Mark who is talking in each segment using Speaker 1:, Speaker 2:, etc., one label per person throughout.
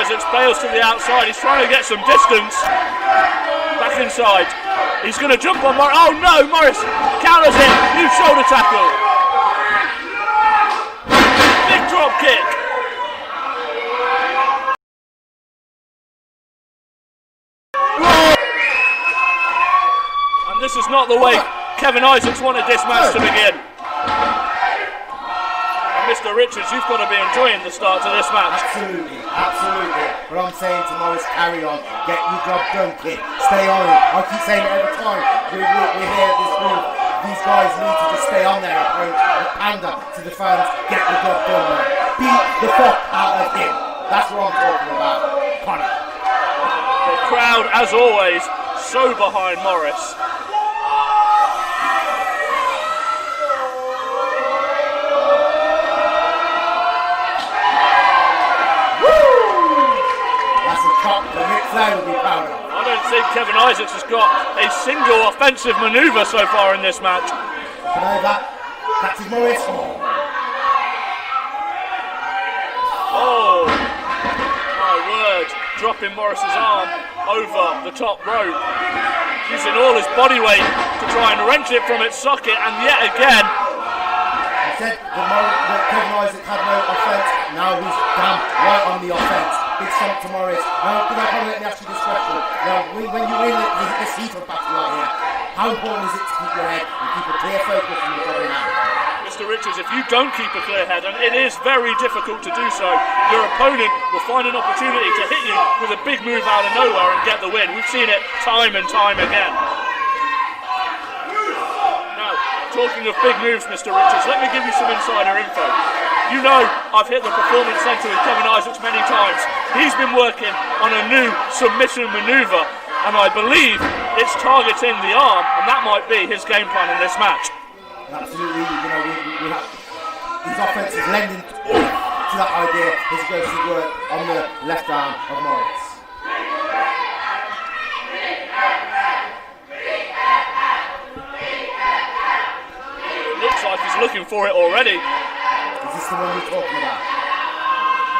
Speaker 1: Isaacs bails to the outside. He's trying to get some distance. Back inside. He's going to jump on Morris. Oh no, Morris counters it. New shoulder tackle. Big drop kick. And this is not the way Kevin Isaacs wanted this match to begin. Mr. Richards, you've got to be enjoying the start to this match.
Speaker 2: Absolutely, absolutely. But I'm saying to Morris, carry on, get your job done, kid. Stay on it. I keep saying it every time we're here at this group. These guys need to just stay on their approach and pander to the fans. Get the job done, man. Beat the fuck out of him. That's what I'm talking about. Connor.
Speaker 1: The crowd, as always, so behind Morris. I don't think Kevin Isaacs has got a single offensive manoeuvre so far in this match.
Speaker 2: Catches Morris.
Speaker 1: Oh, my word. Dropping Morris's arm over the top rope. Using all his body weight to try and wrench it from its socket, and yet again.
Speaker 2: I said that Kevin Isaacs had no offence. Now he's damn right on the offence. Big stomp to Morris. Now, can I let me ask you this question? Now, when you're in this heat of battle right here, how important is it to keep your head and keep a clear focus when you're going out?
Speaker 1: Mr. Richards, if you don't keep a clear head, and it is very difficult to do so, your opponent will find an opportunity to hit you with a big move out of nowhere and get the win. We've seen it time and time again. Now, talking of big moves, Mr. Richards, let me give you some insider info. You know I've hit the performance centre with Kevin Isaacs many times. He's been working on a new submission manoeuvre, and I believe it's targeting the arm, and that might be his game plan in this match.
Speaker 2: Absolutely, we have his offence is lending to that idea as he goes to work on the left arm of Morris.
Speaker 1: It looks like he's looking for it already.
Speaker 2: Is this the one you're talking about?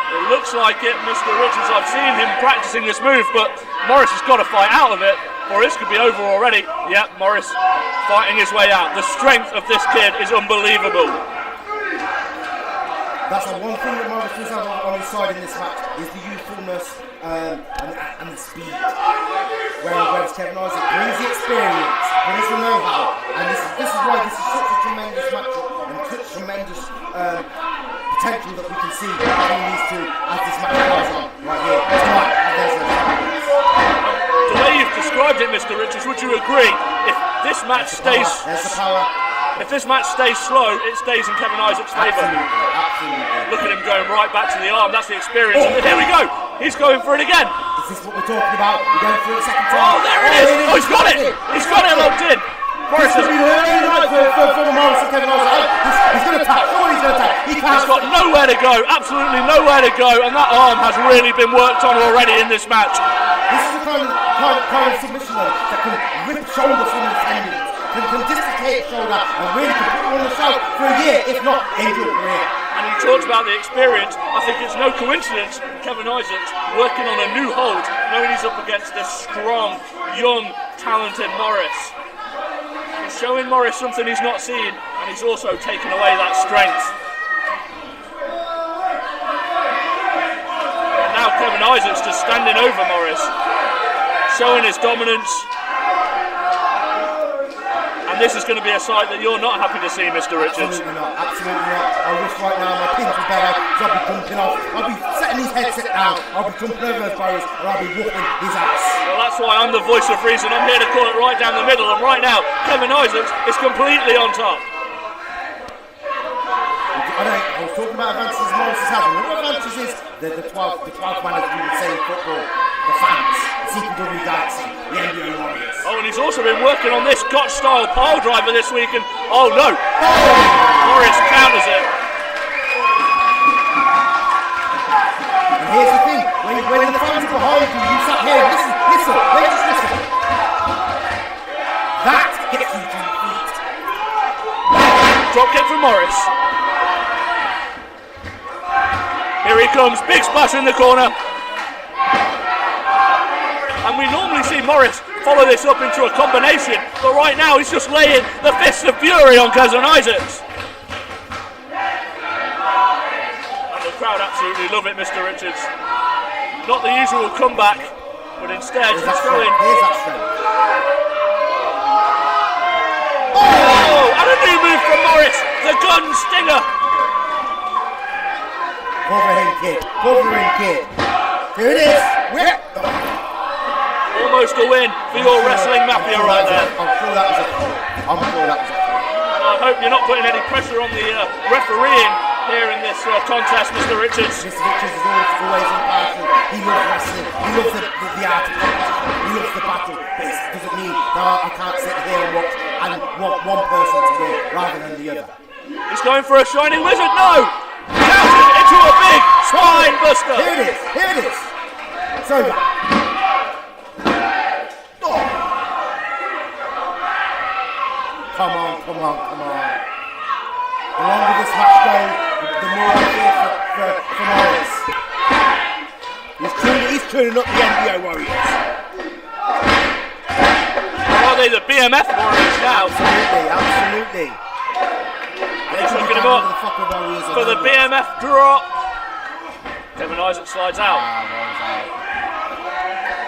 Speaker 1: It looks like it, Mr. Richards. I've seen him practicing this move, but Morris has got to fight out of it, or this could be over already. Yep, Morris fighting his way out. The strength of this kid is unbelievable.
Speaker 2: That's the one thing that Morris does have on his side in this match, is the youthfulness and the speed. Whereas Kevin Isaacs brings the experience, brings the know-how, and this is why this is such a tremendous matchup and such tremendous potential that we can see between these two as this match goes on right here tonight at Desert.
Speaker 1: The way you've described it, Mr. Richards, would you agree if this match stays?
Speaker 2: There's the power.
Speaker 1: If this match stays slow, it stays in Kevin Isaacs' favour.
Speaker 2: Absolutely.
Speaker 1: Look at him going right back to the arm. That's the experience. And here we go. He's going for it again.
Speaker 2: Is this what we're talking about? We're going for it a second time.
Speaker 1: Oh, there it is. Oh, he's got it. He's got it locked in. Morris
Speaker 2: is for Morris and Kevin Isaacs. He's going to attack. Somebody's going to attack.
Speaker 1: He's got nowhere to go. Absolutely nowhere to go. And that arm has really been worked on already in this match.
Speaker 2: This is the kind of submission that can rip shoulder from the defenders. Can dislocate shoulder and really can put you on the shelf for a year, if not end your career.
Speaker 1: And he talks about the experience. I think it's no coincidence Kevin Isaacs working on a new hold, knowing he's up against this strong, young, talented Morris. He's showing Morris something he's not seen, and he's also taken away that strength. And now Kevin Isaacs just standing over Morris, showing his dominance. And this is going to be a sight that you're not happy to see, Mr. Richards.
Speaker 2: Absolutely not, absolutely not. I wish right now my pins were better, because I'll be jumping off. I'll be setting his headset down. I'll be jumping over those barriers, and I'll be whooping his ass.
Speaker 1: Well, that's why I'm the voice of reason. I'm here to call it right down the middle. And right now, Kevin Isaacs is completely on top.
Speaker 2: I was talking about advances Morris has had. And what advances is the 12th man, as we would say in football, the fans, the CPW Galaxy, the NBA Warriors.
Speaker 1: Oh, and he's also been working on this Gotch-style pile driver this week, and oh no! Morris counters it.
Speaker 2: And here's the thing, when the fans are behind you, you sat here, listen, let's just listen. That gets you to your feet.
Speaker 1: Drop kick from Morris. Here he comes, big splash in the corner. And we normally see Morris follow this up into a combination, but right now he's just laying the fists of fury on Kevin Isaacs. And the crowd absolutely love it, Mr. Richards. Not the usual comeback, but instead he's throwing.
Speaker 2: Here's that strength.
Speaker 1: Oh, and a new move from Morris, the gun stinger.
Speaker 2: Cover him, kid. Cover him, kid. Here it is.
Speaker 1: Almost a win for your wrestling mafia right there.
Speaker 2: I'm sure that was a call.
Speaker 1: And I hope you're not putting any pressure on the refereeing here in this contest, Mr. Richards.
Speaker 2: Mr. Richards is always impartial. He loves wrestling. He loves the art of competition. He loves the battle. But it doesn't mean that I can't sit here and watch and want one person to win rather than the other.
Speaker 1: He's going for a shining wizard. No! Counted into a big spine buster.
Speaker 2: Here it is. Here it is. It's over. Oh. Come on. The longer this match goes, the more I feel for Morris. He's tuning up the NBO Warriors.
Speaker 1: Are they the BMF Warriors now?
Speaker 2: Absolutely.
Speaker 1: He's looking him up for the BMF drop. Kevin Isaacs slides out.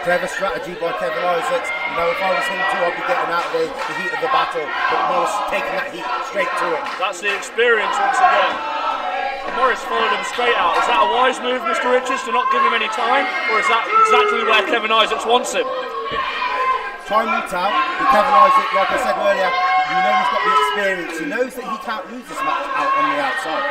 Speaker 2: Clever strategy by Kevin Isaacs. You know, if I was him too, I'd be getting out of the heat of the battle. But Morris taking that heat straight to it.
Speaker 1: That's the experience once again. And Morris followed him straight out. Is that a wise move, Mr. Richards, to not give him any time? Or is that exactly where Kevin Isaacs wants him?
Speaker 2: Time will tell. But Kevin Isaacs, like I said earlier, you know he's got the experience. He knows that he can't lose this match out on the outside.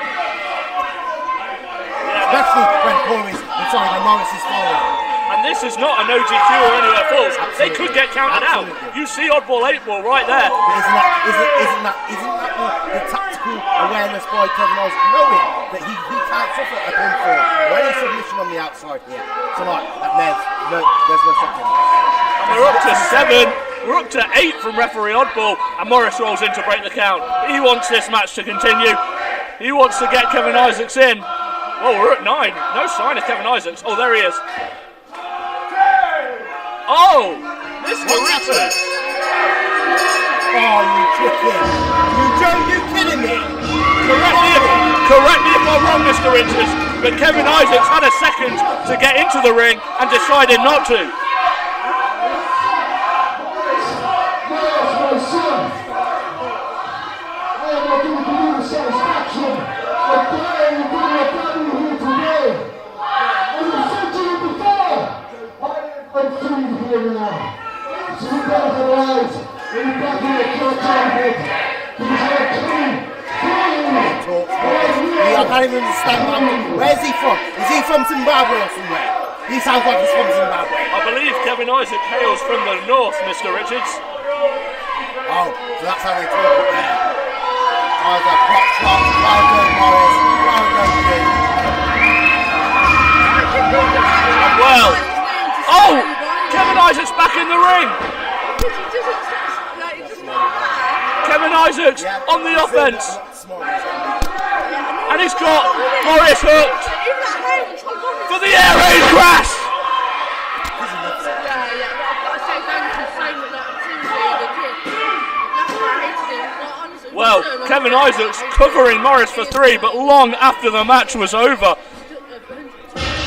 Speaker 1: Yeah,
Speaker 2: especially when Morris is following.
Speaker 1: And this is not a no GQ or anywhere falls. They could get counted out. You see oddball 8-ball right there.
Speaker 2: But isn't that the tactical awareness by Kevin Isaacs, knowing that he can't suffer a pinfall or any submission on the outside here. So like, there's no stopping.
Speaker 1: And we're up to 7. We're up to 8 from referee oddball, and Morris rolls in to break the count. He wants this match to continue. He wants to get Kevin Isaacs in. Oh, we're at 9. No sign of Kevin Isaacs. Oh, there he is. Oh, Mr. Richards.
Speaker 2: Oh, you chicken. You kidding me?
Speaker 1: Correct me if I'm wrong, Mr. Richards, but Kevin Isaacs had a second to get into the ring and decided not to.
Speaker 2: I can't even understand that. Where's he from? Is he from Zimbabwe or somewhere? He sounds like he's from Zimbabwe.
Speaker 1: I believe Kevin Isaacs hails from the north, Mr. Richards.
Speaker 2: Oh, so that's how they talk up there. Oh, the pop shot. Well done, Morris. Well done, kid.
Speaker 1: Well. Oh! Kevin Isaacs back in the ring. Kevin Isaacs on the offense. And he's got Morris hooked for the air raid crash. Well, Kevin Isaacs covering Morris for 3, but long after the match was over.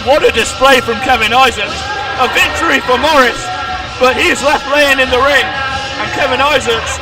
Speaker 1: What a display from Kevin Isaacs. A victory for Morris, but he's left laying in the ring. And Kevin Isaacs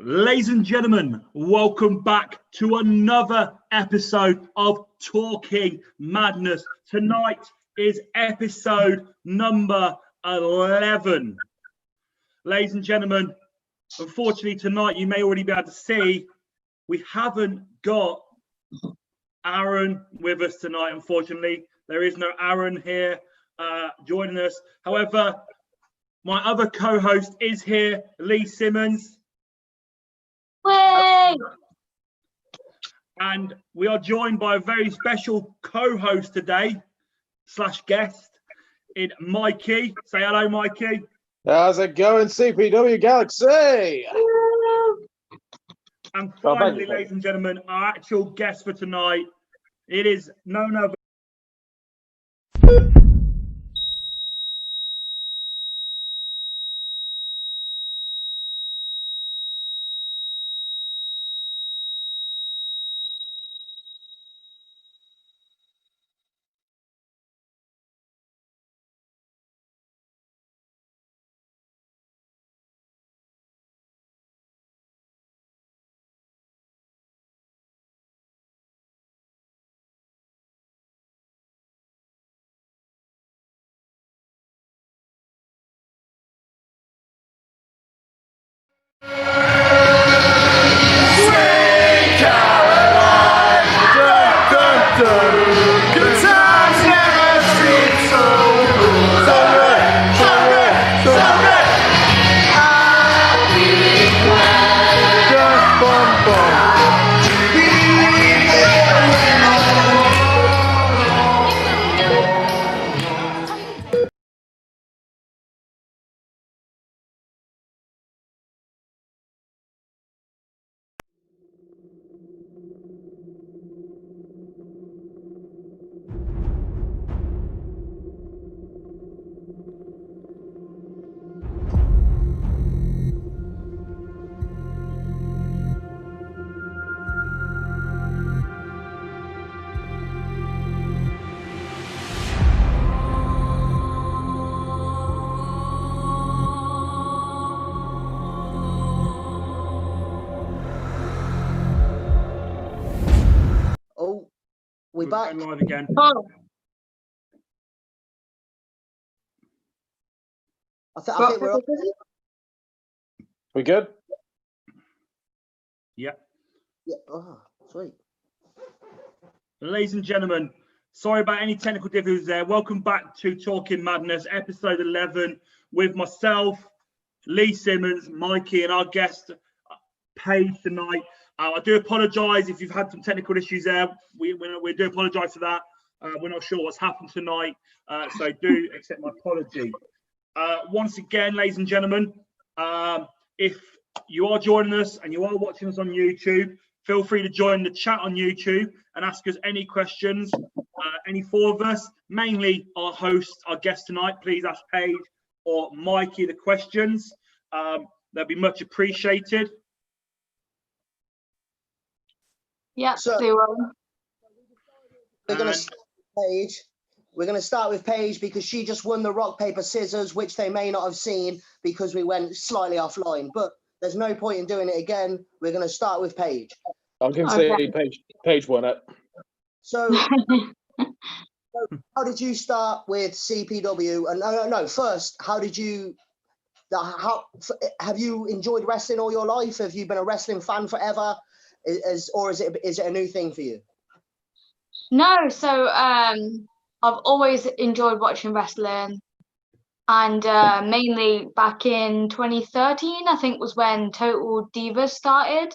Speaker 3: Ladies and gentlemen, welcome back to another episode of Talking Madness. Tonight is episode number 11. Ladies and gentlemen, unfortunately tonight you may already be able to see we haven't got Aaron with us tonight. Unfortunately, there is no Aaron here joining us. However, my other co-host is here, Lee Simmonds.
Speaker 4: Way!
Speaker 3: And we are joined by a very special co-host today, / guest, in Mikey. Say hello, Mikey.
Speaker 5: How's it going, CPW Galaxy?
Speaker 3: And finally, ladies and gentlemen, our actual guest for tonight, it is none other.
Speaker 2: Oh, we're back.
Speaker 3: Live again.
Speaker 4: Oh,
Speaker 2: I think we're up.
Speaker 5: We good?
Speaker 3: Yeah.
Speaker 2: Yeah. Oh, sweet.
Speaker 3: Ladies and gentlemen, sorry about any technical difficulties there. Welcome back to Talking Madness, episode 11, with myself, Lee Simmonds, Mikey, and our guest, Paige, tonight. I do apologise if you've had some technical issues there. We do apologise for that. We're not sure what's happened tonight, so do accept my apology. Once again, ladies and gentlemen, if you are joining us and you are watching us on YouTube, feel free to join the chat on YouTube and ask us any questions. Any four of us, mainly our host, our guest tonight, please ask Paige or Mikey the questions. That'd be much appreciated.
Speaker 4: yeah,
Speaker 2: So-
Speaker 4: they will.
Speaker 2: We're going to start with Paige. We're going to start with Paige because she just won the rock, paper, scissors, which they may not have seen because we went slightly offline. But there's no point in doing it again. We're going to start with Paige.
Speaker 5: I can say
Speaker 4: Okay.
Speaker 5: Paige won it.
Speaker 2: So, how did you start with CPW? And no. First, have you enjoyed wrestling all your life? Have you been a wrestling fan forever? Or is it a new thing for you?
Speaker 4: No, so I've always enjoyed watching wrestling, and mainly back in 2013, I think was when Total Divas started,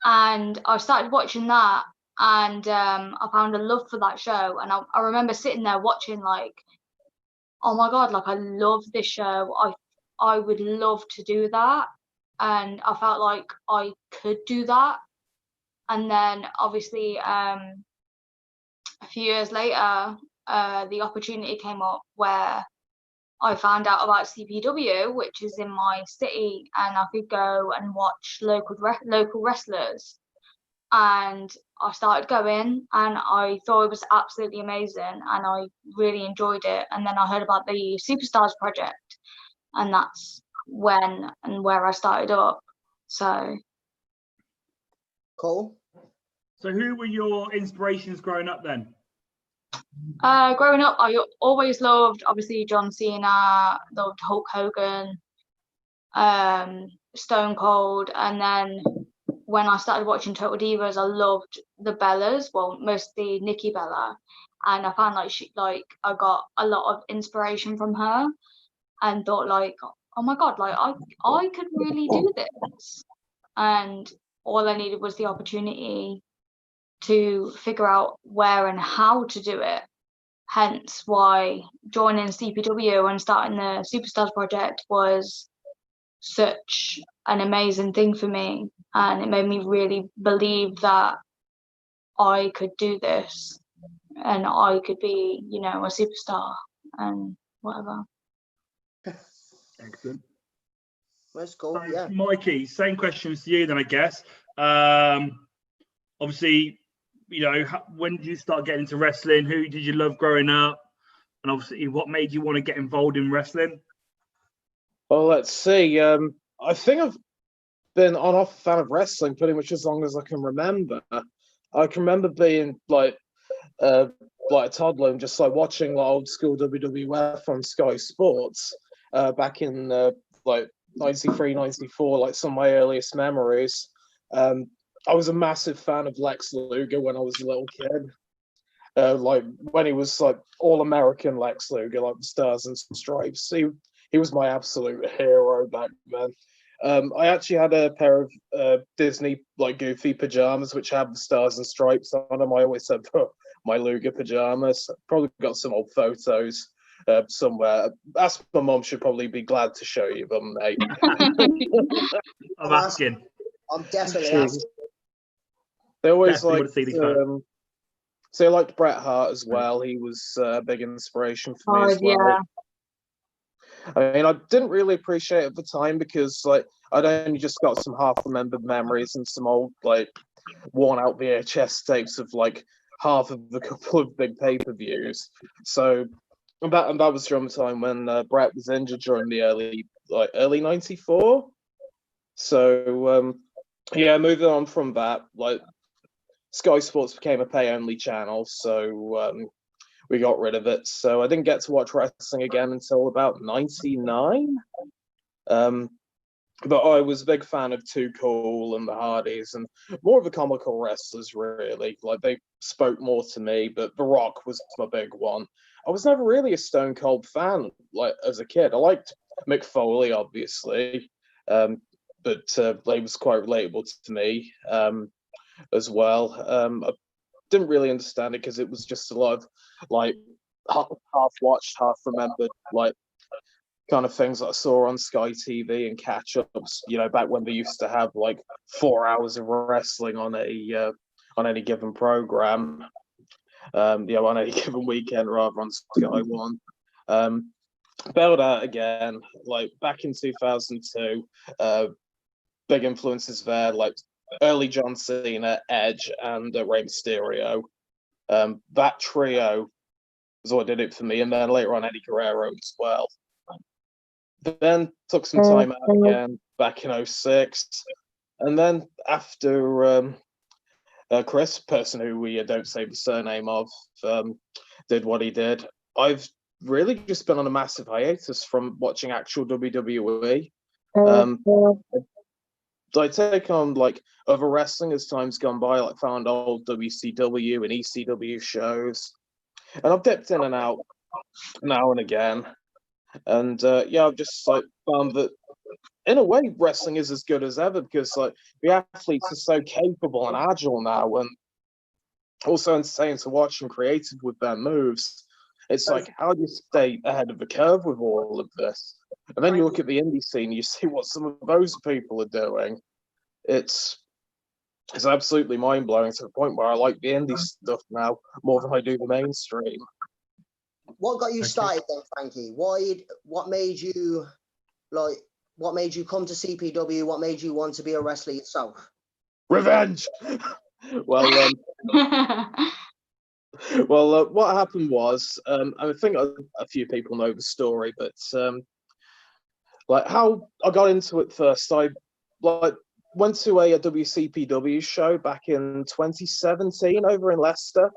Speaker 4: and I started watching that, and I found a love for that show, and I remember sitting there watching like, oh my God, like I love this show. I would love to do that, and I felt like I could do that. And then obviously a few years later, the opportunity came up where I found out about CPW, which is in my city, and I could go and watch local wrestlers. And I started going, and I thought it was absolutely amazing, and I really enjoyed it. And then I heard about the Superstars project, and that's when and where I started up. So,
Speaker 5: Cool.
Speaker 3: So who were your inspirations growing up then?
Speaker 4: growing up, I always loved, obviously, John Cena, loved Hulk Hogan, Stone Cold, and then when I started watching Total Divas, I loved the Bellas, well, mostly Nikki Bella, and I found like I got a lot of inspiration from her, and thought like, oh my god, like I could really do this, and all I needed was the opportunity to figure out where and how to do it. Hence why joining CPW and starting the Superstars project was such an amazing thing for me, and it made me really believe that I could do this and I could be, you know, a superstar and whatever.
Speaker 3: Excellent.
Speaker 5: That's cool.
Speaker 3: So,
Speaker 5: Yeah.
Speaker 3: Mikey, same questions to you then, I guess. Obviously, you know, when did you start getting into wrestling? Who did you love growing up? And obviously, what made you want to get involved in wrestling?
Speaker 5: Well, let's see. I think I've been on off a fan of wrestling pretty much as long as I can remember. I can remember being like a toddler and just like watching like old school WWF on Sky Sports back in like 93, 94, like some of my earliest memories. I was a massive fan of Lex Luger when I was a little kid. Like when he was like all-American Lex Luger, like the Stars and Stripes. He was my absolute hero back then. I actually had a pair of Disney like goofy pajamas which had the Stars and Stripes on them. I always said my Luger pajamas. Probably got some old photos somewhere. Ask my mum; she'd probably be glad to show you them, mate.
Speaker 3: I'm asking.
Speaker 5: I'm definitely asking. They always
Speaker 3: Definitely
Speaker 5: like.
Speaker 3: want to see these photos.
Speaker 5: So I liked Bret Hart as well. He was a big inspiration for me as well.
Speaker 4: Yeah.
Speaker 5: I mean, I didn't really appreciate it at the time because like I'd only just got some half-remembered memories and some old like worn-out VHS tapes of like half of a couple of big pay-per-views. So and that was during the time when Bret was injured during the early '94. So yeah, moving on from that, like Sky Sports became a pay-only channel, so we got rid of it. So I didn't get to watch wrestling again until about '99. But I was a big fan of Too Cool and the Hardys and more of the comical wrestlers, really. Like they spoke more to me, but The Rock was my big one. I was never really a Stone Cold fan, like as a kid. I liked Mick Foley, obviously, but he was quite relatable to me as well. I didn't really understand it because it was just a lot of like half watched, half remembered, like kind of things that I saw on Sky TV and catch ups. You know, back when they used to have like 4 hours of wrestling on any given program. You know, on any given weekend rather on Sky One. Bailed out again, like back in 2002. Big influences there, like early John Cena, Edge, and Rey Mysterio. That trio was what did it for me, and then later on Eddie Guerrero as well. Then took some time out again back in '06, and then after Chris, person who we don't say the surname of, did what he did, I've really just been on a massive hiatus from watching actual WWE. I take on like other wrestling as time's gone by, like found old WCW and ECW shows, and I've dipped in and out now and again. And yeah, I've just like found that in a way wrestling is as good as ever because like the athletes are so capable and agile now, and also entertaining to watch and creative with their moves. It's like, how do you stay ahead of the curve with all of this? And then you look at the indie scene, you see what some of those people are doing. It's absolutely mind blowing to the point where I like the indie stuff now more than I do the mainstream.
Speaker 6: What got you started then, Frankie? What made you come to CPW? What made you want to be a wrestler yourself?
Speaker 5: Revenge. Well, what happened was, I think a few people know the story, but like how I got into it first, I like went to a WCPW show back in 2017 over in Leicester.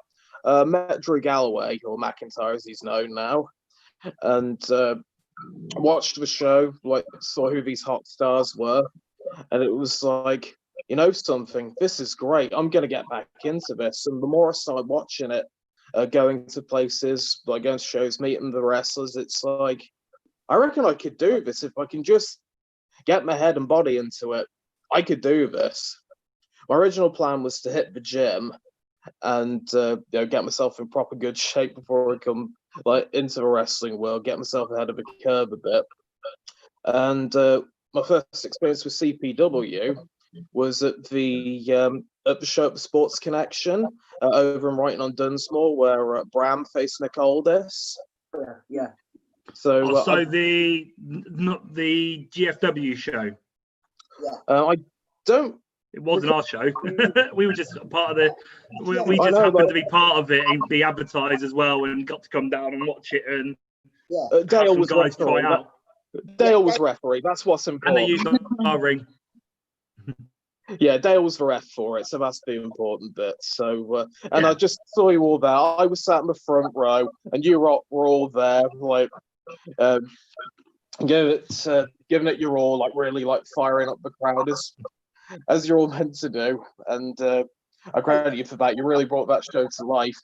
Speaker 5: Met Drew Galloway, or McIntyre as he's known now, and watched the show, like saw who these hot stars were, and it was like, you know something, this is great. I'm gonna get back into this. And the more I started watching it, going to places, like going to shows, meeting the wrestlers, it's like, I reckon I could do this if I can just get my head and body into it. I could do this. My original plan was to hit the gym and get myself in proper good shape before I come into the wrestling world, get myself ahead of the curve a bit. And my first experience with CPW was at the show at the Sports Connection over in Brighton on Dunsmore, where Bram faced Nick Aldis.
Speaker 6: Yeah.
Speaker 5: So,
Speaker 3: the GFW show.
Speaker 6: Yeah.
Speaker 5: I don't.
Speaker 3: It wasn't our show. We were just part of the. We
Speaker 5: I
Speaker 3: just
Speaker 5: know,
Speaker 3: happened
Speaker 5: but-
Speaker 3: to be part of it and be advertised as well, and got to come down and watch it and
Speaker 6: Yeah.
Speaker 5: Dale
Speaker 3: have some
Speaker 5: was
Speaker 3: guys try
Speaker 5: referee.
Speaker 3: out.
Speaker 5: Dale was referee. That's what's
Speaker 3: And they
Speaker 5: important.
Speaker 3: used our ring.
Speaker 5: Yeah, Dale was the ref for it, so that's the important bit. So, and
Speaker 3: Yeah.
Speaker 5: I just saw you all there. I was sat in the front row, and you were all there, like, giving it your all, like really, like firing up the crowd as you're all meant to do. And I credit you for that. You really brought that show to life.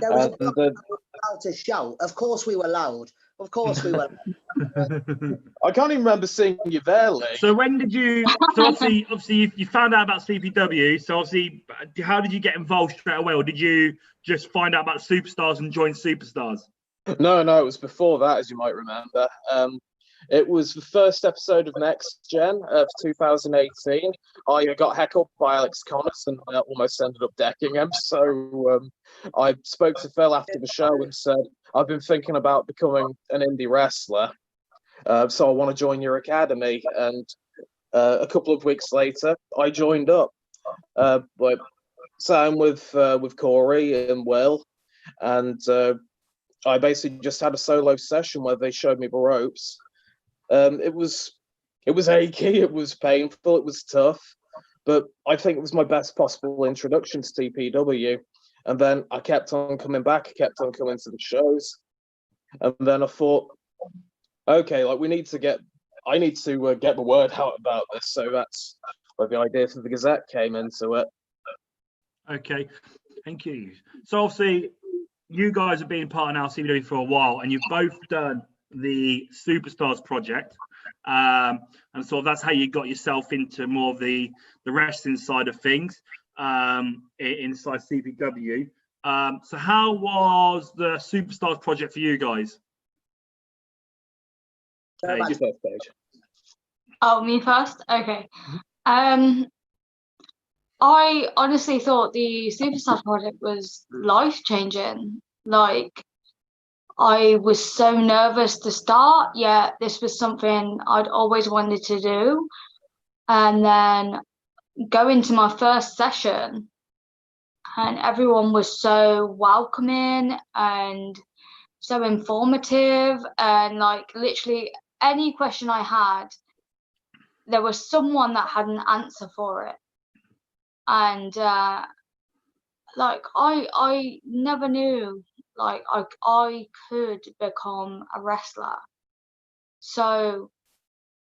Speaker 6: There was a
Speaker 5: And,
Speaker 6: loud to shout. Of course we were loud. Of course we were.
Speaker 5: I can't even remember seeing you there, Lee.
Speaker 3: So when did you? So obviously you found out about CPW. So obviously, how did you get involved straight away, or did you just find out about Superstars and join Superstars?
Speaker 5: No, it was before that, as you might remember. It was the first episode of Next Gen of 2018. I got heckled by Alex Connors and almost ended up decking him. So I spoke to Phil after the show and said, I've been thinking about becoming an indie wrestler. So I want to join your academy. And a couple of weeks later, I joined up. Same with Corey and Will. And I basically just had a solo session where they showed me the ropes. It was achy, it was painful, it was tough, but I think it was my best possible introduction to TPW. And then I kept on coming back, kept on coming to the shows, and then I thought, okay, like I need to get the word out about this. So that's where the idea for the Gazette came into it.
Speaker 3: Okay, thank you. So obviously, you guys have been part of now CPW for a while, and you've both done the Superstars project, and so that's how you got yourself into more of the wrestling side of things inside CPW. So how was the Superstars project for you guys?
Speaker 5: You first, Paige.
Speaker 4: Oh, me first? Okay. I honestly thought the Superstar project was life-changing. Like, I was so nervous to start, yet this was something I'd always wanted to do. And then go into my first session, and everyone was so welcoming and so informative, and like literally any question I had, there was someone that had an answer for it. And like I never knew like I could become a wrestler. So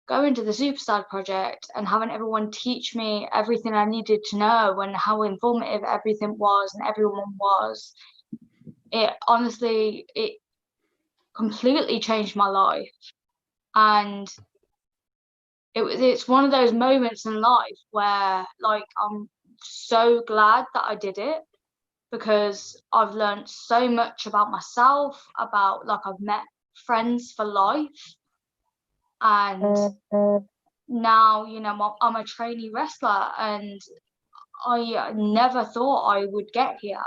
Speaker 4: going to the Superstar project and having everyone teach me everything I needed to know and how informative everything was and everyone was, it honestly, it completely changed my life. And it's one of those moments in life where like I'm so glad that I did it, because I've learned so much about myself, about like I've met friends for life. And now, you know, I'm a trainee wrestler, and I never thought I would get here.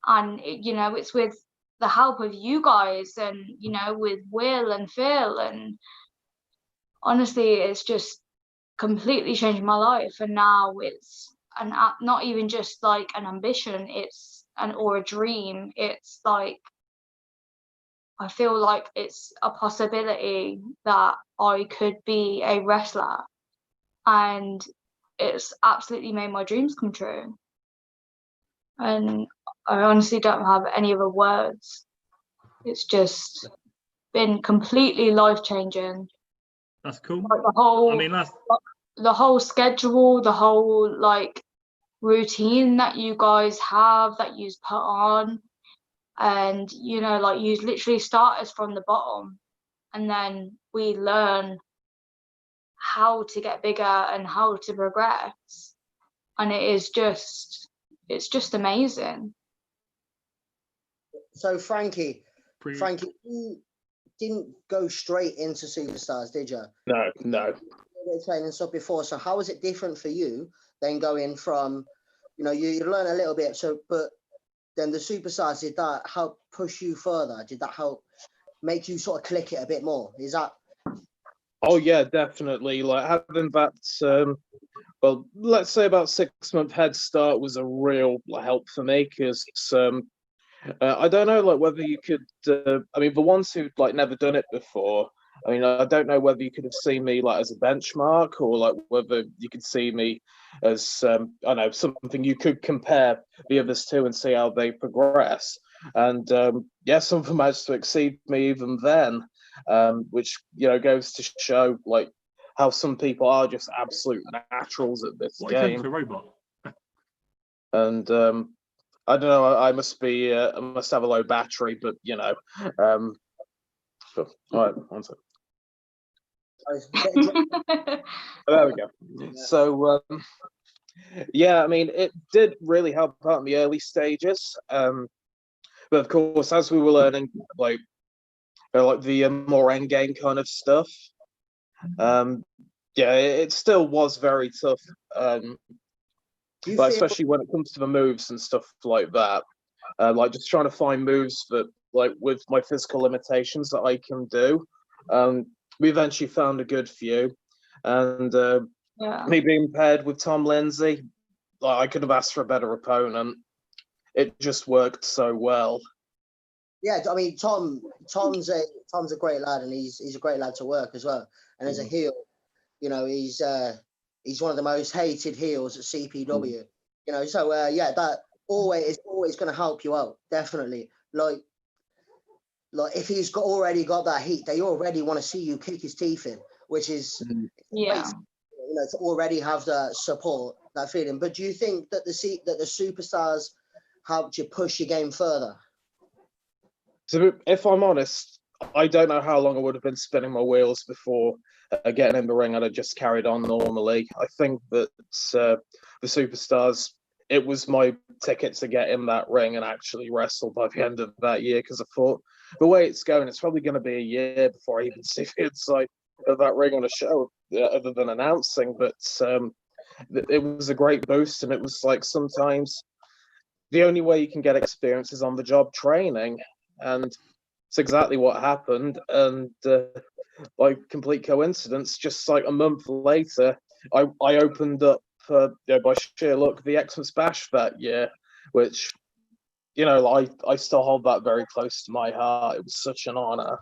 Speaker 4: And, you know, it's with the help of you guys and, you know, with Will and Phil. And honestly, it's just completely changed my life. And now it's not even just like an ambition, or a dream. It's like, I feel like it's a possibility that I could be a wrestler. And it's absolutely made my dreams come true. And I honestly don't have any other words. It's just been completely life-changing.
Speaker 3: That's cool.
Speaker 4: Like the whole schedule, the whole like routine that you guys have, that you put on, and like you literally start us from the bottom, and then we learn how to get bigger and how to progress, and it's just amazing.
Speaker 6: So Frankie, you didn't go straight into Superstars, did you?
Speaker 5: No.
Speaker 6: You did training stuff before. So how is it different for you than going from, you learn a little bit. So, but then the Superstars, did that help push you further? Did that help make you sort of click it a bit more? Is that?
Speaker 5: Oh yeah, definitely. Like having that, well, let's say about 6 month head start was a real help for me because I don't know, like whether you could. I mean, the ones who'd like never done it before. I mean, I don't know whether you could have seen me like as a benchmark or like whether you could see me as I don't know, something you could compare the others to and see how they progress. And yeah, some of them managed to exceed me even then, which goes to show like how some people are just absolute naturals at this game.
Speaker 3: To a robot?
Speaker 5: And I don't know. I must have a low battery, but all right, one second. There we go. So yeah, I mean, it did really help out in the early stages. But of course, as we were learning, like the more end game kind of stuff, yeah, it still was very tough. But especially when it comes to the moves and stuff like that, like just trying to find moves that, like, with my physical limitations that I can do. We eventually found a good few, and me being paired with Tom Lindsay, like, I could have asked for a better opponent. It just worked so well.
Speaker 6: Yeah, I mean, Tom's a great lad, and he's a great lad to work as well. And as a heel, he's one of the most hated heels at CPW. So yeah, that is always going to help you out, definitely. Like if he's already got that heat, they already want to see you kick his teeth in, which is to already have that support, that feeling. But do you think that the Superstars helped you push your game further?
Speaker 5: So if I'm honest, I don't know how long I would have been spinning my wheels before getting in the ring, and I just carried on normally. I think that the Superstars, it was my ticket to get in that ring and actually wrestle by the end of that year, because I thought the way it's going, it's probably going to be a year before I even see the inside of that ring on a show, other than announcing. But it was a great boost, and it was like sometimes the only way you can get experience is on the job training, and it's exactly what happened. And like complete coincidence, just like a month later, I opened up by sheer luck the Xmas Bash that year, which I still hold that very close to my heart. It was such an honor.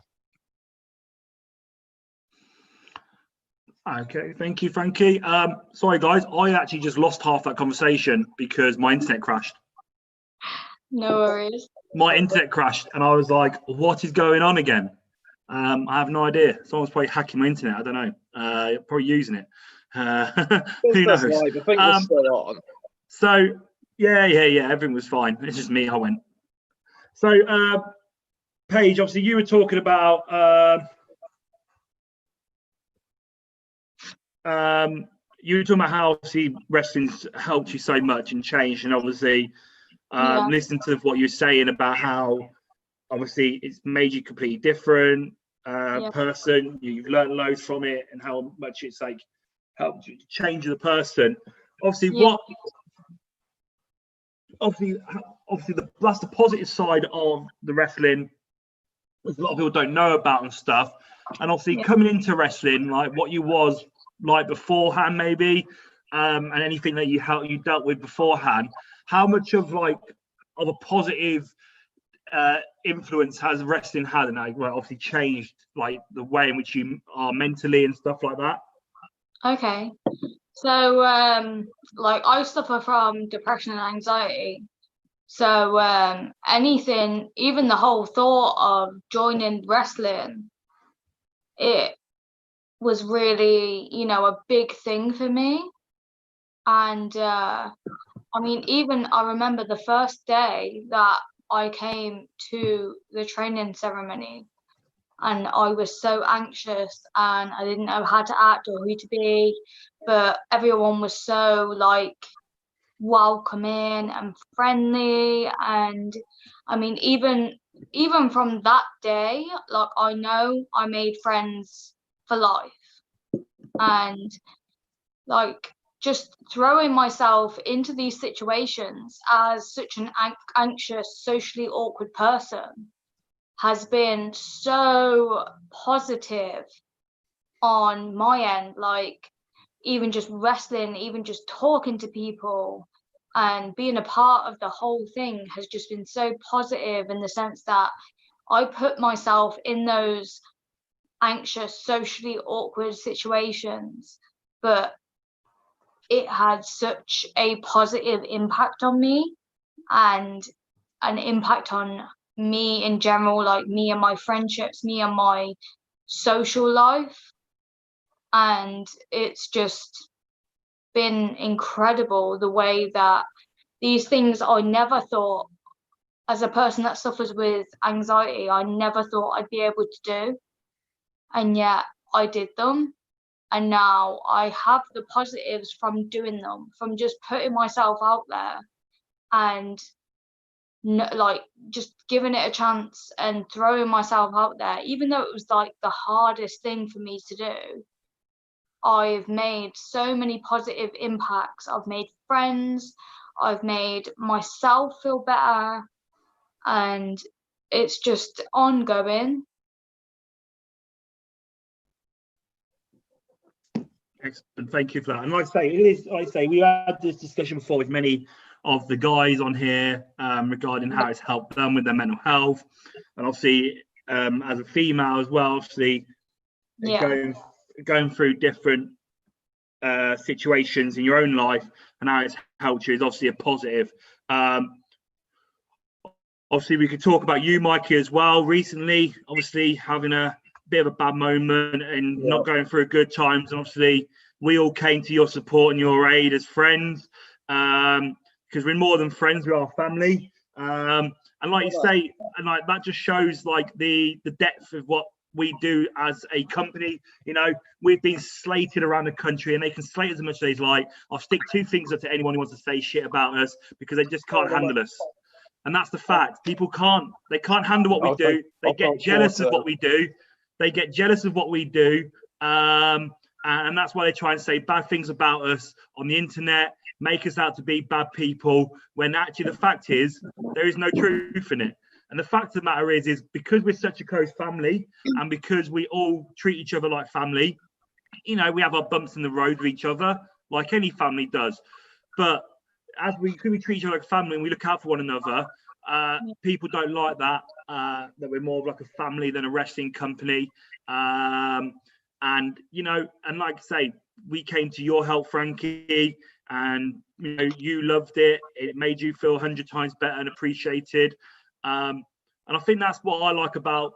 Speaker 3: Okay, thank you, Frankie. Sorry guys, I actually just lost half that conversation because my internet crashed.
Speaker 4: No worries.
Speaker 3: My internet crashed, and I was like, what is going on again? I have no idea. Someone's probably hacking my internet. I don't know. Probably using it. Who knows?
Speaker 5: I think we're still on.
Speaker 3: So, yeah. Everything was fine. It's just me. I went. So, Paige, obviously, you were talking about how obviously wrestling's helped you so much and changed, and obviously listen to what you're saying about how obviously it's made you completely different person. You've learned loads from it, and how much it's like helped you change the person. Obviously, that's the positive side of the wrestling, which a lot of people don't know about and stuff. And obviously coming into wrestling, like what you was like beforehand, maybe, and anything that you dealt with beforehand, how much of a positive influence has wrestling had, and obviously changed like the way in which you are mentally and stuff like that?
Speaker 4: Okay. So, like, I suffer from depression and anxiety. So, anything, even the whole thought of joining wrestling, it was really, a big thing for me. And I mean, even I remember the first day that I came to the training ceremony, and I was so anxious and I didn't know how to act or who to be, but everyone was so like welcoming and friendly. And I mean, even from that day, like, I know I made friends for life. And like, just throwing myself into these situations as such an anxious, socially awkward person has been so positive on my end. Like, even just wrestling, even just talking to people and being a part of the whole thing has just been so positive, in the sense that I put myself in those anxious, socially awkward situations, but it had such a positive impact on me, and an impact on me in general, like me and my friendships, me and my social life. And it's just been incredible the way that these things I never thought, as a person that suffers with anxiety, I never thought I'd be able to do. And yet I did them. And now I have the positives from doing them, from just putting myself out there and like just giving it a chance and throwing myself out there, even though it was like the hardest thing for me to do. I've made so many positive impacts. I've made friends, I've made myself feel better, and it's just ongoing.
Speaker 3: Excellent, thank you for that. And like I say, we had this discussion before with many of the guys on here regarding how it's helped them with their mental health, and obviously as a female as well, obviously going through different situations in your own life and how it's helped you is obviously a positive. Obviously, we could talk about you, Mikey, as well. Recently, obviously having a bit of a bad moment and not going through good times, and obviously we all came to your support and your aid as friends, because we're more than friends, we are family. And like you say, and like that just shows like the depth of what we do as a company. We've been slated around the country, and they can slate as much as they like. I'll stick two things up to anyone who wants to say shit about us, because they just can't handle us. And that's the fact. People can't handle what we do. They get jealous of what we do. And that's why they try and say bad things about us on the internet, make us out to be bad people, when actually the fact is there is no truth in it. And the fact of the matter is because we're such a close family, and because we all treat each other like family, we have our bumps in the road with each other, like any family does. But as we treat each other like family and we look out for one another, people don't like that we're more of like a family than a wrestling company. And like I say, we came to your help, Frankie, and you loved it. It made you feel 100 times better and appreciated. And I think that's what I like about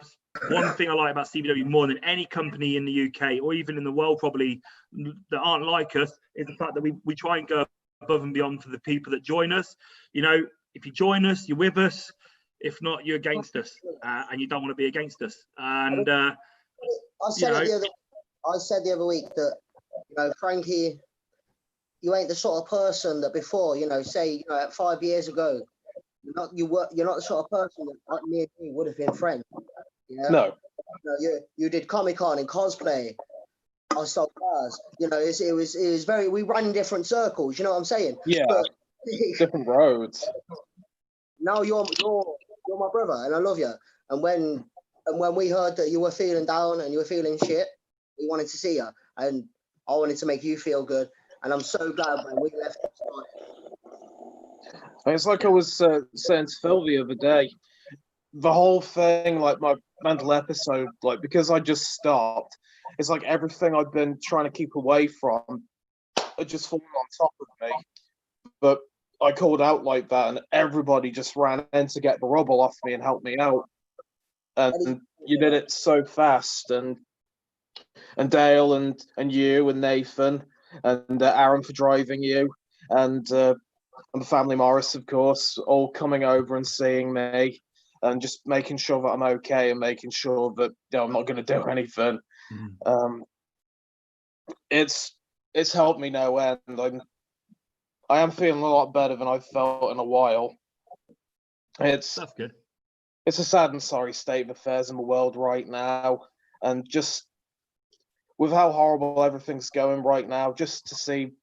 Speaker 3: one thing I like about CBW more than any company in the UK or even in the world probably that aren't like us, is the fact that we try and go above and beyond for the people that join us. If you join us, you're with us. If not, you're against us, and you don't want to be against us. And
Speaker 6: I said the other week that Frankie, you ain't the sort of person that before, say 5 years ago, you're not the sort of person that me and you would have been friends.
Speaker 5: No.
Speaker 6: You did Comic-Con and cosplay. I sold cars. It was very. We ran in different circles. You know what I'm saying?
Speaker 5: Yeah.
Speaker 6: But,
Speaker 5: different roads.
Speaker 6: Now you're my brother, and I love you. And when we heard that you were feeling down and you were feeling shit, we wanted to see you, and I wanted to make you feel good. And I'm so glad when we left.
Speaker 5: It's like I was saying to Phil the other day. The whole thing, like my mental episode, because I just stopped. It's like everything I've been trying to keep away from had just fallen on top of me. But I called out like that, and everybody just ran in to get the rubble off me and help me out. And you did it so fast, and Dale and you and Nathan and Aaron for driving you, and the family Morris, of course, all coming over and seeing me, and just making sure that I'm okay and making sure that I'm not going to do anything. It's helped me no end. I am feeling a lot better than I've felt in a while. That's
Speaker 3: good.
Speaker 5: It's a sad and sorry state of affairs in the world right now, and just with how horrible everything's going right now, just to see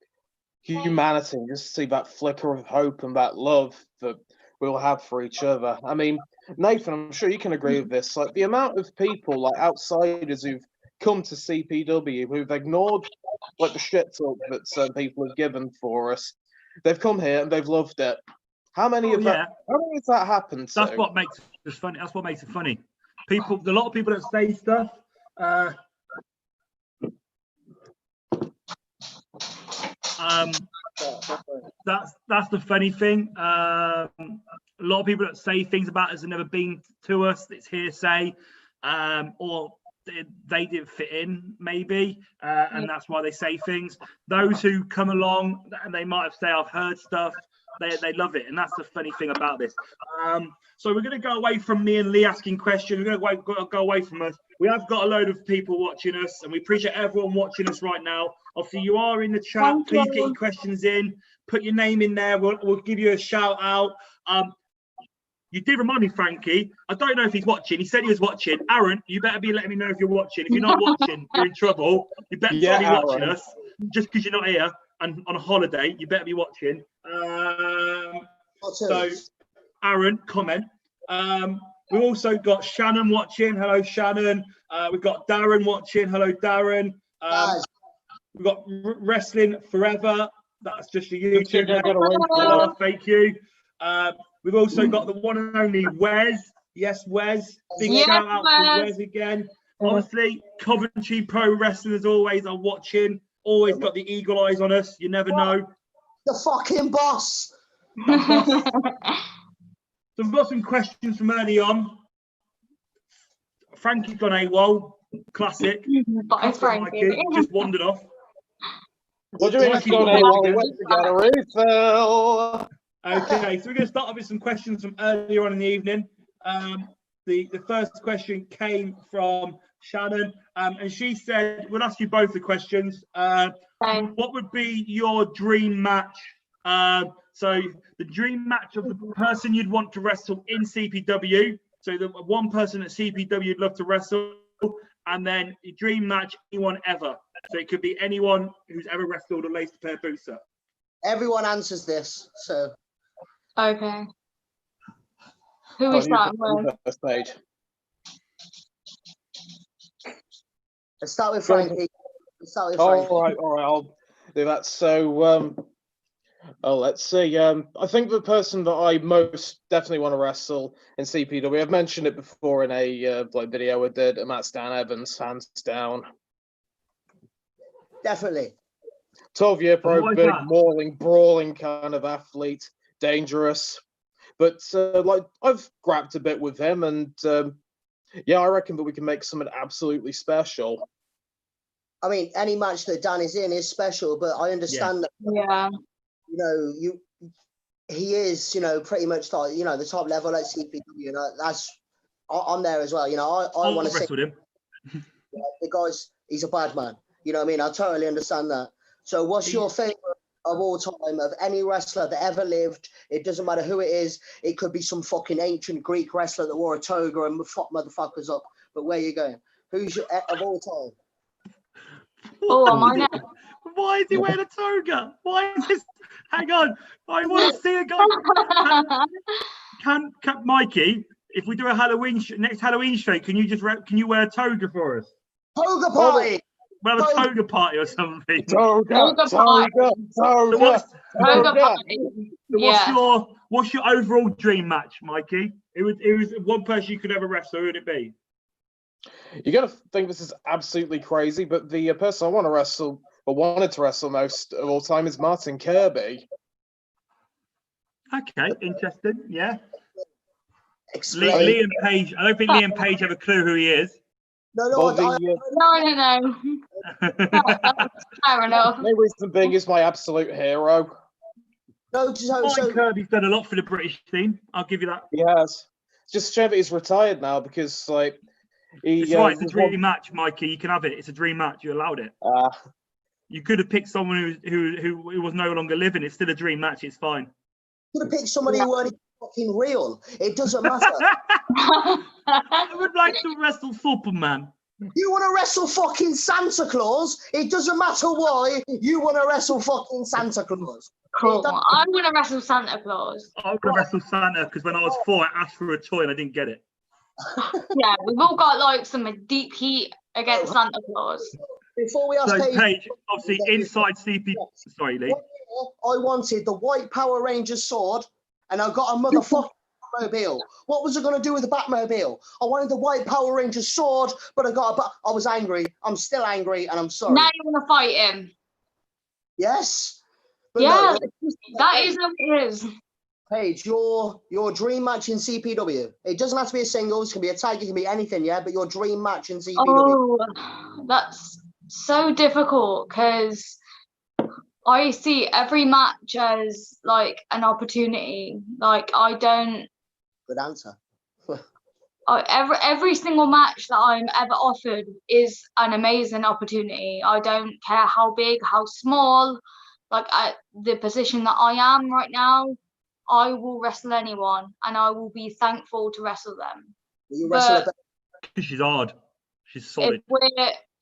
Speaker 5: humanity, just to see that flicker of hope and that love that we'll have for each other. I mean, Nathan, I'm sure you can agree with this. Like the amount of people, like outsiders, who've come to CPW, who've ignored like the shit talk that some people have given for us. They've come here and they've loved it. How many of that? How many has that happened to?
Speaker 3: That's what makes it funny. That's what makes it funny. People, a lot of people that say stuff. That's the funny thing. A lot of people that say things about us have never been to us. It's hearsay, or they didn't fit in, maybe, and that's why they say things. Those who come along and they might have said, "I've heard stuff." They love it, and that's the funny thing about this. So we're going to go away from me and Lee asking questions. We're going to go away from us. We have got a load of people watching us, and we appreciate everyone watching us right now. Obviously, you are in the chat. Please get your questions in. Put your name in there. We'll give you a shout out. You did remind me, Frankie. I don't know if he's watching. He said he was watching. Aaron, you better be letting me know if you're watching. If you're not watching, you're in trouble. You better be watching us. Just because you're not here and on a holiday, you better be watching. So, Aaron, comment. We've also got Shannon watching. Hello, Shannon. We've got Darren watching. Hello, Darren. We've got Wrestling Forever. That's just a YouTube. Hello, thank you. We've also got the one and only Wes. Yes, Wes. Big shout out to Wes again. Obviously, Coventry Pro Wrestling, as always, are watching. Always got the eagle eyes on us. You never know.
Speaker 6: The fucking boss.
Speaker 3: So we've got some questions from early on. Frankie's gone AWOL. Classic.
Speaker 4: Bye, Frankie.
Speaker 3: Just wandered off.
Speaker 5: What do you mean he's gone AWOL? He went to get a refill.
Speaker 3: Okay, so we're going to start off with some questions from earlier on in the evening. The first question came from Shannon, and she said, we'll ask you both the questions. What would be your dream match? So the dream match of the person you'd want to wrestle in CPW. So the one person at CPW you'd love to wrestle, and then your dream match, anyone ever. So it could be anyone who's ever wrestled or laced a pair of boots up.
Speaker 6: Everyone answers this, so.
Speaker 4: Okay. Who is that?
Speaker 5: Stage.
Speaker 6: Let's start with Frankie.
Speaker 5: All right, I'll do that. So, let's see. I think the person that I most definitely want to wrestle in CPW, I've mentioned it before in a video I did, and that's Dan Evans, hands down.
Speaker 6: Definitely.
Speaker 5: 12-year pro, big, mauling, brawling kind of athlete, dangerous. But I've grabbed a bit with him, and I reckon that we can make something absolutely special.
Speaker 6: I mean, any match that Dan is in is special, but I understand that.
Speaker 4: Yeah.
Speaker 6: He is, pretty much like, the top level at CPW. That's I'm there as well. I want to
Speaker 3: wrestle him.
Speaker 6: The guy's he's a bad man. You know what I mean? I totally understand that. So, what's your favorite of all time of any wrestler that ever lived? It doesn't matter who it is. It could be some fucking ancient Greek wrestler that wore a toga and fuck motherfuckers up. But where are you going? Who's your of all time?
Speaker 4: Oh, am I now?
Speaker 3: Why is he wearing a toga? Why is this? Hang on. I want to see a guy. Can Mikey, if we do a Halloween next Halloween show, can you wear a toga for us?
Speaker 6: Toga party.
Speaker 3: We'll have a toga party or something.
Speaker 5: Toga.
Speaker 3: What's your overall dream match, Mikey? It was one person you could ever wrestle. Who would it be?
Speaker 5: You're going to think this is absolutely crazy, but the person I want to wrestle but wanted to wrestle most of all time is Martin Kirby.
Speaker 3: Okay, interesting. Yeah.
Speaker 6: Explain.
Speaker 3: Liam Page. I don't think Liam Page have a clue who he is.
Speaker 6: No, no,
Speaker 5: Well,
Speaker 4: No. That's fair enough.
Speaker 5: no reason being is my absolute hero.
Speaker 6: no. So
Speaker 3: Martin Kirby's done a lot for the British team. I'll give you that.
Speaker 5: He has. It's just a shame that he's retired now because, like,
Speaker 3: It's right. It's a dream match, Mikey. You can have it. It's a dream match. You allowed it. You could have picked someone who was no longer living. It's still a dream match. It's fine.
Speaker 6: could have picked somebody who weren't even fucking real. It doesn't matter.
Speaker 3: I would like to wrestle Superman.
Speaker 6: You want to wrestle fucking Santa Claus? It doesn't matter why. You want to wrestle fucking Santa Claus.
Speaker 4: Cool. I'm gonna wrestle Santa Claus.
Speaker 3: I'm gonna wrestle Santa because when I was 4, I asked for a toy and I didn't get it.
Speaker 4: Yeah, we've all got like some deep heat against Santa Claus.
Speaker 6: Before we ask
Speaker 3: So
Speaker 6: Paige,
Speaker 3: Paige, obviously inside CP. Sorry, Lee.
Speaker 6: I wanted the white Power Ranger sword, and I got a motherfucking Batmobile. What was I going to do with the Batmobile? I wanted the white Power Ranger sword, but I was angry. I'm still angry, and I'm sorry.
Speaker 4: Now you want to fight him?
Speaker 6: Yes. But
Speaker 4: Yeah,
Speaker 6: no,
Speaker 4: that is what it is.
Speaker 6: Paige, your dream match in CPW. It doesn't have to be a singles. It can be a tag. It can be anything. Yeah, but your dream match in CPW.
Speaker 4: Oh, that's so difficult because I see every match as like an opportunity. Like I don't.
Speaker 6: Good answer.
Speaker 4: Every single match that I'm ever offered is an amazing opportunity. I don't care how big, how small. Like at the position that I am right now, I will wrestle anyone, and I will be thankful to wrestle them.
Speaker 6: Will you wrestle
Speaker 4: But
Speaker 3: She's hard. She's solid.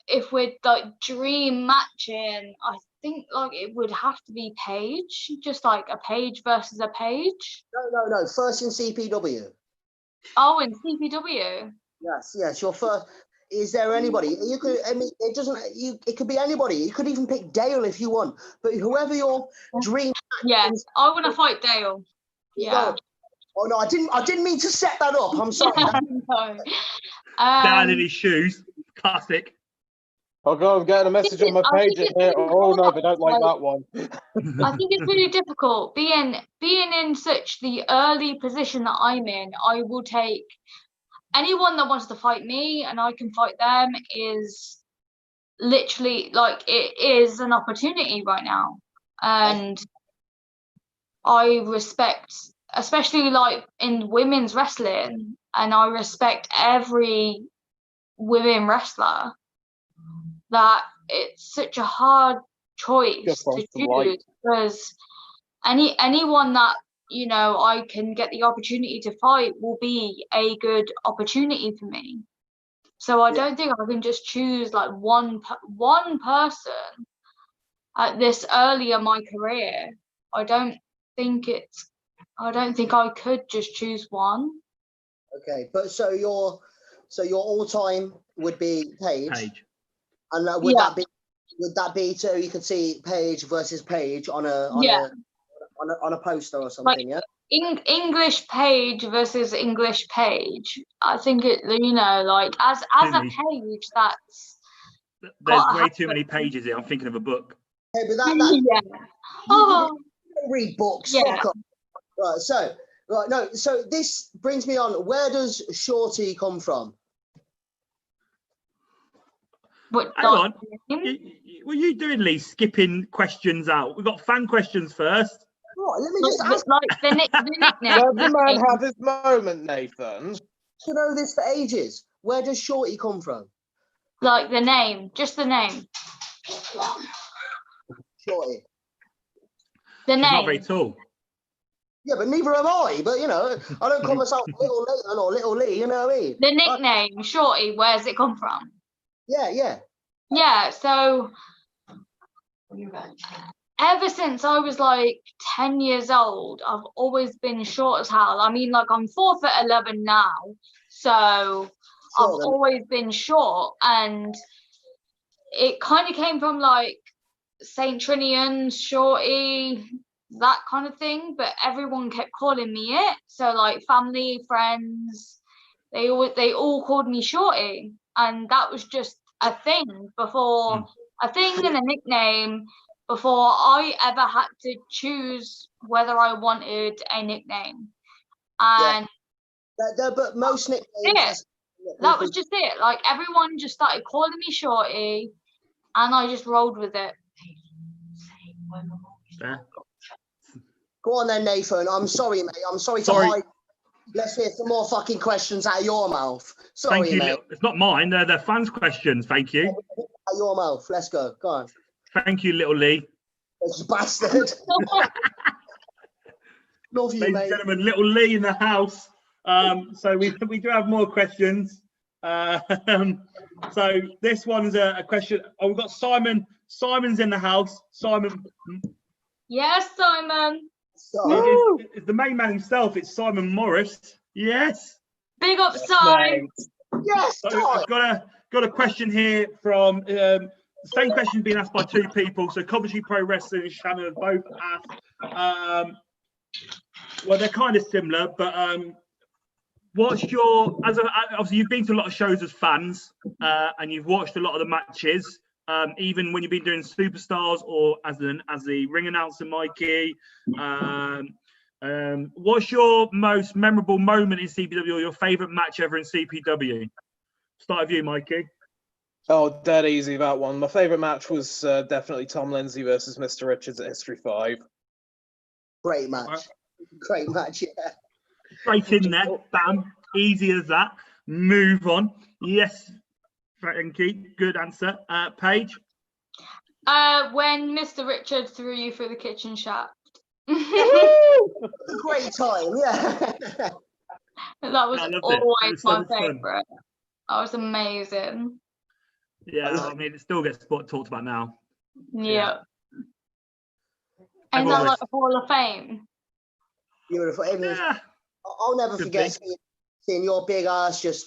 Speaker 4: If we're like dream matching, I think like it would have to be Paige, just like a Paige versus a Paige.
Speaker 6: No. First in CPW.
Speaker 4: Oh, in CPW.
Speaker 6: Yes. Your first. Is there anybody you could? I mean, it doesn't. It could be anybody. You could even pick Dale if you want. But whoever your dream.
Speaker 4: Yes, I want to fight Dale. Yeah.
Speaker 6: Oh no, I didn't mean to set that up. I'm sorry.
Speaker 4: No.
Speaker 3: Down in his shoes. Classic.
Speaker 5: I'll go and get a message on my page here. Oh no, they don't like that one.
Speaker 4: I think it's really difficult being in such the early position that I'm in. I will take anyone that wants to fight me, and I can fight them. Is literally like it is an opportunity right now, and I respect, especially like in women's wrestling, and I respect every women wrestler. That it's such a hard choice to choose because anyone that I can get the opportunity to fight will be a good opportunity for me. So I don't think I can just choose like one person at this early in my career. I don't think I could just choose one.
Speaker 6: Okay, but so your all-time would be Paige. And would that be so you could see Paige versus Paige on a poster or something? Like,
Speaker 4: English Paige versus English Paige. I think it. Like as a Paige, that's.
Speaker 3: There's way too many pages here. I'm thinking of a book.
Speaker 6: Okay, but that
Speaker 4: Oh.
Speaker 6: You read books.
Speaker 4: Yeah.
Speaker 6: Fuck off. Right. So this brings me on. Where does Shorty come from?
Speaker 3: Hang on. What are you doing, Lee? Skipping questions out. We've got fan questions first.
Speaker 6: What? Let me just ask.
Speaker 4: Like the nickname.
Speaker 5: Let the man have his moment, Nathan.
Speaker 6: To know this for ages. Where does Shorty come from?
Speaker 4: Like the name, just the name.
Speaker 6: Shorty.
Speaker 4: The name.
Speaker 3: She's not very tall.
Speaker 6: Yeah, but neither am I. But I don't call myself Little Nathan or Little Lee. You know what I mean?
Speaker 4: The nickname, Shorty. Where's it come from?
Speaker 6: Yeah.
Speaker 4: So ever since I was like 10 years old, I've always been short as hell. I mean, like I'm 4'11" now, so I've always been short, and it kind of came from like Saint Trinian's Shorty, that kind of thing. But everyone kept calling me it. So like family, friends, they all called me Shorty, and that was just a thing before a thing and a nickname before I ever had to choose whether I wanted a nickname. And
Speaker 6: But most nicknames.
Speaker 4: yeah, that was just it. Like everyone just started calling me Shorty, and I just rolled with it.
Speaker 3: Yeah.
Speaker 6: Go on then, Nathan. I'm sorry, mate. I'm sorry to hide. Let's hear some more fucking questions out of your mouth. Sorry,
Speaker 3: Thank you.
Speaker 6: mate.
Speaker 3: It's not mine. They're fans' questions. Thank you.
Speaker 6: Out of your mouth. Let's go. Go on.
Speaker 3: Thank you, little Lee.
Speaker 6: You bastard. Love you,
Speaker 3: Ladies and
Speaker 6: mate.
Speaker 3: gentlemen, little Lee in the house. So we do have more questions. So this one's a question. Oh, we've got Simon. Simon's in the house. Simon.
Speaker 4: Yes, Simon.
Speaker 3: It's the main man himself. It's Simon Morris. Yes.
Speaker 4: Big up, Simon.
Speaker 6: Yes.
Speaker 3: So I've got a question here from the same question being asked by two people. So Coventry Pro Wrestling and Shannon have both asked. Well, they're kind of similar, but what's your obviously you've been to a lot of shows as fans and you've watched a lot of the matches. Even when you've been doing Superstars or as the ring announcer, Mikey, what's your most memorable moment in CPW or your favourite match ever in CPW? Start with you, Mikey.
Speaker 5: Oh, dead easy, that one. My favourite match was definitely Tom Lindsay versus Mr. Richards at History 5.
Speaker 6: Great match. Great match, yeah.
Speaker 3: Straight in there, bam, easy as that. Move on. Yes, thank you. Good answer. Paige?
Speaker 4: When Mr. Richard threw you through the kitchen shaft.
Speaker 6: Great time, yeah.
Speaker 4: That was
Speaker 3: I loved it. It
Speaker 4: always
Speaker 3: was so
Speaker 4: my
Speaker 3: much fun.
Speaker 4: favourite. That was amazing.
Speaker 3: Yeah, I mean, it still gets talked about now.
Speaker 4: Yeah. Ain't
Speaker 3: Everyone
Speaker 4: that like
Speaker 3: was-
Speaker 4: the Hall of Fame?
Speaker 6: Beautiful.
Speaker 3: Yeah.
Speaker 6: I'll never
Speaker 3: Could
Speaker 6: forget seeing your big ass just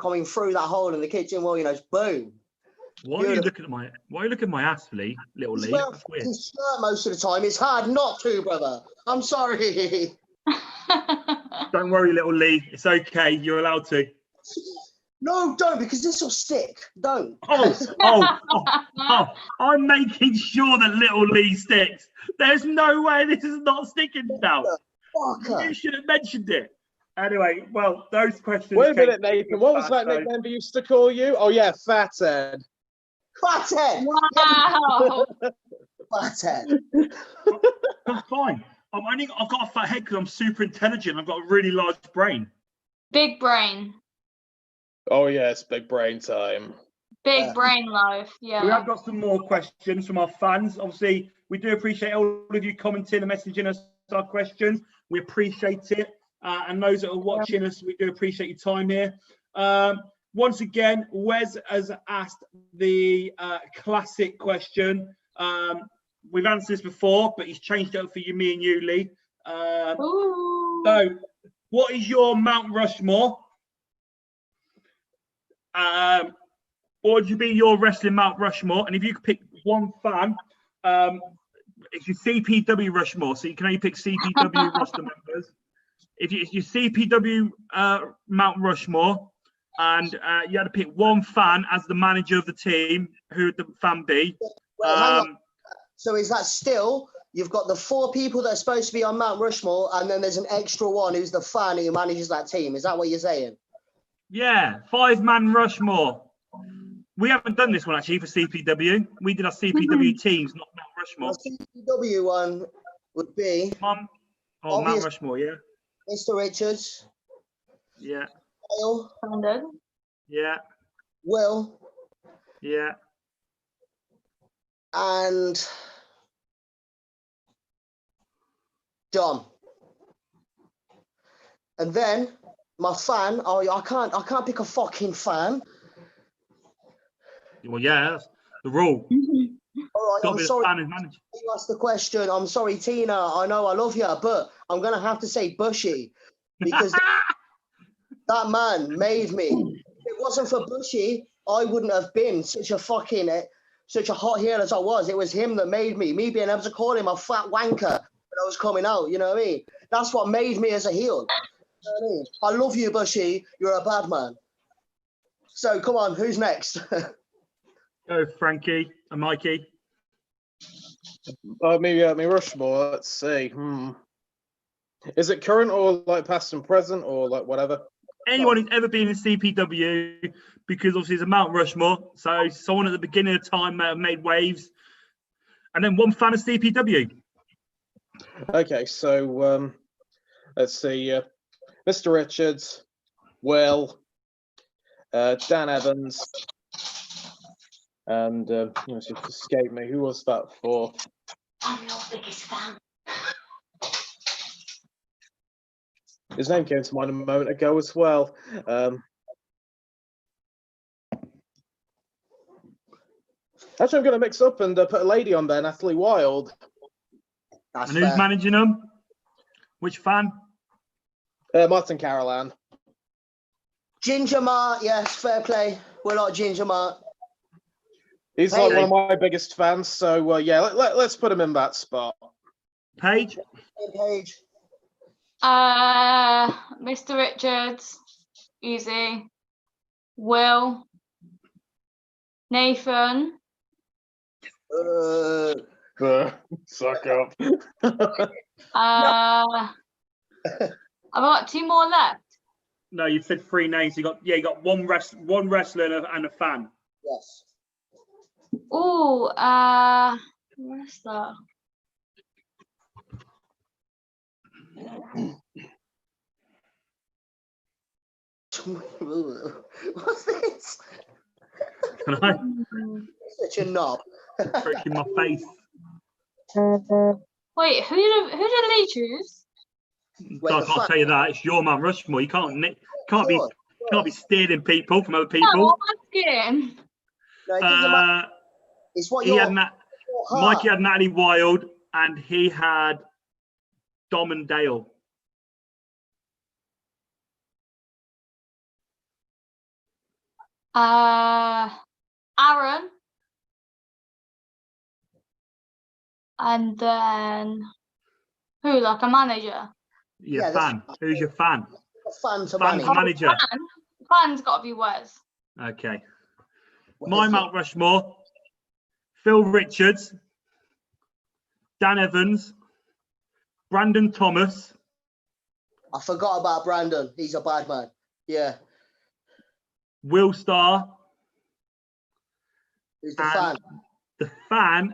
Speaker 6: coming through that hole in the kitchen wall, boom.
Speaker 3: Why are you looking at my ass, Lee? Little Lee?
Speaker 6: Well,
Speaker 3: That's weird.
Speaker 6: his shirt most of the time. It's hard not to, brother. I'm sorry.
Speaker 3: Don't worry, little Lee. It's okay. You're allowed to.
Speaker 6: No, don't, because this will stick. Don't.
Speaker 3: Oh, I'm making sure that little Lee sticks. There's no way this is not sticking now.
Speaker 6: Fucker.
Speaker 3: You should have mentioned it. Anyway, well, those questions.
Speaker 5: Wait a minute, Nathan. What was that nickname we used to call you? Oh, yeah, Fathead.
Speaker 6: Fathead.
Speaker 4: Wow.
Speaker 6: Fathead.
Speaker 3: That's fine. I've got a fat head because I'm super intelligent. I've got a really large brain.
Speaker 4: Big brain.
Speaker 5: Oh, yeah, it's big brain time.
Speaker 4: Big brain life. Yeah.
Speaker 3: We have got some more questions from our fans. Obviously, we do appreciate all of you commenting and messaging us our questions. We appreciate it. And those that are watching us, we do appreciate your time here. Once again, Wes has asked the classic question. We've answered this before, but he's changed it up for you, me and you, Lee. So, what is your Mount Rushmore? What would you be your wrestling Mount Rushmore? And if you could pick one fan, it's your CPW Rushmore. So you can only pick CPW roster members. If your CPW Mount Rushmore, and you had to pick one fan as the manager of the team, who would the fan be?
Speaker 6: Well, hang on. So is that still, you've got the 4 people that are supposed to be on Mount Rushmore, and then there's an extra one who's the fan who manages that team. Is that what you're saying?
Speaker 3: Yeah, 5-man Rushmore. We haven't done this one actually for CPW. We did our CPW teams, not Mount Rushmore.
Speaker 6: The CPW one would be
Speaker 3: Mount Rushmore, yeah.
Speaker 6: Mr. Richards.
Speaker 3: Yeah.
Speaker 6: Kyle.
Speaker 3: Yeah.
Speaker 6: Will.
Speaker 3: Yeah.
Speaker 6: And John. And then my fan. Oh, I can't pick a fucking fan.
Speaker 3: Well, yeah, that's the rule.
Speaker 6: All right, I'm sorry. You asked the question. I'm sorry, Tina. I know I love you, but I'm gonna have to say Bushy because that man made me. If it wasn't for Bushy, I wouldn't have been such a hot heel as I was. It was him that made me. Me being able to call him a fat wanker when I was coming out. You know what I mean? That's what made me as a heel. You know what I mean? I love you, Bushy. You're a bad man. So come on, who's next?
Speaker 3: Go, Frankie. And Mikey?
Speaker 5: Me Rushmore. Let's see. Is it current or like past and present or like whatever?
Speaker 3: Anyone who's ever been in CPW, because obviously it's a Mount Rushmore. So someone at the beginning of time may have made waves. And then one fan of CPW.
Speaker 5: Okay, so let's see. Mr. Richards, Will, Dan Evans, and it's just escaped me. Who was that for?
Speaker 4: I'm your biggest fan.
Speaker 5: His name came to mind a moment ago as well. Actually, I'm going to mix up and put a lady on there, Natalie Wild.
Speaker 6: That's
Speaker 3: And who's
Speaker 6: fair.
Speaker 3: managing them? Which fan?
Speaker 5: Martin Carolan.
Speaker 6: Ginger Mart, yes, fair play. We're like Ginger Mart.
Speaker 5: He's like one of my biggest fans, so yeah, let's put him in that spot.
Speaker 3: Paige?
Speaker 6: Page.
Speaker 4: Mr. Richards, easy. Will, Nathan,
Speaker 5: Suck up.
Speaker 4: I've got 2 more left.
Speaker 3: No, you said 3 names. You got one wrestler and a fan.
Speaker 6: Yes.
Speaker 4: Oh, wrestler.
Speaker 6: What's this?
Speaker 3: Can I?
Speaker 6: Such a knob.
Speaker 3: Freaking my face.
Speaker 4: Wait, who did Lee choose?
Speaker 6: Wait,
Speaker 3: So I
Speaker 6: the
Speaker 3: can't
Speaker 6: fan-
Speaker 3: tell you that. It's your Mount Rushmore. You can't be stealing people from other
Speaker 4: No,
Speaker 3: people.
Speaker 4: I'm asking.
Speaker 6: No, it doesn't matter. It's what
Speaker 3: He
Speaker 6: your
Speaker 3: had
Speaker 6: heart.
Speaker 3: Mikey had Natalie Wild, and he had Dom and Dale.
Speaker 4: Aaron. And then who? Like a manager?
Speaker 3: Your
Speaker 6: Yeah,
Speaker 3: fan. Who's your fan?
Speaker 6: A fan to
Speaker 3: Fan
Speaker 6: manage.
Speaker 3: to manager.
Speaker 4: Fan's got to be Wes.
Speaker 3: Okay.
Speaker 6: What
Speaker 3: My
Speaker 6: is
Speaker 3: Mount Rushmore: Phil Richards, Dan Evans, Brandon Thomas.
Speaker 6: I forgot about Brandon. He's a bad man. Yeah.
Speaker 3: Will Starr.
Speaker 6: Who's the
Speaker 3: And
Speaker 6: fan?
Speaker 3: the fan.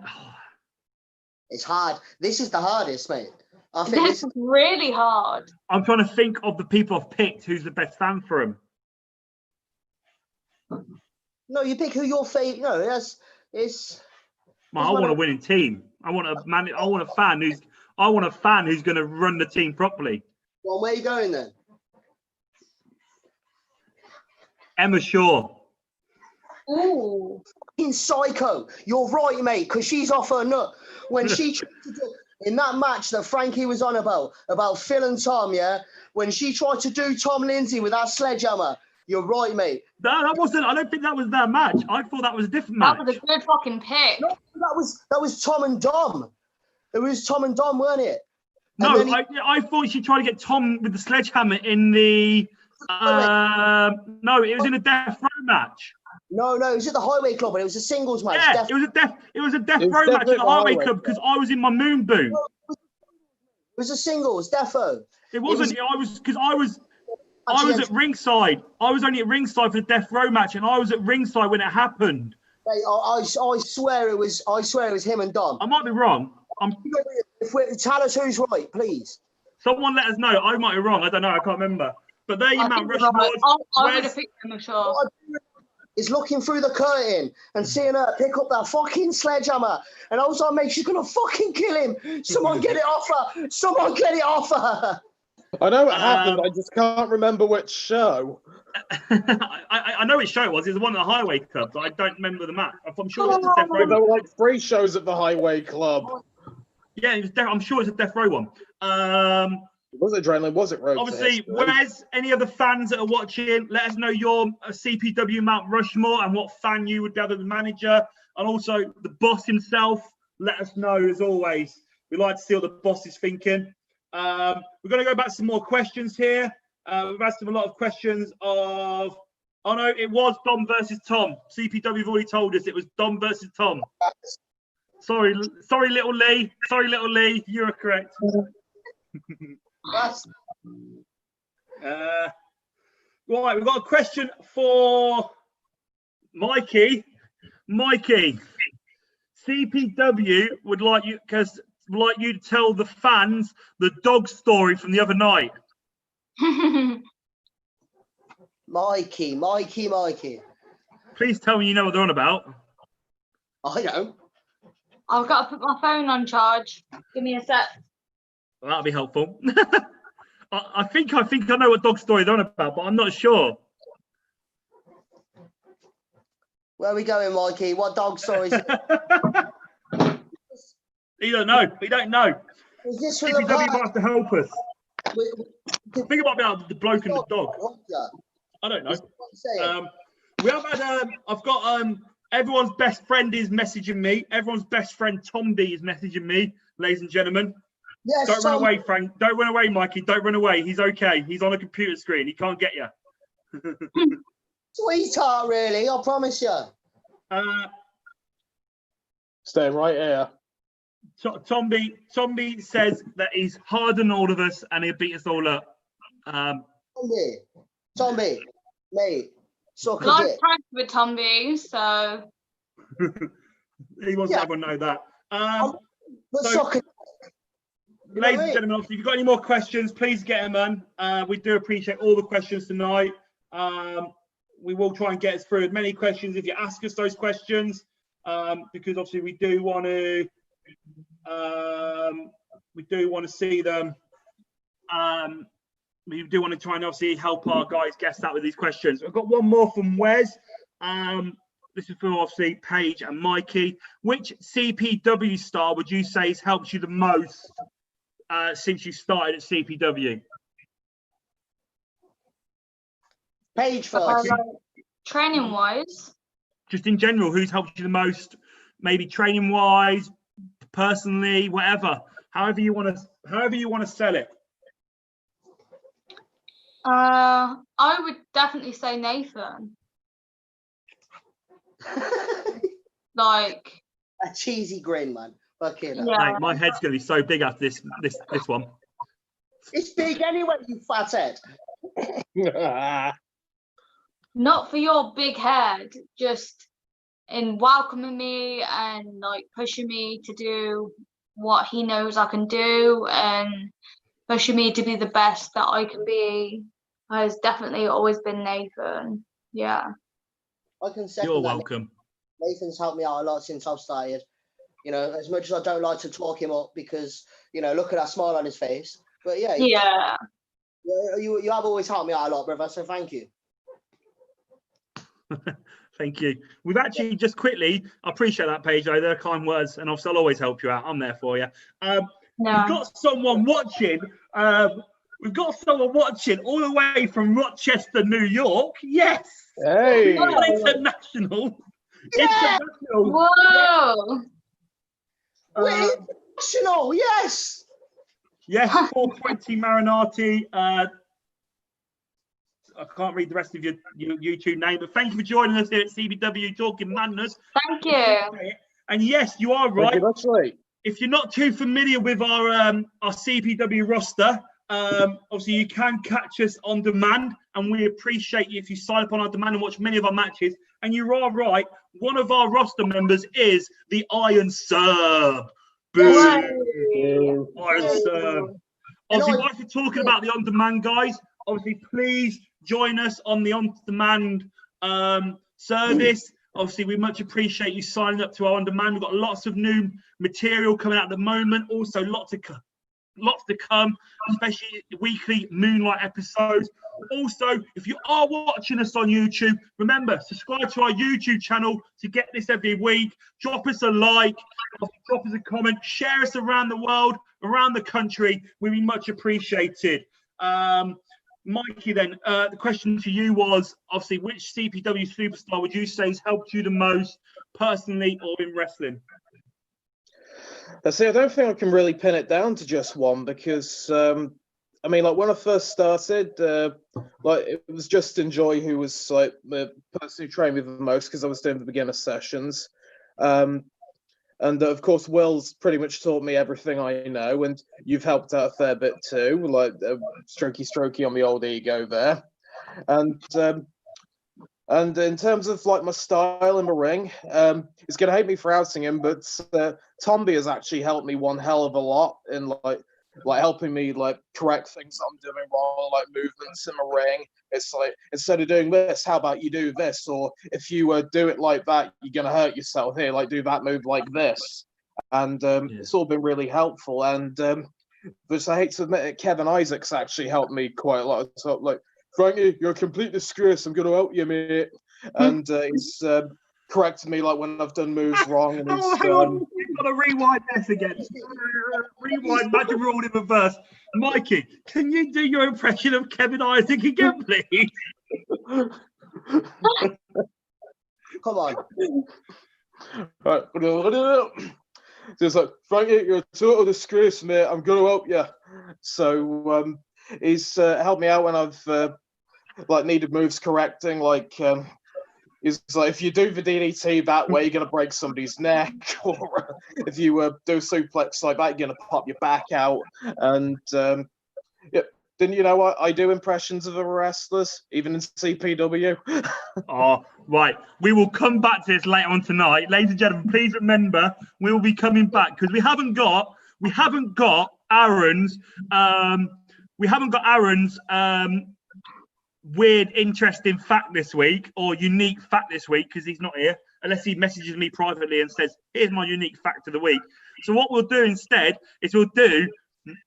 Speaker 6: It's hard. This is the hardest, mate. I think
Speaker 4: This is really hard.
Speaker 3: I'm trying to think of the people I've picked. Who's the best fan for him?
Speaker 6: No, you pick who your favorite. No, that's it's.
Speaker 3: Well, I want a winning team. I want a fan who's going to run the team properly.
Speaker 6: Well, where are you going then?
Speaker 3: Emma Shaw.
Speaker 4: Ooh.
Speaker 6: In Psycho. You're right, mate, because she's off her nut. When she tried to do, in that match that Frankie was on about Phil and Tom, yeah, when she tried to do Tom Lindsay with that sledgehammer, you're right, mate.
Speaker 3: No, that wasn't. I don't think that was their match. I thought that was a different match.
Speaker 4: That was a good fucking pick.
Speaker 6: No, that was Tom and Dom. It was Tom and Dom, weren't it?
Speaker 3: No,
Speaker 6: And then
Speaker 3: I thought she tried to get Tom with the sledgehammer in the. No, it was in a Death Row match.
Speaker 6: No, it was at the Highway Club, and it was a singles match.
Speaker 3: Yeah, it was a Death Row match at the Highway Club because I was in my moon boot.
Speaker 6: It was a singles, defo.
Speaker 3: It wasn't. I was at ringside. I was only at ringside for the Death Row match, and I was at ringside when it happened.
Speaker 6: Mate, I swear it was him and Dom.
Speaker 3: I might be wrong.
Speaker 6: Tell us who's right, please.
Speaker 3: Someone let us know. I might be wrong. I don't know. I can't remember. But there you
Speaker 4: I
Speaker 3: Mount
Speaker 4: think you're
Speaker 3: Rushmore.
Speaker 4: right. I would have picked him, I'm sure.
Speaker 6: Is looking through the curtain and seeing her pick up that fucking sledgehammer. And I was like, mate, she's going to fucking kill him. Someone get it off her. Someone get it off her.
Speaker 5: I know what happened. I just can't remember which show.
Speaker 3: I know which show it was. It was one of the Highway Clubs. I don't remember the match. I'm sure it was the Death Row
Speaker 5: There
Speaker 3: one.
Speaker 5: were like 3 shows at the Highway Club.
Speaker 3: Yeah, I'm sure it's a Death Row one.
Speaker 5: Was it Adrenaline? Was it Road to
Speaker 3: Obviously,
Speaker 5: History?
Speaker 3: Wes, any other fans that are watching, let us know your CPW Mount Rushmore and what fan you would gather the manager. And also the boss himself, let us know as always. We like to see what the boss is thinking. We're going to go back to some more questions here. We've asked him a lot of questions of Oh no, it was Dom versus Tom. CPW have already told us it was Dom versus Tom. Sorry, little Lee. Sorry, little Lee. You are correct.
Speaker 6: That's
Speaker 3: Right, we've got a question for Mikey. Mikey, CPW would like you to tell the fans the dog story from the other night.
Speaker 6: Mikey.
Speaker 3: Please tell me you know what they're on about.
Speaker 6: I don't.
Speaker 4: I've got to put my phone on charge. Give me a sec.
Speaker 3: Well, that'll be helpful. I think I know what dog story they're on about, but I'm not sure.
Speaker 6: Where are we going, Mikey? What dog stories?
Speaker 3: You don't know. We don't know.
Speaker 6: Is this from the
Speaker 3: CPW might
Speaker 6: past?
Speaker 3: have to help us. I think it might be about the bloke and the dog.
Speaker 6: Yeah.
Speaker 3: I don't know.
Speaker 6: What you saying?
Speaker 3: We have had. I've got. Everyone's best friend is messaging me. Everyone's best friend Tom B is messaging me, ladies and gentlemen.
Speaker 6: Yes,
Speaker 3: Don't run
Speaker 6: Tom.
Speaker 3: away, Frank. Don't run away, Mikey. Don't run away. He's okay. He's on a computer screen. He can't get you.
Speaker 6: Sweetheart, really. I promise you.
Speaker 5: Staying right here.
Speaker 3: Tom B says that he's harder than all of us and he'll beat us all up.
Speaker 6: Tommy, mate, suck a
Speaker 4: Live
Speaker 6: dick.
Speaker 4: practice with Tom B, so
Speaker 3: He wants to have everyone know that.
Speaker 6: But
Speaker 3: So-
Speaker 6: suck a
Speaker 3: Ladies and gentlemen, obviously, if you've got any more questions, please get them on. We do appreciate all the questions tonight. We will try and get us through as many questions if you ask us those questions, because obviously we do want to see them. We do want to try and obviously help our guys guess out with these questions. I've got one more from Wes. This is for obviously Paige and Mikey. Which CPW star would you say has helped you the most since you started at CPW?
Speaker 6: Page first.
Speaker 4: training wise.
Speaker 3: Just in general, who's helped you the most? Maybe training wise, personally, whatever. However you want to sell it.
Speaker 4: I would definitely say Nathan. Like,
Speaker 6: A cheesy grin, man. Fucking hell.
Speaker 4: yeah.
Speaker 3: Mate, my head's gonna be so big after this one.
Speaker 6: It's big anyway, you fathead.
Speaker 4: Not for your big head, just in welcoming me and like pushing me to do what he knows I can do and pushing me to be the best that I can be has definitely always been Nathan. Yeah.
Speaker 6: I can second
Speaker 3: You're
Speaker 6: that.
Speaker 3: welcome.
Speaker 6: Nathan's helped me out a lot since I've started. You know, as much as I don't like to talk him up because, you know, look at that smile on his face. But yeah,
Speaker 4: Yeah.
Speaker 6: you have always helped me out a lot, brother. So thank you.
Speaker 3: Thank you. We've actually just quickly, I appreciate that, Paige. They're kind words, and obviously I'll always help you out. I'm there for you. We've got someone watching. We've got someone watching all the way from Rochester, New York. Yes.
Speaker 5: Hey.
Speaker 3: International.
Speaker 6: Yeah!
Speaker 3: International.
Speaker 4: Whoa.
Speaker 6: We're international, yes.
Speaker 3: Yes, 420 Marinati. I can't read the rest of your YouTube name, but thank you for joining us here at CBW Talking Madness.
Speaker 4: Thank you.
Speaker 3: And yes, you are right.
Speaker 5: That's right.
Speaker 3: If you're not too familiar with our CPW roster, obviously you can catch us on demand, and we appreciate you if you sign up on our demand and watch many of our matches. And you are right, one of our roster members is the Iron Serb. Boom! Iron Serb. Obviously, whilst we're talking about the on-demand guys, obviously please join us on the on-demand service. Obviously, we much appreciate you signing up to our on-demand. We've got lots of new material coming out at the moment. Also, lots to come, especially weekly Moonlight episodes. Also, if you are watching us on YouTube, remember, subscribe to our YouTube channel to get this every week. Drop us a like, drop us a comment, share us around the world, around the country. We'd be much appreciated. Mikey, then, the question to you was, obviously, which CPW superstar would you say has helped you the most, personally or in wrestling?
Speaker 5: See, I don't think I can really pin it down to just one because I mean, like when I first started, like it was Justin Joy who was like the person who trained me the most because I was doing the beginner sessions. And of course, Will's pretty much taught me everything I know, and you've helped out a fair bit too, like strokey on the old ego there. And in terms of like my style in the ring, he's gonna hate me for outing him, but Tomby has actually helped me one hell of a lot in like helping me like correct things that I'm doing wrong, like movements in the ring. It's like instead of doing this, how about you do this? Or if you do it like that, you're gonna hurt yourself. Here, like do that move like this. And it's all been really helpful. And which I hate to admit it, Kevin Isaacs actually helped me quite a lot. So like, Frankie, you're a complete disgrace. I'm gonna help you, mate. And he's corrected me like when I've done moves wrong. And he's,
Speaker 3: hang on, you've got to rewind this again. Rewind, magic rule in reverse. Mikey, can you do your impression of Kevin Isaac again, please?
Speaker 6: Come on.
Speaker 5: Right. Just like, Frankie, you're a total disgrace, mate. I'm gonna help you. So he's helped me out when I've like needed moves correcting, like is like if you do the DDT that way, you're gonna break somebody's neck, or if you do a suplex like that, you're gonna pop your back out. And yeah, didn't you know I do impressions of the wrestlers, even in CPW?
Speaker 3: Oh, right. We will come back to this later on tonight, ladies and gentlemen. Please remember, we will be coming back because we haven't got Aaron's weird, interesting fact this week, or unique fact this week, because he's not here, unless he messages me privately and says, here's my unique fact of the week. So what we'll do instead is we'll do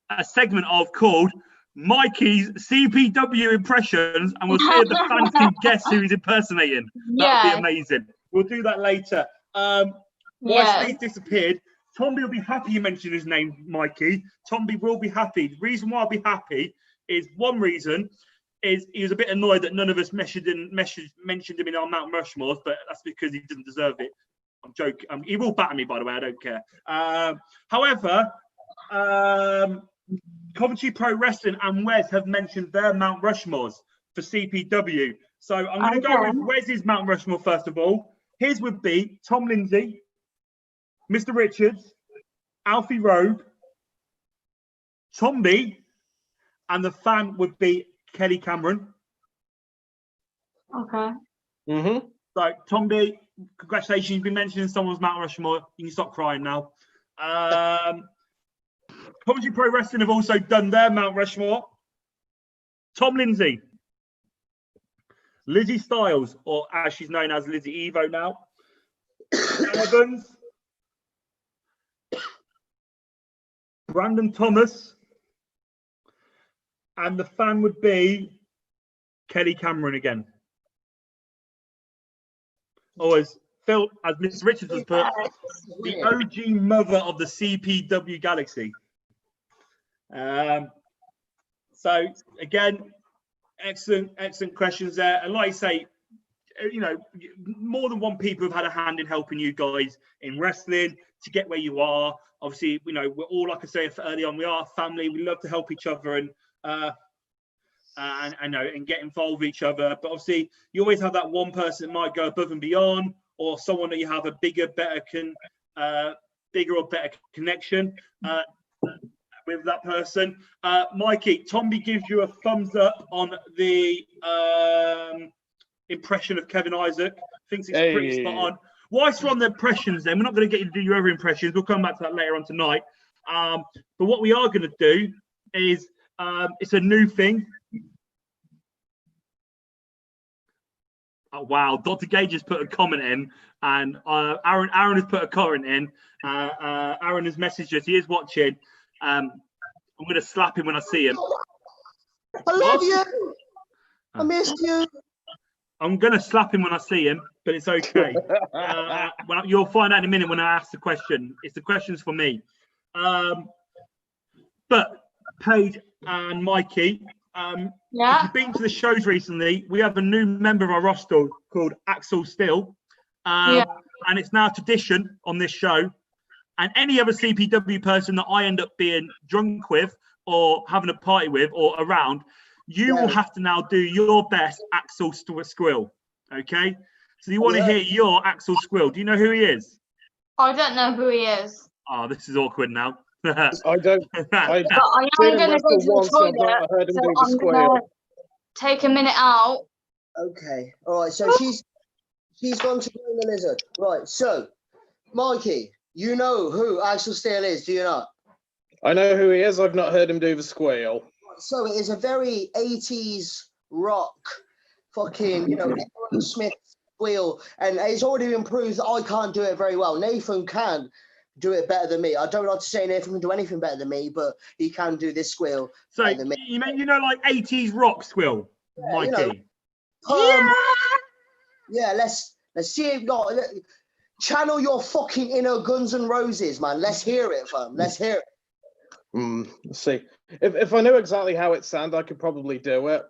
Speaker 3: a segment called Mikey's CPW impressions, and we'll see if the fans can guess who he's impersonating. That would be amazing. We'll do that later. Why Steve's disappeared, Tomby will be happy you mentioned his name, Mikey. Tomby will be happy. The reason why I'll be happy is one reason is he was a bit annoyed that none of us mentioned him in our Mount Rushmores, but that's because he doesn't deserve it. I'm joking. He will batter me, by the way. I don't care. However, Coventry Pro Wrestling and Wes have mentioned their Mount Rushmores for CPW. So I'm going to go with Wes's Mount Rushmore first of all. His would be Tom Lindsay, Mr. Richards, Alfie Rogue, Tomby, and the fan would be Kelly Cameron.
Speaker 4: Okay.
Speaker 5: Mm-hmm.
Speaker 3: So, Tomby, congratulations. You've been mentioning someone's Mount Rushmore. You can stop crying now. Coventry Pro Wrestling have also done their Mount Rushmore. Tom Lindsay, Lizzie Styles, or as she's known as Lizzie Evo now, Evans, Brandon Thomas, and the fan would be Kelly Cameron again. Or as Phil, as Mr. Richards has put, the OG mother of the CPW galaxy. So again, excellent questions there. And like I say, you know, more than one people have had a hand in helping you guys in wrestling to get where you are. Obviously, you know, we're all, like I say early on, we are a family. We love to help each other and get involved with each other. But obviously, you always have that one person that might go above and beyond, or someone that you have a bigger or better connection with that person. Mikey, Tomby gives you a thumbs up on the impression of Kevin Isaac. Thinks it's pretty spot on. Whilst we're on the impressions, then we're not going to get you to do your other impressions. We'll come back to that later on tonight. But what we are going to do is it's a new thing. Oh, wow, Dr. Gage has put a comment in, and Aaron has put a comment in. Aaron has messaged us. He is watching. I'm going to slap him when I see him.
Speaker 6: I love you. I missed you.
Speaker 3: I'm going to slap him when I see him, but it's okay. You'll find out in a minute when I ask the question. It's the questions for me. But Paige and Mikey, if you've been to the shows recently, we have a new member of our roster called Axel Still. And it's now tradition on this show. And any other CPW person that I end up being drunk with or having a party with or around, you will have to now do your best Axel Squill. Okay? So you want to hear your Axel Squill. Do you know who he is?
Speaker 4: I don't know who he is.
Speaker 3: Oh, this is awkward now.
Speaker 5: I don't.
Speaker 4: But I am going to go to the toilet, so I'm going to take a minute out.
Speaker 6: Okay. All right. So she's gone to join the lizard. Right. So, Mikey, you know who Axel Steele is, do you not?
Speaker 5: I know who he is. I've not heard him do the squeal.
Speaker 6: So it is a very 80s rock, fucking, Smith squeal, and it's already been proved that I can't do it very well. Nathan can do it better than me. I don't like to say Nathan can do anything better than me, but he can do this squeal.
Speaker 3: So like 80s rock squill, Mikey.
Speaker 6: Let's see if not. Channel your fucking inner Guns N' Roses, man. Let's hear it, fam. Let's hear it.
Speaker 5: Let's see. If I knew exactly how it sounded, I could probably do it.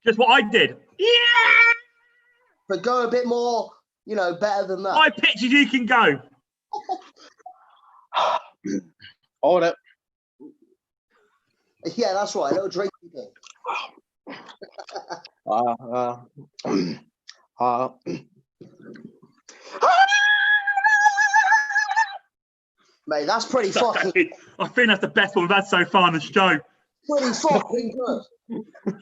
Speaker 3: Just what I did. Yeah.
Speaker 6: But go a bit more, better than that.
Speaker 3: High pitch as you can go.
Speaker 5: Hold it.
Speaker 6: Yeah, that's right. A little drink. Mate, that's pretty fucking.
Speaker 3: I think that's the best one we've had so far on the show.
Speaker 6: Pretty fucking good.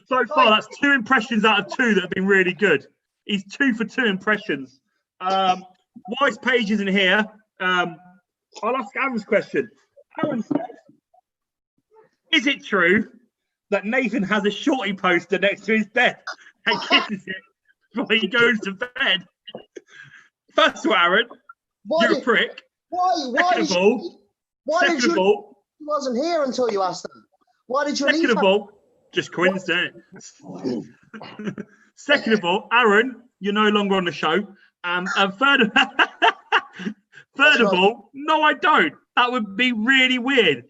Speaker 3: So far, that's 2 impressions out of 2 that have been really good. He's 2 for 2 impressions. Wise Page isn't here. I'll ask Aaron's question. Aaron says, is it true that Nathan has a shorty poster next to his bed and kisses it before he goes to bed? First of all, Aaron, you're a prick. Second of all,
Speaker 6: he wasn't here until you asked him. Why did you leave?
Speaker 3: Second of all, just coincidence. Second of all, Aaron, you're no longer on the show. And third of all, no, I don't. That would be really weird.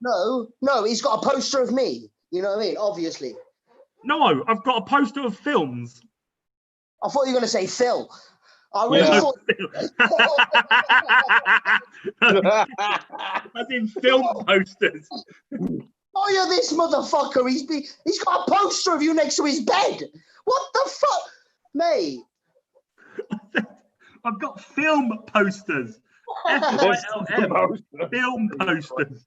Speaker 6: No, he's got a poster of me. You know what I mean? Obviously.
Speaker 3: No, I've got a poster of films.
Speaker 6: I thought you were going to say Phil. I really thought.
Speaker 3: As in film posters.
Speaker 6: Oh, yeah, this motherfucker. He's got a poster of you next to his bed. What the fuck? Mate.
Speaker 3: I've got film posters. FILM. Film posters.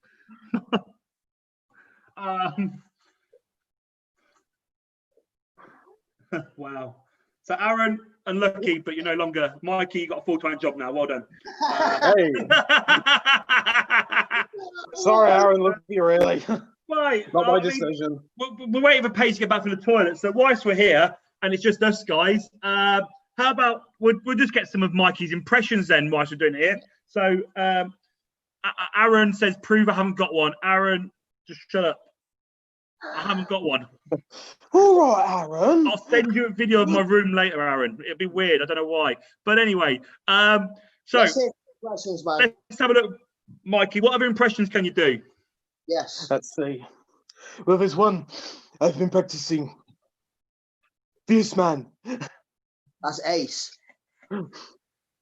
Speaker 3: Wow. So Aaron, unlucky, but you're no longer. Mikey, you got a full-time job now. Well done.
Speaker 5: Hey. Sorry, Aaron. Lucky, really.
Speaker 3: Right.
Speaker 5: Not my decision.
Speaker 3: We're waiting for Paige to get back from the toilet. So whilst we're here, and it's just us guys, how about we'll just get some of Mikey's impressions then whilst we're doing it here. So Aaron says, prove I haven't got one. Aaron, just shut up. I haven't got one.
Speaker 5: All right, Aaron.
Speaker 3: I'll send you a video of my room later, Aaron. It'll be weird. I don't know why. But anyway, so let's have a look. Mikey, what other impressions can you do?
Speaker 6: Yes.
Speaker 5: Let's see. Well, there's one I've been practicing. Fierce man.
Speaker 6: That's ace.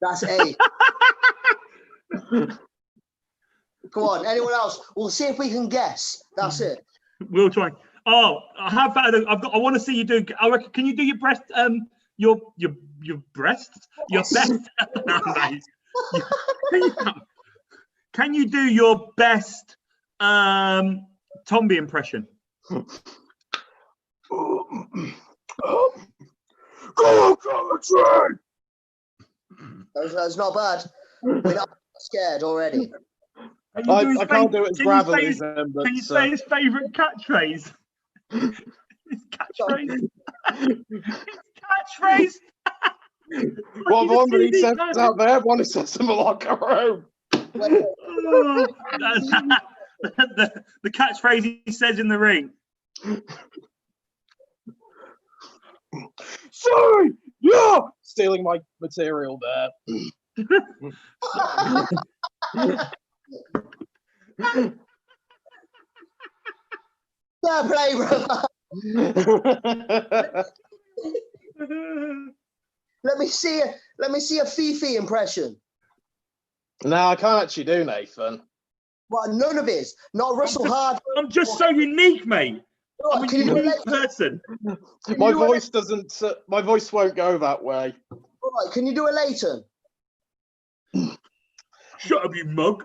Speaker 6: That's ace. Come on, anyone else? We'll see if we can guess. That's it.
Speaker 3: We'll try. Oh, how about I want to see you do. I reckon. Can you do your breast? Your breasts. Your best. Can you do your best Tomby impression?
Speaker 6: That's not bad. We're not scared already.
Speaker 5: I can't do it as gravelly as him.
Speaker 3: Can you say his favourite catchphrase? His catchphrase. His catchphrase.
Speaker 5: What one that he says out there? One he says in the locker room.
Speaker 3: The catchphrase he says in the ring.
Speaker 5: Sorry, yeah, stealing my material there.
Speaker 6: Fair play, brother. Let me see a Fifi impression.
Speaker 5: No, I can't actually do Nathan.
Speaker 6: Well, none of his. Not Russell Hard.
Speaker 3: I'm just so unique, mate. I'm a
Speaker 6: Can you do a
Speaker 3: unique
Speaker 6: later?
Speaker 3: person.
Speaker 5: My voice doesn't. My voice won't go that way.
Speaker 6: All right, can you do a later?
Speaker 3: Shut up, you mug.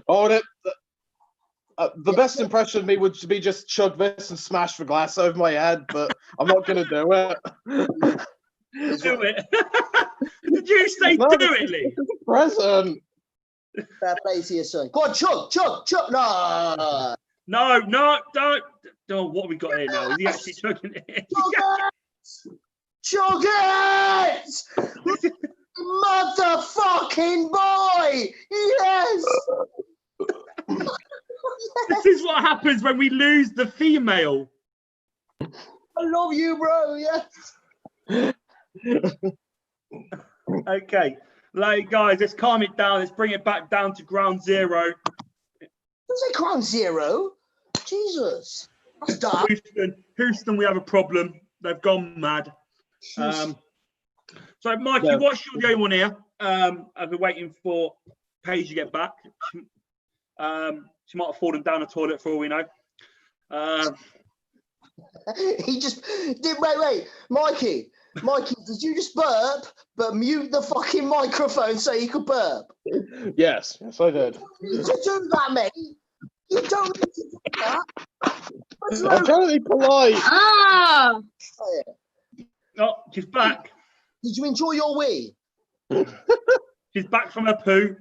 Speaker 5: Oh, the best impression of me would be just chug this and smash the glass over my head, but I'm not going to do it.
Speaker 3: Do it. Did you say
Speaker 5: No,
Speaker 3: do
Speaker 5: this
Speaker 3: it,
Speaker 5: is
Speaker 3: Lee?
Speaker 5: a present.
Speaker 6: Fair play to your son. Go on, chug. No.
Speaker 3: No, don't. Oh, what have we got here now? Is he actually chugging it?
Speaker 6: Chug it! Motherfucking boy! Yes!
Speaker 3: This is what happens when we lose the female.
Speaker 6: I love you, bro. Yes.
Speaker 3: Okay, like guys, let's calm it down. Let's bring it back down to ground zero.
Speaker 6: Who's it, ground zero? Jesus. That's dark.
Speaker 3: Houston, we have a problem. They've gone mad. So, Mikey,
Speaker 5: Yeah.
Speaker 3: what's your the only one here? I've been waiting for Paige to get back. She might have fallen down the toilet for all we know.
Speaker 6: He just did. Wait, Mikey, did you just burp but mute the fucking microphone so you could burp?
Speaker 5: Yes, I did.
Speaker 6: You need to do that, mate. You don't need to do that.
Speaker 5: I'm trying to be polite.
Speaker 4: Ah,
Speaker 3: Oh, she's back.
Speaker 6: Did you enjoy your wee?
Speaker 3: She's back from her poo.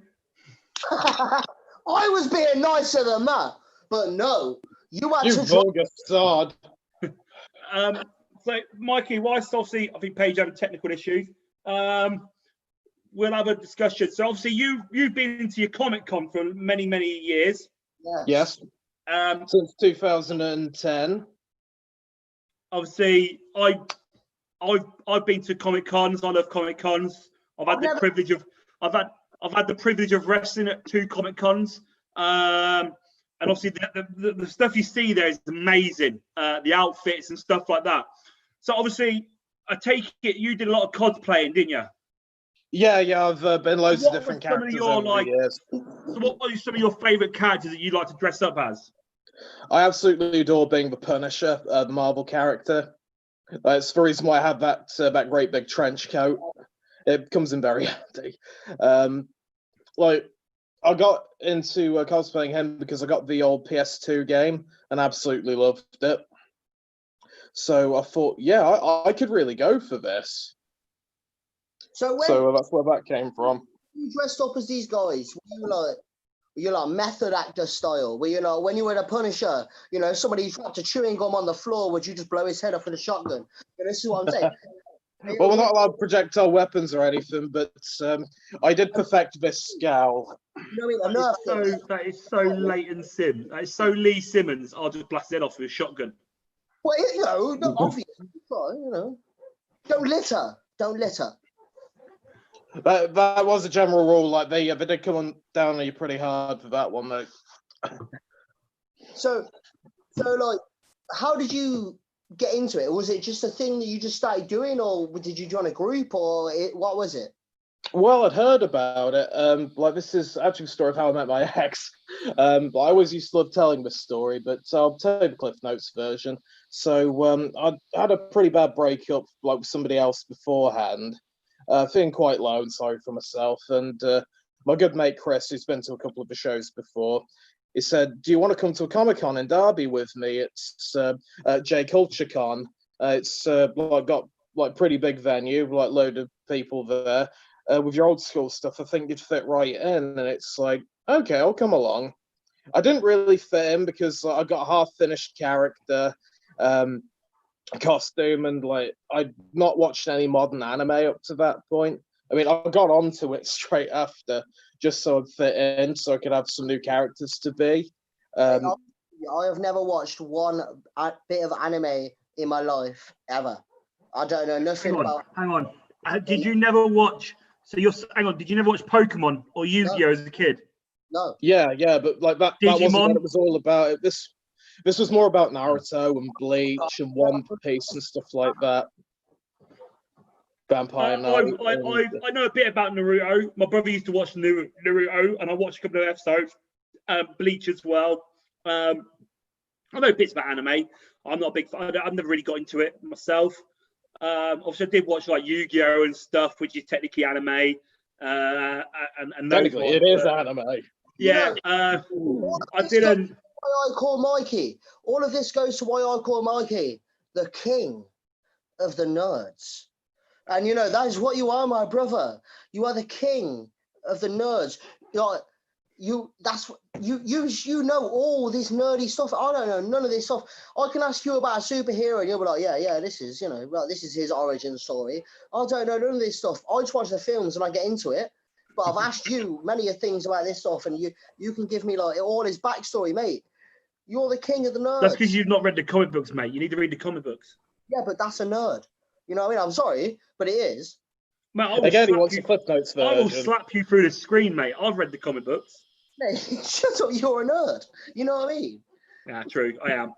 Speaker 6: I was being nicer than that, but no, you had
Speaker 5: You
Speaker 6: to.
Speaker 5: vulgar sod.
Speaker 3: So, Mikey, whilst obviously I think Paige having technical issues, we'll have a discussion. So, obviously, you've been into your Comic Con for many years.
Speaker 5: Yes, since 2010.
Speaker 3: Obviously, I've been to Comic Cons. I love Comic Cons. I've had the privilege of wrestling at 2 Comic Cons. And obviously the stuff you see there is amazing. The outfits and stuff like that. So obviously, I take it you did a lot of cosplaying, didn't you?
Speaker 5: Yeah, I've been loads of different characters over the years.
Speaker 3: So what are some of your favourite characters that you'd like to dress up as?
Speaker 5: I absolutely adore being the Punisher, the Marvel character. It's the reason why I have that great big trench coat. It comes in very handy. I got into cosplaying him because I got the old PS2 game and absolutely loved it. So I thought, yeah, I could really go for this.
Speaker 6: So
Speaker 5: that's where that came from.
Speaker 6: you dressed up as these guys, were you like method actor style? Were you like when you were the Punisher, somebody dropped a chewing gum on the floor, would you just blow his head off with a shotgun? This is what I'm saying.
Speaker 5: Well, we're not allowed projectile weapons or anything, but I did perfect this scowl.
Speaker 3: That is so Leighton Sim. That is so Lee Simmonds. I'll just blast it off with a shotgun.
Speaker 6: Well, not obviously, don't litter.
Speaker 5: That was a general rule. Like they did come down on you pretty hard for that one, though.
Speaker 6: So like, how did you get into it? Was it just a thing that you just started doing, or did you join a group, or what was it?
Speaker 5: Well, I'd heard about it. This is actually a story of how I met my ex. I always used to love telling this story, but I'll tell you the Cliff Notes version. So I had a pretty bad breakup, with somebody else beforehand, feeling quite low and sorry for myself. And my good mate Chris, who's been to a couple of the shows before, he said, "Do you want to come to a Comic-Con in Derby with me? It's J Culture Con. It's got pretty big venue, load of people there." With your old school stuff, I think you'd fit right in. And it's like, okay, I'll come along. I didn't really fit in because I got a half-finished character, costume, and I'd not watched any modern anime up to that point. I mean, I got onto it straight after, just so I'd fit in, so I could have some new characters to be.
Speaker 6: I have never watched one bit of anime in my life, ever. I don't know nothing about...
Speaker 3: Hang on. Did you never watch... did you never watch Pokemon or Yu-Gi-Oh as a kid?
Speaker 6: No.
Speaker 5: Yeah, but that wasn't what it was all about. This was more about Naruto and Bleach and One Piece and stuff like that. Vampire Knight.
Speaker 3: I know a bit about Naruto. My brother used to watch Naruto, and I watched a couple of episodes. Bleach as well. I know bits about anime. I'm not a big fan. I've never really got into it myself. Obviously, I did watch like Yu-Gi-Oh and stuff, which is technically anime. And
Speaker 5: Technically, it is anime.
Speaker 3: Yeah, I didn't.
Speaker 6: Why I call Mikey. All of this goes to why I call Mikey the king of the nerds. And you know, that is what you are, my brother. You are the king of the nerds. You know all this nerdy stuff. I don't know none of this stuff. I can ask you about a superhero and you'll be like, yeah, this is, you know, well, this is his origin story. I don't know none of this stuff. I just watch the films and I get into it. But I've asked you many things about this stuff, and you can give me like all his backstory, mate. You're the king of the nerds.
Speaker 3: That's because you've not read the comic books, mate. You need to read the comic books.
Speaker 6: Yeah, but that's a nerd. You know what I mean? I'm sorry, but it is.
Speaker 3: Mate,
Speaker 5: Again, he wants a Cliff Notes version.
Speaker 3: I will slap you through the screen, mate. I've read the comic books.
Speaker 6: Mate, shut up, you're a nerd. You know what I mean?
Speaker 3: Yeah, true. I am.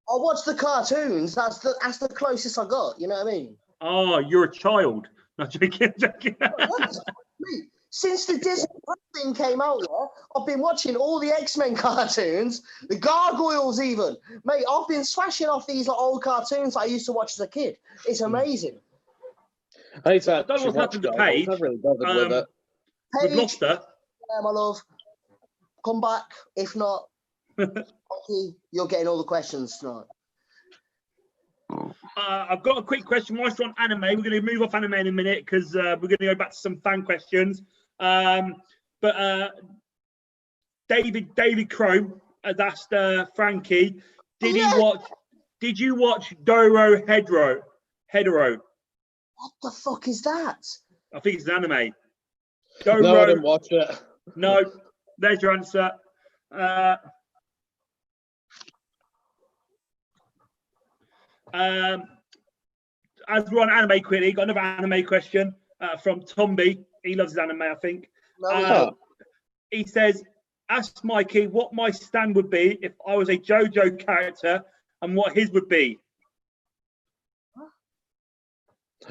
Speaker 6: I watch the cartoons. That's the closest I got. You know what I mean?
Speaker 3: Oh, you're a child. Not joking.
Speaker 6: Mate, since the Disney thing came out, yeah, I've been watching all the X-Men cartoons, the Gargoyles even. Mate, I've been smashing off these like, old cartoons I used to watch as a kid. It's amazing.
Speaker 5: I need to
Speaker 3: I don't know what's happened to Paige.
Speaker 5: I've really bothered with it.
Speaker 3: We've lost her.
Speaker 6: Yeah, my love. Come back. If not, you're getting all the questions tonight.
Speaker 3: I've got a quick question whilst on anime. We're going to move off anime in a minute because we're going to go back to some fan questions. But David Crow has asked Frankie, did you watch Doro Hedoro?
Speaker 6: What the fuck is that?
Speaker 3: I think it's an anime. Doro,
Speaker 5: No, I didn't watch it.
Speaker 3: No, there's your answer. As we're on anime quickly, got another anime question from Tomby. He loves his anime, I think. He says, ask Mikey what my stand would be if I was a JoJo character and what his would be.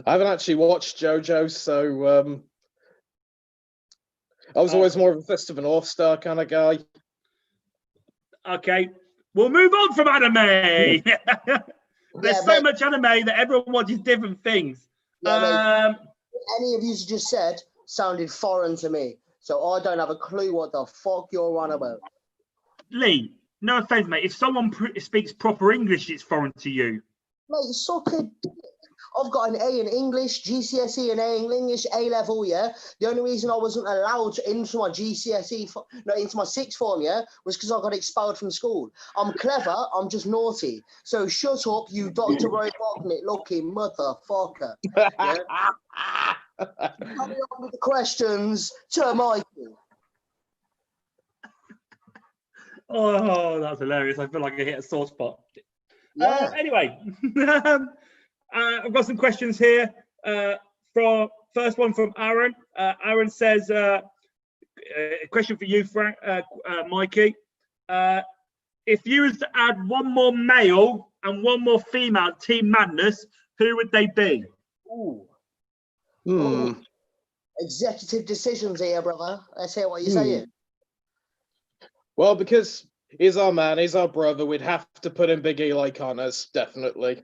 Speaker 5: I haven't actually watched JoJo, so I was always more of a Fist of an North Star kind of guy.
Speaker 3: Okay, we'll move on from anime. There's so much anime that everyone watches different things.
Speaker 6: Yeah, any of you just said sounded foreign to me, so I don't have a clue what the fuck you're on about.
Speaker 3: Lee, no offense, mate. If someone speaks proper English, it's foreign to you.
Speaker 6: Mate, suck a dick. I've got an A in English, GCSE and A in English, A level, yeah. The only reason I wasn't allowed into my into my sixth form, yeah, was because I got expelled from school. I'm clever, I'm just naughty. So shut up, you Dr. Robotnik looking motherfucker. Yeah? Carry on with the questions to Mikey.
Speaker 3: Oh, that's hilarious. I feel like I hit a sore spot.
Speaker 6: Yeah.
Speaker 3: Anyway, I've got some questions here. First one from Aaron. Aaron says, a question for you, Mikey. If you was to add one more male and one more female to Team Madness, who would they be?
Speaker 6: Ooh. Executive decisions here, brother. Let's hear what you're saying.
Speaker 5: Well, because he's our man, he's our brother, we'd have to put in Big Eli Connors, definitely.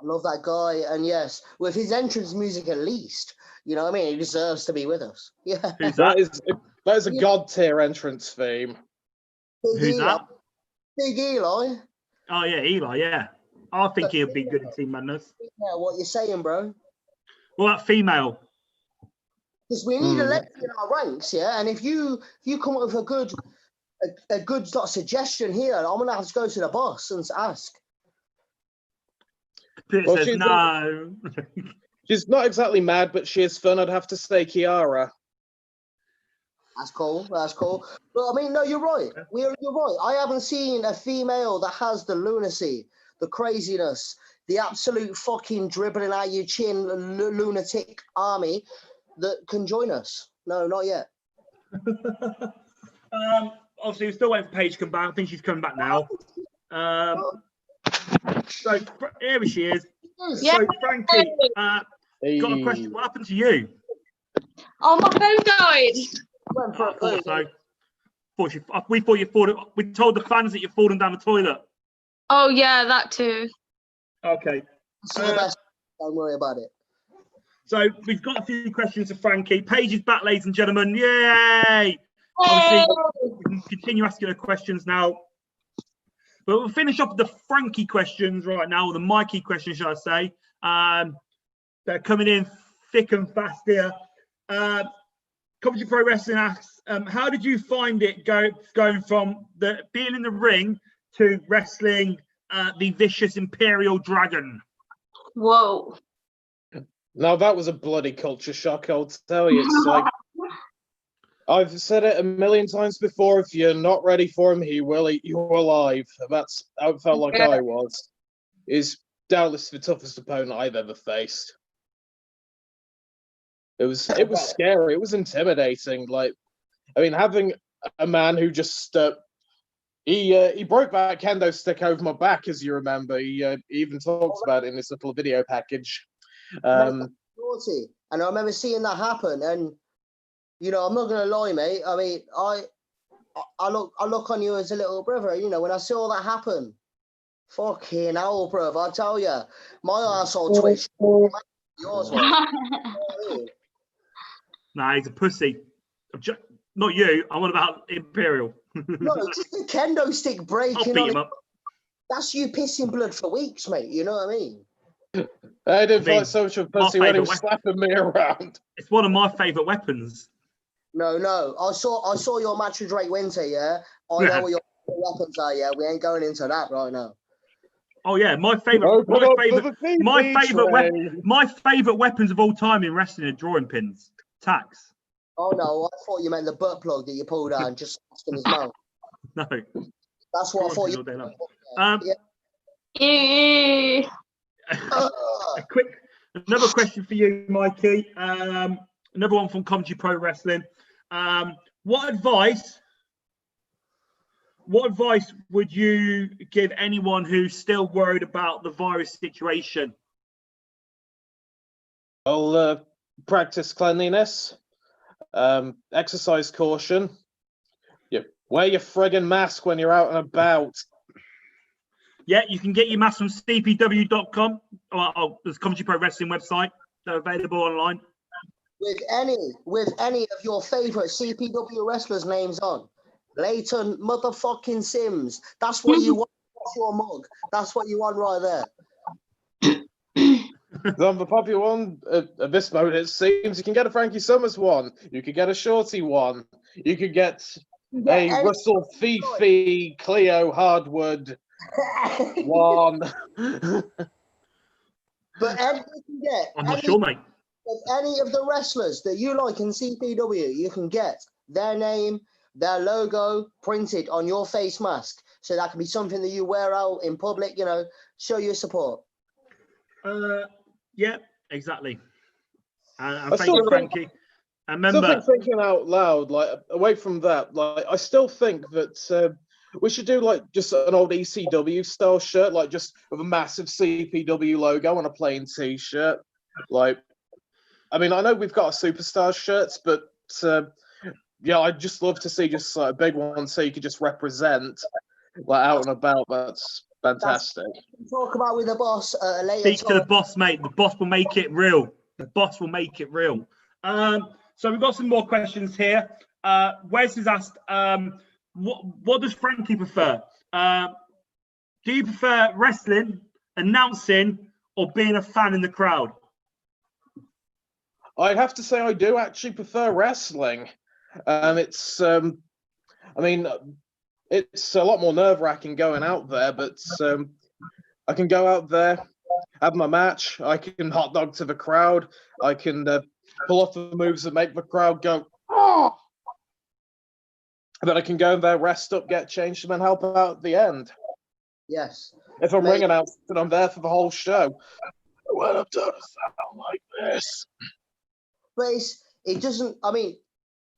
Speaker 6: I love that guy, and yes, with his entrance music at least, you know what I mean? He deserves to be with us. Yeah.
Speaker 5: That is a god tier entrance theme.
Speaker 3: Who's that?
Speaker 6: Big Eli.
Speaker 3: Oh yeah, Eli. Yeah, I think he'll be good in Team Madness.
Speaker 6: Yeah, what you saying, bro?
Speaker 3: Well, that female.
Speaker 6: Because we need a lady in our ranks, yeah. And if you come up with a good sort of suggestion here, I'm gonna have to go to the boss and ask.
Speaker 3: Peter says no.
Speaker 5: She's not exactly mad, but she is fun. I'd have to say Kiara.
Speaker 6: That's cool. That's cool. But I mean, no, you're right. You're right. I haven't seen a female that has the lunacy, the craziness, the absolute fucking dribbling out your chin lunatic army that can join us. No, not yet.
Speaker 3: Obviously, we're still waiting for Paige to come back. I think she's coming back now. So here she is.
Speaker 4: Yeah.
Speaker 3: So Frankie, got a question. What happened to you?
Speaker 4: Oh, my phone died.
Speaker 3: I thought so. We thought you fallen. We told the fans that you're falling down the toilet.
Speaker 4: Oh yeah, that too.
Speaker 3: Okay.
Speaker 6: It's the best. Don't worry about it.
Speaker 3: So we've got a few questions for Frankie. Paige is back, ladies and gentlemen. Yay! Obviously, we can continue asking her questions now. But we'll finish off the Frankie questions right now, or the Mikey questions, should I say. They're coming in thick and fast here. Commentary Pro Wrestling asks, how did you find it going from being in the ring to wrestling the vicious Imperial Dragon?
Speaker 4: Whoa.
Speaker 5: Now that was a bloody culture shock, I'll tell you. It's like, I've said it a million times before, if you're not ready for him, he will eat you alive. That's how it felt like I was. He's doubtless the toughest opponent I've ever faced. It was scary, it was intimidating. Like, I mean, having a man who just he broke that kendo stick over my back, as you remember. He even talks about it in this little video package.
Speaker 6: And I remember seeing that happen, and you know, I'm not gonna lie, mate. I mean, I look on you as a little brother. You know, when I saw that happen, fucking hell, bro. I tell you, my arsehole twitched. Yours was.
Speaker 3: Nah, he's a pussy. Not you. I'm on about Imperial.
Speaker 6: No, just a kendo stick breaking.
Speaker 3: I'll beat him up.
Speaker 6: That's you pissing blood for weeks, mate. You know what I mean?
Speaker 5: I didn't feel like so much of a pussy when he was slapping me around.
Speaker 3: It's one of my favourite weapons.
Speaker 6: No. I saw your match with Drake Winter, yeah? I know what your weapons are, yeah? We ain't going into that right now.
Speaker 3: Oh yeah, my favourite weapons of all time in wrestling are drawing pins. Tacks.
Speaker 6: Oh no, I thought you meant the butt plug that you pulled out and just in his mouth.
Speaker 3: No.
Speaker 6: That's what I thought you
Speaker 3: Another question for you, Mikey. Another one from Commentary Pro Wrestling. What advice would you give anyone who's still worried about the virus situation?
Speaker 5: I'll practice cleanliness, exercise caution. Yeah, wear your friggin' mask when you're out and about.
Speaker 3: Yeah, you can get your masks from cpw.com or there's Commentary Pro Wrestling website. They're available online.
Speaker 6: With any of your favourite CPW wrestlers' names on. Leighton motherfucking Sims. That's what you want. That's your mug. That's what you want right there.
Speaker 5: The popular one at this moment, it seems you can get a Frankie Summers one. You could get a Shorty one. You could get a Russell Fifi Cleo Hardwood one.
Speaker 6: But you can get
Speaker 3: I'm not sure, mate.
Speaker 6: Any of the wrestlers that you like in CPW, you can get their name, their logo printed on your face mask. So that can be something that you wear out in public, you know, show your support.
Speaker 3: Yeah, exactly. And thank you, Frankie. And remember,
Speaker 5: thinking out loud, like away from that, like I still think that we should do like just an old ECW style shirt, like just with a massive CPW logo on a plain T-shirt. Like, I mean, I know we've got our superstar shirts, but yeah, I'd just love to see just like a big one so you could just represent like out and about. That's fantastic.
Speaker 6: Talk about with the boss later.
Speaker 3: Speak to the boss, mate. The boss will make it real. The boss will make it real. So we've got some more questions here. Wes has asked, what does Frankie prefer? Do you prefer wrestling, announcing, or being a fan in the crowd?
Speaker 5: I'd have to say I do actually prefer wrestling. It's, I mean, it's a lot more nerve-wracking going out there, but I can go out there, have my match, I can hot dog to the crowd, I can pull off the moves that make the crowd go, oh! And then I can go in there, rest up, get changed, and then help out at the end.
Speaker 6: Yes.
Speaker 5: If I'm ringing out, then I'm there for the whole show. When I've done a sound like this.
Speaker 6: But it doesn't, I mean,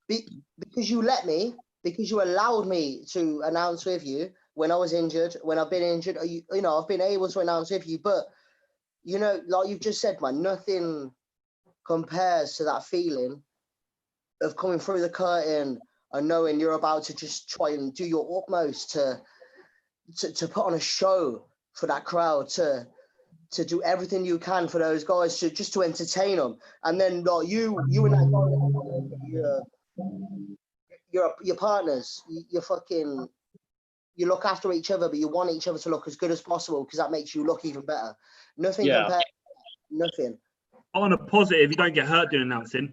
Speaker 6: because you allowed me to announce with you when I was injured, when I've been injured, you know, I've been able to announce with you, but, you know, like you've just said, man, nothing compares to that feeling of coming through the curtain and knowing you're about to just try and do your utmost to put on a show for that crowd, to do everything you can for those guys, to entertain them, and then like you and that guy, your partners, you look after each other, but you want each other to look as good as possible because that makes you look even better. Nothing compared. Nothing.
Speaker 3: On a positive, you don't get hurt doing announcing.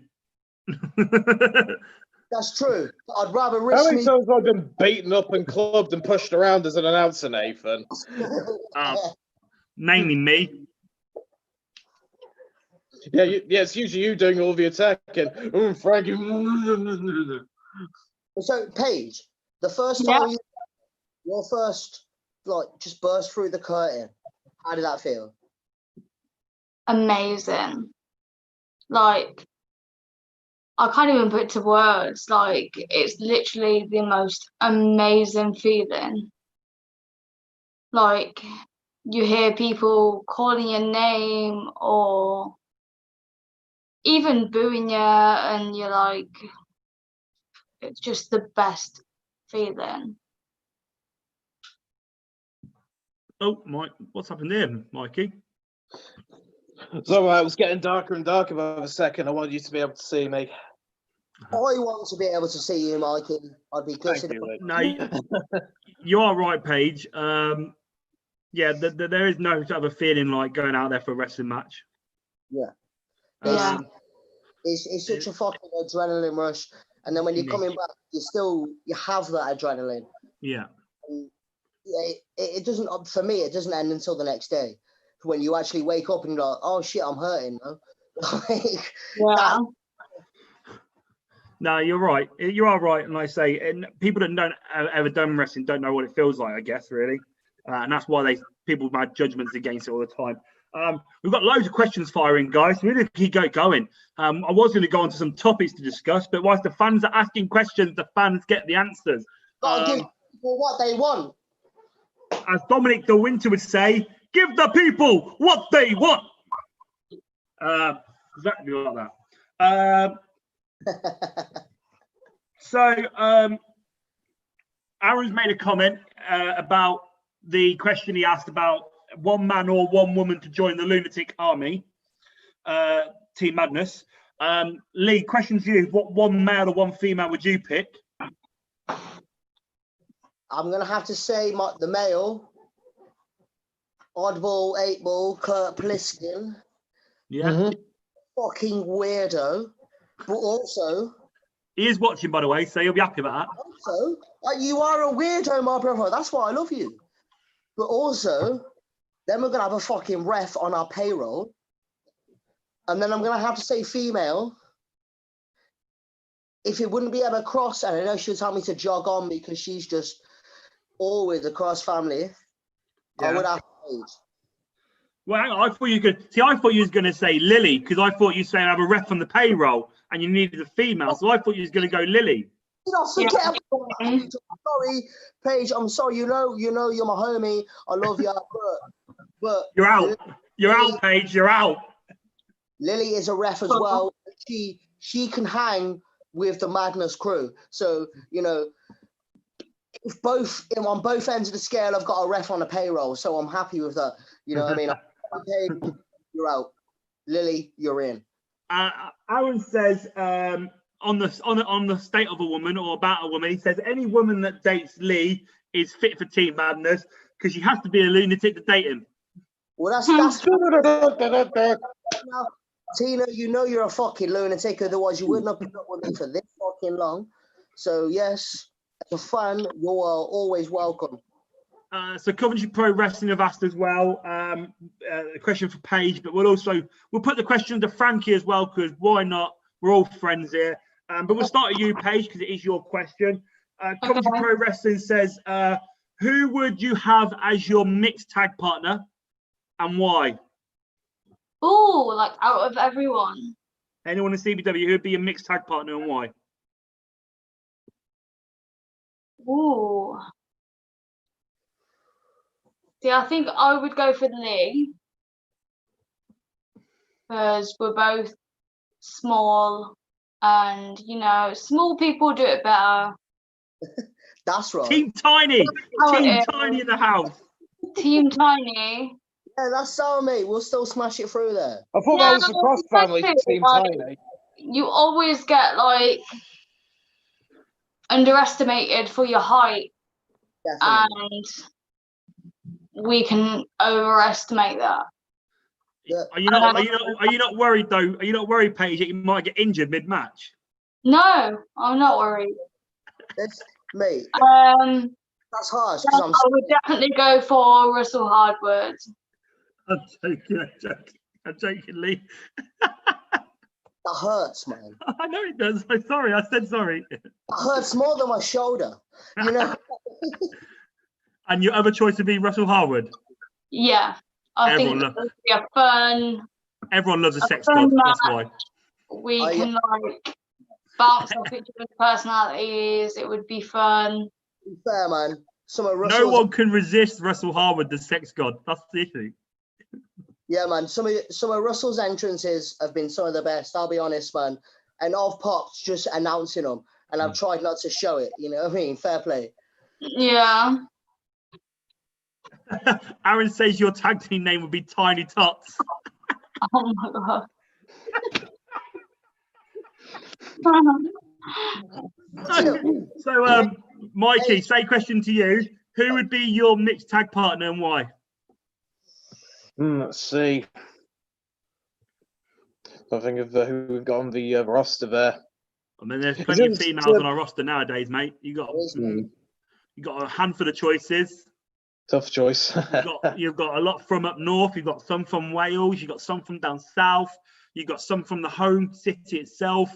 Speaker 6: That's true. I'd rather
Speaker 5: How
Speaker 6: risk
Speaker 5: many
Speaker 6: me.
Speaker 5: times have I been beaten up and clubbed and pushed around as an announcer, Nathan?
Speaker 3: Mainly me.
Speaker 5: Yeah, it's usually you doing all the attacking. Frankie.
Speaker 6: So, Paige, the first
Speaker 4: Yeah.
Speaker 6: time your first just burst through the curtain, how did that feel?
Speaker 4: Amazing. Like, I can't even put it to words. Like, it's literally the most amazing feeling. Like, you hear people calling your name or even booing you, and you're like, it's just the best feeling.
Speaker 3: Oh, Mike, what's happened there, Mikey?
Speaker 5: So it was getting darker and darker by the second. I wanted you to be able to see me.
Speaker 6: I want to be able to see you, Mikey. I'd be gutted.
Speaker 3: No, you are right, Paige. Yeah, there is no other feeling like going out there for a wrestling match.
Speaker 6: Yeah.
Speaker 4: Yeah.
Speaker 6: It's such a fucking adrenaline rush, and then when you're coming back, you have that adrenaline.
Speaker 3: Yeah.
Speaker 6: Yeah, it doesn't. For me, it doesn't end until the next day, when you actually wake up and you're like, "Oh shit, I'm hurting." No? Like,
Speaker 4: Yeah.
Speaker 3: No, you're right. You are right, and I say, and people that don't ever done wrestling don't know what it feels like. I guess really, and that's why people make judgments against it all the time. We've got loads of questions firing, guys. We're going to keep going. I was going to go on to some topics to discuss, but whilst the fans are asking questions, the fans get the answers.
Speaker 6: gotta give people what they want.
Speaker 3: As Dominic De Winter would say, give the people what they want. Exactly like that. So Aaron's made a comment about the question he asked about one man or one woman to join the Lunatic Army, Team Madness. Lee, question for you: what one male or one female would you pick?
Speaker 6: I'm gonna have to say the male, oddball, 8-ball, Kurt Pliskin.
Speaker 3: Yeah.
Speaker 6: Fucking weirdo, but also
Speaker 3: He is watching, by the way, so you'll be happy about that.
Speaker 6: also you are a weirdo, my brother. That's why I love you. But also, then we're gonna have a fucking ref on our payroll, and then I'm gonna have to say female. If it wouldn't be Emma Cross, and I know she'll tell me to jog on because she's just always a Cross family, I would have Paige.
Speaker 3: Well, hang on, I thought you could see. I thought you was going to say Lily because I thought you saying have a ref on the payroll and you needed a female, so I thought you was going to go Lily.
Speaker 6: Forget about Paige. I'm sorry, Paige. I'm sorry. You know, you're my homie. I love you, but
Speaker 3: You're out. You're out, Paige. You're out.
Speaker 6: Lily is a ref as well. She can hang with the Madness crew. So if on both ends of the scale, I've got a ref on the payroll. So I'm happy with that. You know what I mean? Paige, you're out. Lily, you're in.
Speaker 3: Aaron says on the state of a woman or about a woman, he says any woman that dates Lee is fit for Team Madness because she has to be a lunatic to date him.
Speaker 6: Well, that's Tina, you know you're a fucking lunatic, otherwise you wouldn't have put up with me for this fucking long. So yes, as a fan, you are always welcome.
Speaker 3: So Coventry Pro Wrestling have asked as well a question for Paige, but we'll put the question to Frankie as well because why not? We're all friends here. But we'll start at you, Paige, because it is your question. Coventry Pro Wrestling says, who would you have as your mixed tag partner and why?
Speaker 4: Oh, like out of everyone.
Speaker 3: Anyone in CBW, who would be your mixed tag partner and why?
Speaker 4: Ooh. See, I think I would go for Lee because we're both small and small people do it better.
Speaker 6: That's right.
Speaker 3: Team Tiny.
Speaker 4: How it
Speaker 3: Team
Speaker 4: is.
Speaker 3: Tiny in the house.
Speaker 4: Team Tiny.
Speaker 6: Yeah, that's so, mate. We'll still smash it through there.
Speaker 5: I thought
Speaker 4: Yeah,
Speaker 5: that was the Cross family
Speaker 4: exactly.
Speaker 5: Team
Speaker 4: Like,
Speaker 5: Tiny.
Speaker 4: you always get underestimated for your height,
Speaker 6: Definitely.
Speaker 4: and we can overestimate that.
Speaker 6: Yeah.
Speaker 3: Are you not worried though? Are you not worried, Paige, that you might get injured mid-match?
Speaker 4: No, I'm not worried.
Speaker 6: Mate, that's harsh
Speaker 4: I
Speaker 6: because
Speaker 4: would definitely go for Russell Hardwood.
Speaker 3: I'm joking, Lee.
Speaker 6: that hurts, man.
Speaker 3: I know it does. I'm sorry. I said sorry.
Speaker 6: That hurts more than my shoulder.
Speaker 3: And your other choice would be Russell Harwood.
Speaker 4: Yeah, I think that would be a fun.
Speaker 3: Everyone loves a sex god. That's why.
Speaker 4: We can bounce off each other's personalities. It would be fun.
Speaker 6: Fair, man.
Speaker 3: No one can resist Russell Harwood, the sex god. That's the issue.
Speaker 6: Yeah, man. Some of Russell's entrances have been some of the best. I'll be honest, man. And I've popped just announcing them, and I've tried not to show it. You know what I mean? Fair play.
Speaker 4: Yeah.
Speaker 3: Aaron says your tag team name would be Tiny Tots.
Speaker 4: Oh my god.
Speaker 3: So, Mikey, say question to you. Who would be your mixed tag partner and why?
Speaker 5: Let's see. I think of who we've got on the roster there.
Speaker 3: I mean, there's plenty of females on our roster nowadays, mate. You got a handful of choices.
Speaker 5: Tough choice.
Speaker 3: you've got a lot from up north. You've got some from Wales. You've got some from down south. You've got some from the home city itself.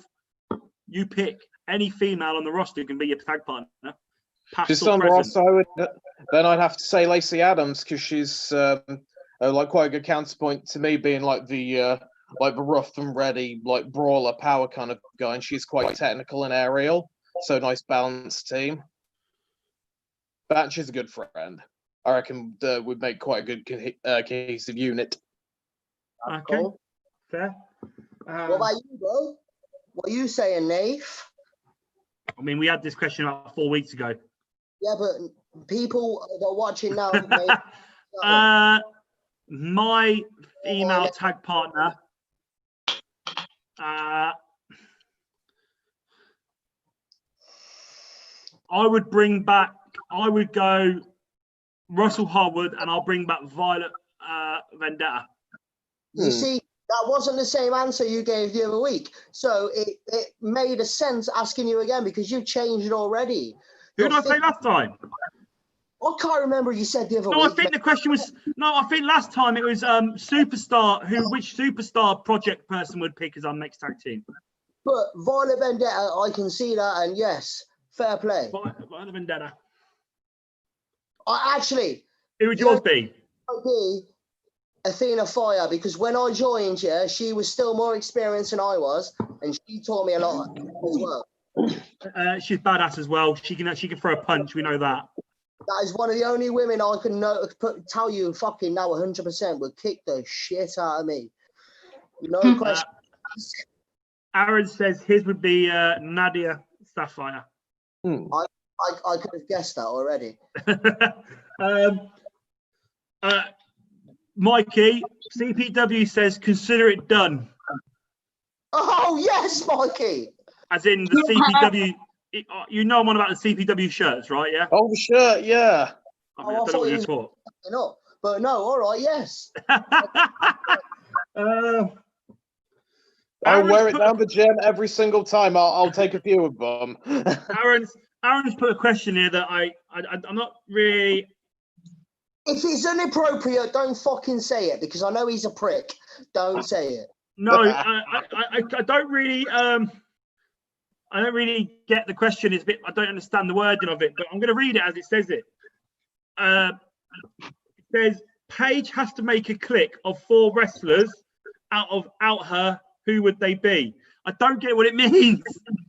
Speaker 3: You pick any female on the roster who can be your tag partner.
Speaker 5: She's on the roster. Then I'd have to say Lacey Adams because she's like quite a good counterpoint to me, being like the rough and ready, like brawler power kind of guy, and she's quite technical and aerial. So nice balanced team. But she's a good friend. I reckon would make quite a good cohesive unit.
Speaker 3: Okay,
Speaker 6: cool.
Speaker 3: Fair.
Speaker 6: What about you, bro? What are you saying, Nath?
Speaker 3: I mean, we had this question about 4 weeks ago.
Speaker 6: Yeah, but people that are watching now.
Speaker 3: My female tag partner. I would bring back. I would go Russell Harwood, and I'll bring back Violet Vendetta.
Speaker 6: You see, that wasn't the same answer you gave the other week. So it made a sense asking you again because you changed it already.
Speaker 3: Who did I say last time?
Speaker 6: I can't remember you said the other week.
Speaker 3: I think the question was I think last time it was superstar. Which superstar project person would pick as our next tag team?
Speaker 6: But Violet Vendetta, I can see that, and yes, fair play.
Speaker 3: Violet Vendetta.
Speaker 6: Who
Speaker 3: would yours be?
Speaker 6: Be Athena Fire, because when I joined here, she was still more experienced than I was, and she taught me a lot as well.
Speaker 3: She's badass as well. She can throw a punch. We know that.
Speaker 6: That is one of the only women I can tell you fucking now 100% would kick the shit out of me. No question.
Speaker 3: Aaron says his would be Nadia Sapphire.
Speaker 6: I could have guessed that already.
Speaker 3: Mikey, CPW says consider it done.
Speaker 6: Oh yes, Mikey.
Speaker 3: As in the CPW. You know I'm on about the CPW shirts, right? Yeah.
Speaker 5: Oh, the shirt, yeah.
Speaker 3: I don't know what you thought.
Speaker 6: No, but no, all right, yes.
Speaker 5: I'll wear it down the gym every single time. I'll take a few of them.
Speaker 3: Aaron's put a question here that I'm not really.
Speaker 6: If it's inappropriate, don't fucking say it because I know he's a prick. Don't say it.
Speaker 3: No, I don't really. I don't really get the question. I don't understand the wording of it, but I'm going to read it as it says it. It says Paige has to make a clique of 4 wrestlers out her. Who would they be? I don't get what it means.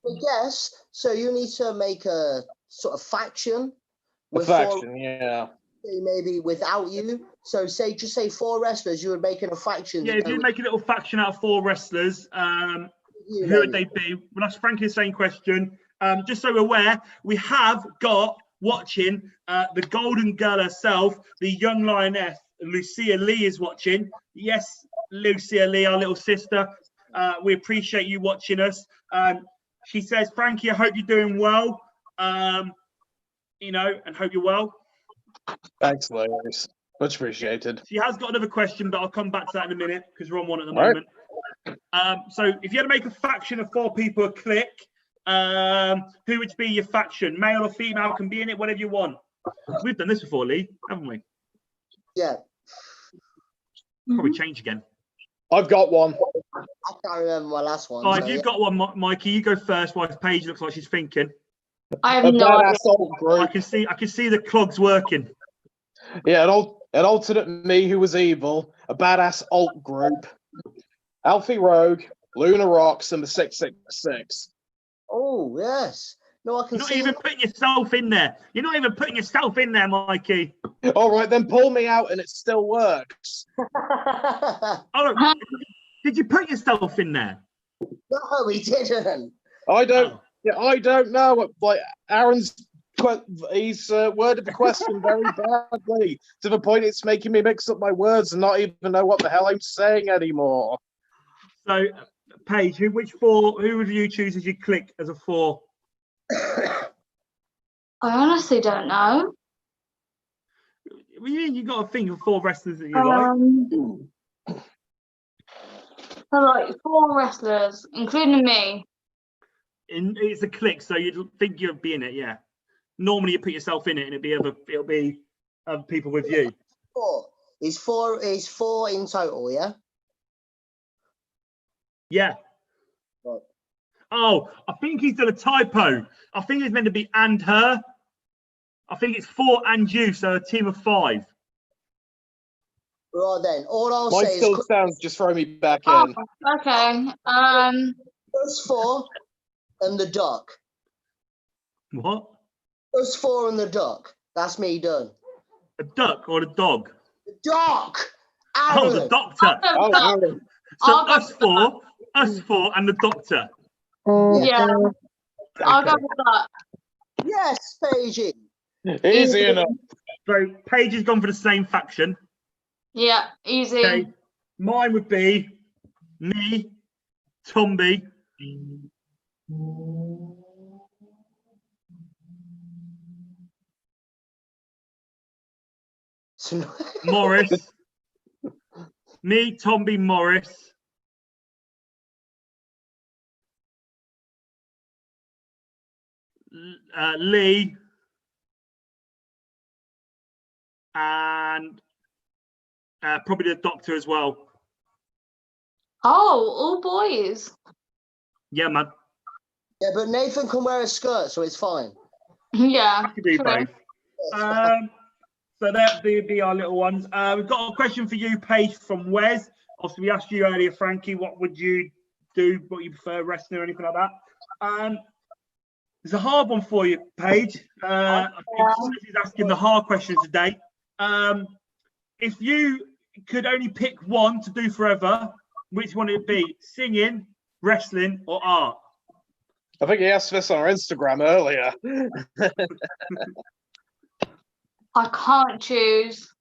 Speaker 6: I guess so. You need to make a sort of faction.
Speaker 5: Yeah.
Speaker 6: Maybe without you. So just say 4 wrestlers. You would make it a faction.
Speaker 3: Yeah, if you make a little faction out of 4 wrestlers. Who would they be? Well, that's Frankie the same question. Just so we're aware, we have got watching the Golden Girl herself, the young lioness, Lucia Lee is watching. Yes, Lucia Lee, our little sister. We appreciate you watching us. She says, Frankie, I hope you're doing well. You know, and hope you're well.
Speaker 5: Thanks, Lewis. Much appreciated.
Speaker 3: She has got another question, but I'll come back to that in a minute because we're on one at the moment. So if you had to make a faction of 4 people a click, who would be your faction? Male or female can be in it, whatever you want. We've done this before, Lee, haven't we?
Speaker 6: Yeah.
Speaker 3: Probably change again.
Speaker 5: I've got one.
Speaker 6: I can't remember my last one.
Speaker 3: Oh,
Speaker 6: so
Speaker 3: if you've
Speaker 6: yeah.
Speaker 3: got one, Mikey, you go first. While Paige looks like she's thinking.
Speaker 4: I have
Speaker 5: A
Speaker 4: no idea.
Speaker 5: badass alt group.
Speaker 3: I can see the clogs working.
Speaker 5: Yeah, an alternate me who was evil. A badass alt group. Alfie Rogue, Luna Rocks, and the 666.
Speaker 6: Oh yes. No, I can
Speaker 3: You're not
Speaker 6: see.
Speaker 3: even putting yourself in there. You're not even putting yourself in there, Mikey.
Speaker 5: All right, then pull me out, and it still works.
Speaker 3: Oh, did you put yourself in there?
Speaker 6: No, he didn't.
Speaker 5: I don't.
Speaker 3: Oh.
Speaker 5: Yeah, I don't know. Like Aaron's, he's worded the question very badly to the point it's making me mix up my words and not even know what the hell I'm saying anymore.
Speaker 3: So, Paige, who would you choose as you click as a 4?
Speaker 4: I honestly don't know.
Speaker 3: Well, you got to think of 4 wrestlers that you like.
Speaker 4: So like 4 wrestlers, including me.
Speaker 3: It's a click, so you'd think you'd be in it, yeah. Normally you put yourself in it, and it'll be other people with you.
Speaker 6: 4. Is 4 in total? Yeah.
Speaker 3: Yeah.
Speaker 6: Right.
Speaker 3: Oh, I think he's done a typo. I think it's meant to be and her. I think it's 4 and you, so a team of 5.
Speaker 6: Right then. All I'll
Speaker 5: Mine
Speaker 6: say
Speaker 5: still
Speaker 6: is
Speaker 5: sounds just throw me back
Speaker 4: Oh,
Speaker 5: in.
Speaker 4: okay.
Speaker 6: us 4 and the duck.
Speaker 3: What?
Speaker 6: Us 4 and the duck. That's me done.
Speaker 3: A duck or a dog?
Speaker 6: The duck.
Speaker 3: Oh,
Speaker 6: Aaron.
Speaker 3: the doctor.
Speaker 5: Oh, Aaron.
Speaker 3: So
Speaker 4: I'll go
Speaker 3: us four, and the doctor.
Speaker 4: Yeah, I'll go
Speaker 3: Okay.
Speaker 4: with that.
Speaker 6: Yes, Paige.
Speaker 5: Easy enough.
Speaker 3: So Paige has gone for the same faction.
Speaker 4: Yeah, easy.
Speaker 3: Okay. Mine would be me, Tomby, Morris. Me, Tomby, Morris. Lee. And probably the doctor as well.
Speaker 4: Oh, all boys.
Speaker 3: Yeah, man.
Speaker 6: Yeah, but Nathan can wear a skirt, so it's fine.
Speaker 4: Yeah.
Speaker 3: I could do
Speaker 4: true.
Speaker 3: both. So that'd be our little ones. We've got a question for you, Paige, from Wes. Obviously, we asked you earlier, Frankie, what would you do? What you prefer, wrestling or anything like that? It's a hard one for you, Paige. I think he's asking the hard questions today. If you could only pick one to do forever, which one would it be? Singing, wrestling, or art?
Speaker 5: I think he asked this on our Instagram earlier.
Speaker 4: I can't choose.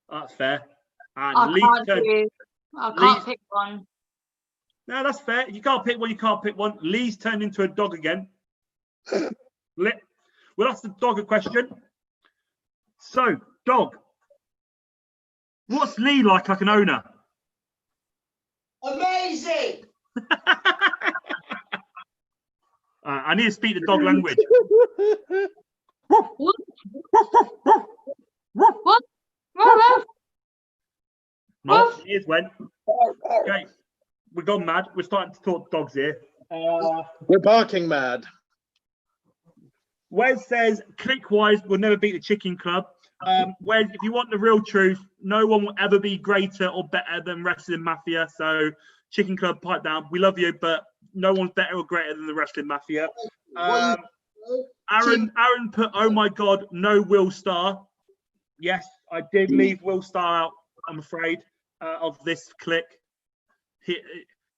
Speaker 3: That's fair. And
Speaker 4: I
Speaker 3: Lee's
Speaker 4: can't
Speaker 3: turn.
Speaker 4: choose. I can't
Speaker 3: Lee's-
Speaker 4: pick one.
Speaker 3: No, that's fair. You can't pick one. You can't pick one. Lee's turned into a dog again. Well, that's the dog question. So, dog. What's Lee like an owner?
Speaker 6: Amazing.
Speaker 3: I need to speak the dog language.
Speaker 4: What? What? What?
Speaker 3: No, here's when. Okay, we've gone mad. We're starting to talk dogs here.
Speaker 5: We're barking mad.
Speaker 3: Wes says, click-wise, we'll never beat the Chicken Club. Wes, if you want the real truth, no one will ever be greater or better than Wrestling Mafia. So, Chicken Club, pipe down. We love you, but no one's better or greater than the Wrestling Mafia. Aaron put, oh my God, no Will Star. Yes, I did leave Will Star out, I'm afraid, of this click.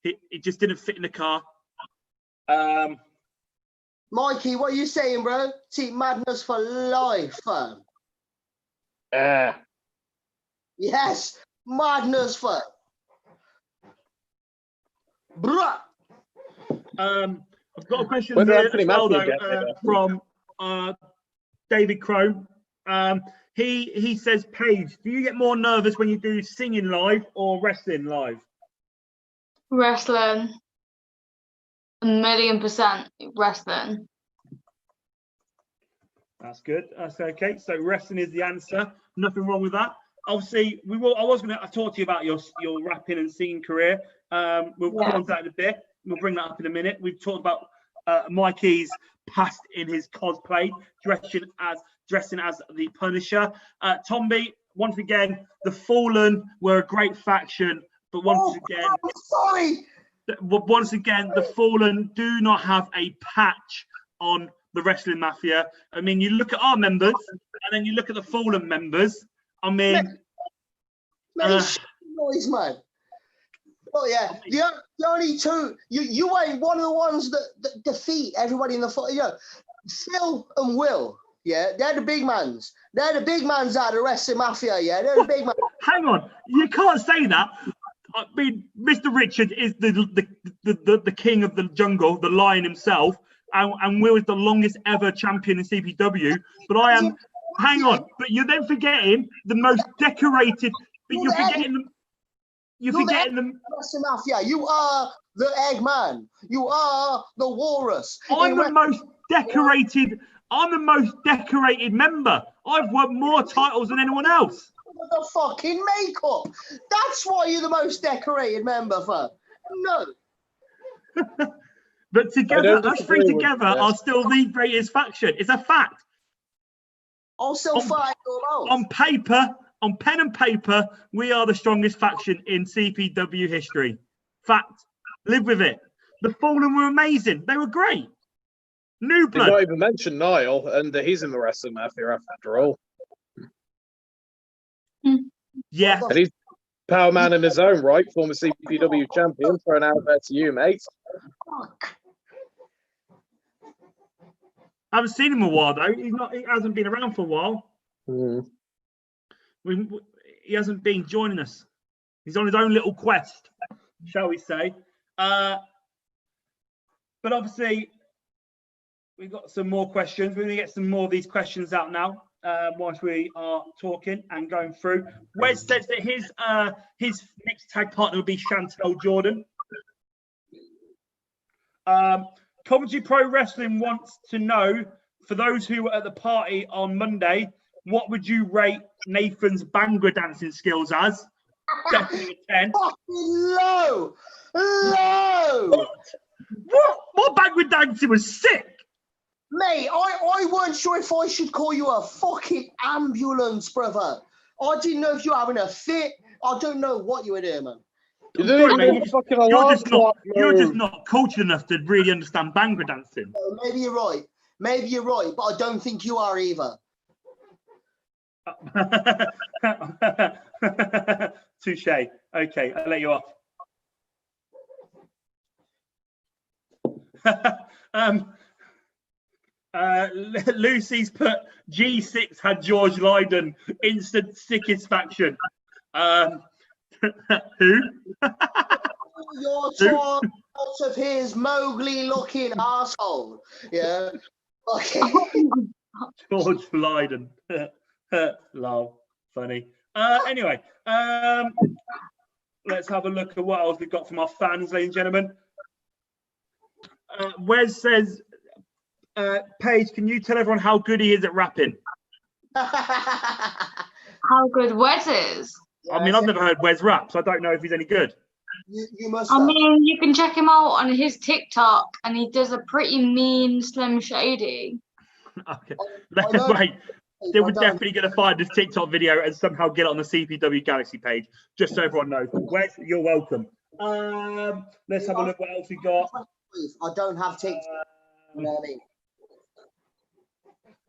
Speaker 3: It just didn't fit in the car.
Speaker 6: Mikey, what are you saying, bro? Team Madness for life, fam. Yes, Madness for. Bruh.
Speaker 3: I've got a question
Speaker 5: Whether
Speaker 3: here
Speaker 5: Anthony
Speaker 3: as well,
Speaker 5: Mackie
Speaker 3: though, from David Crone. He says, Paige, do you get more nervous when you do singing live or wrestling live?
Speaker 4: Wrestling. 1,000,000% wrestling.
Speaker 3: That's good. That's okay. So wrestling is the answer. Nothing wrong with that. Obviously, I was going to talk to you about your rapping and singing career. We'll come on to that in a bit. We'll bring that up in a minute. We've talked about Mikey's past in his cosplay, dressing as the Punisher. Tomby, once again, the Fallen were a great faction, but once again, the Fallen do not have a patch on the Wrestling Mafia. I mean, you look at our members, and then you look at the Fallen members. I mean,
Speaker 6: noise, man. Oh yeah, the only two. You ain't one of the ones that defeat everybody in the fight. Phil and Will. Yeah, they're the big mans. They're the big mans out of the Wrestling Mafia. Yeah, they're the big mans.
Speaker 3: Hang on, you can't say that. I mean, Mr. Richard is the king of the jungle, the lion himself, and Will is the longest ever champion in CPW. But I am. Hang on, but you're then forgetting the most decorated. But you're forgetting them. You're forgetting them.
Speaker 6: Wrestling Mafia. You are the Eggman. You are the Walrus.
Speaker 3: I'm the most decorated. I'm the most decorated member. I've won more titles than anyone else.
Speaker 6: The fucking makeup. That's why you're the most decorated member, for. No.
Speaker 3: But together, us three together are still the greatest faction. It's a fact.
Speaker 6: I'll still fight your mouth.
Speaker 3: On paper, on pen and paper, we are the strongest faction in CPW history. Fact. Live with it. The Fallen were amazing. They were great. New blood.
Speaker 5: Did not even mention Niall, and he's in the Wrestling Mafia after all.
Speaker 3: Yeah.
Speaker 5: And he's power man in his own right, former CPW champion. Thrown out there to you, mate.
Speaker 3: I haven't seen him a while though. He hasn't been around for a while. He hasn't been joining us. He's on his own little quest, shall we say? But obviously, we've got some more questions. We're going to get some more of these questions out now. Whilst we are talking and going through, Wes says that his next tag partner will be Chantel Jordan. Commentary Pro Wrestling wants to know, for those who were at the party on Monday, what would you rate Nathan's Bhangra dancing skills as? Definitely a 10.
Speaker 6: Fucking low!
Speaker 3: What Bhangra dancing was sick?
Speaker 6: Mate, I weren't sure if I should call you a fucking ambulance, brother. I didn't know if you were having a fit. I don't know what you were doing, man.
Speaker 3: You're just not cultured enough to really understand Bhangra dancing.
Speaker 6: Maybe you're right. Maybe you're right, but I don't think you are either.
Speaker 3: Touche. Okay, I'll let you off. Lucy's put G6 had George Lydon, instant sickest faction. Who?
Speaker 6: You're talking out of his Mowgli-looking asshole. Yeah. Okay.
Speaker 3: George Lydon. Lol. Funny. Anyway, let's have a look at what else we've got from our fans, ladies and gentlemen. Wes says, Paige, can you tell everyone how good he is at rapping?
Speaker 4: How good Wes is?
Speaker 3: I mean, I've never heard Wes rap, so I don't know if he's any good.
Speaker 6: You must.
Speaker 4: I mean, you can check him out on his TikTok, and he does a pretty mean Slim Shady.
Speaker 3: Okay. Wait, we're definitely going to find this TikTok video and somehow get it on the CPW Galaxy page, just so everyone knows. Wes, you're welcome. Let's have a look what else we got.
Speaker 6: I don't have TikTok. You know what I mean?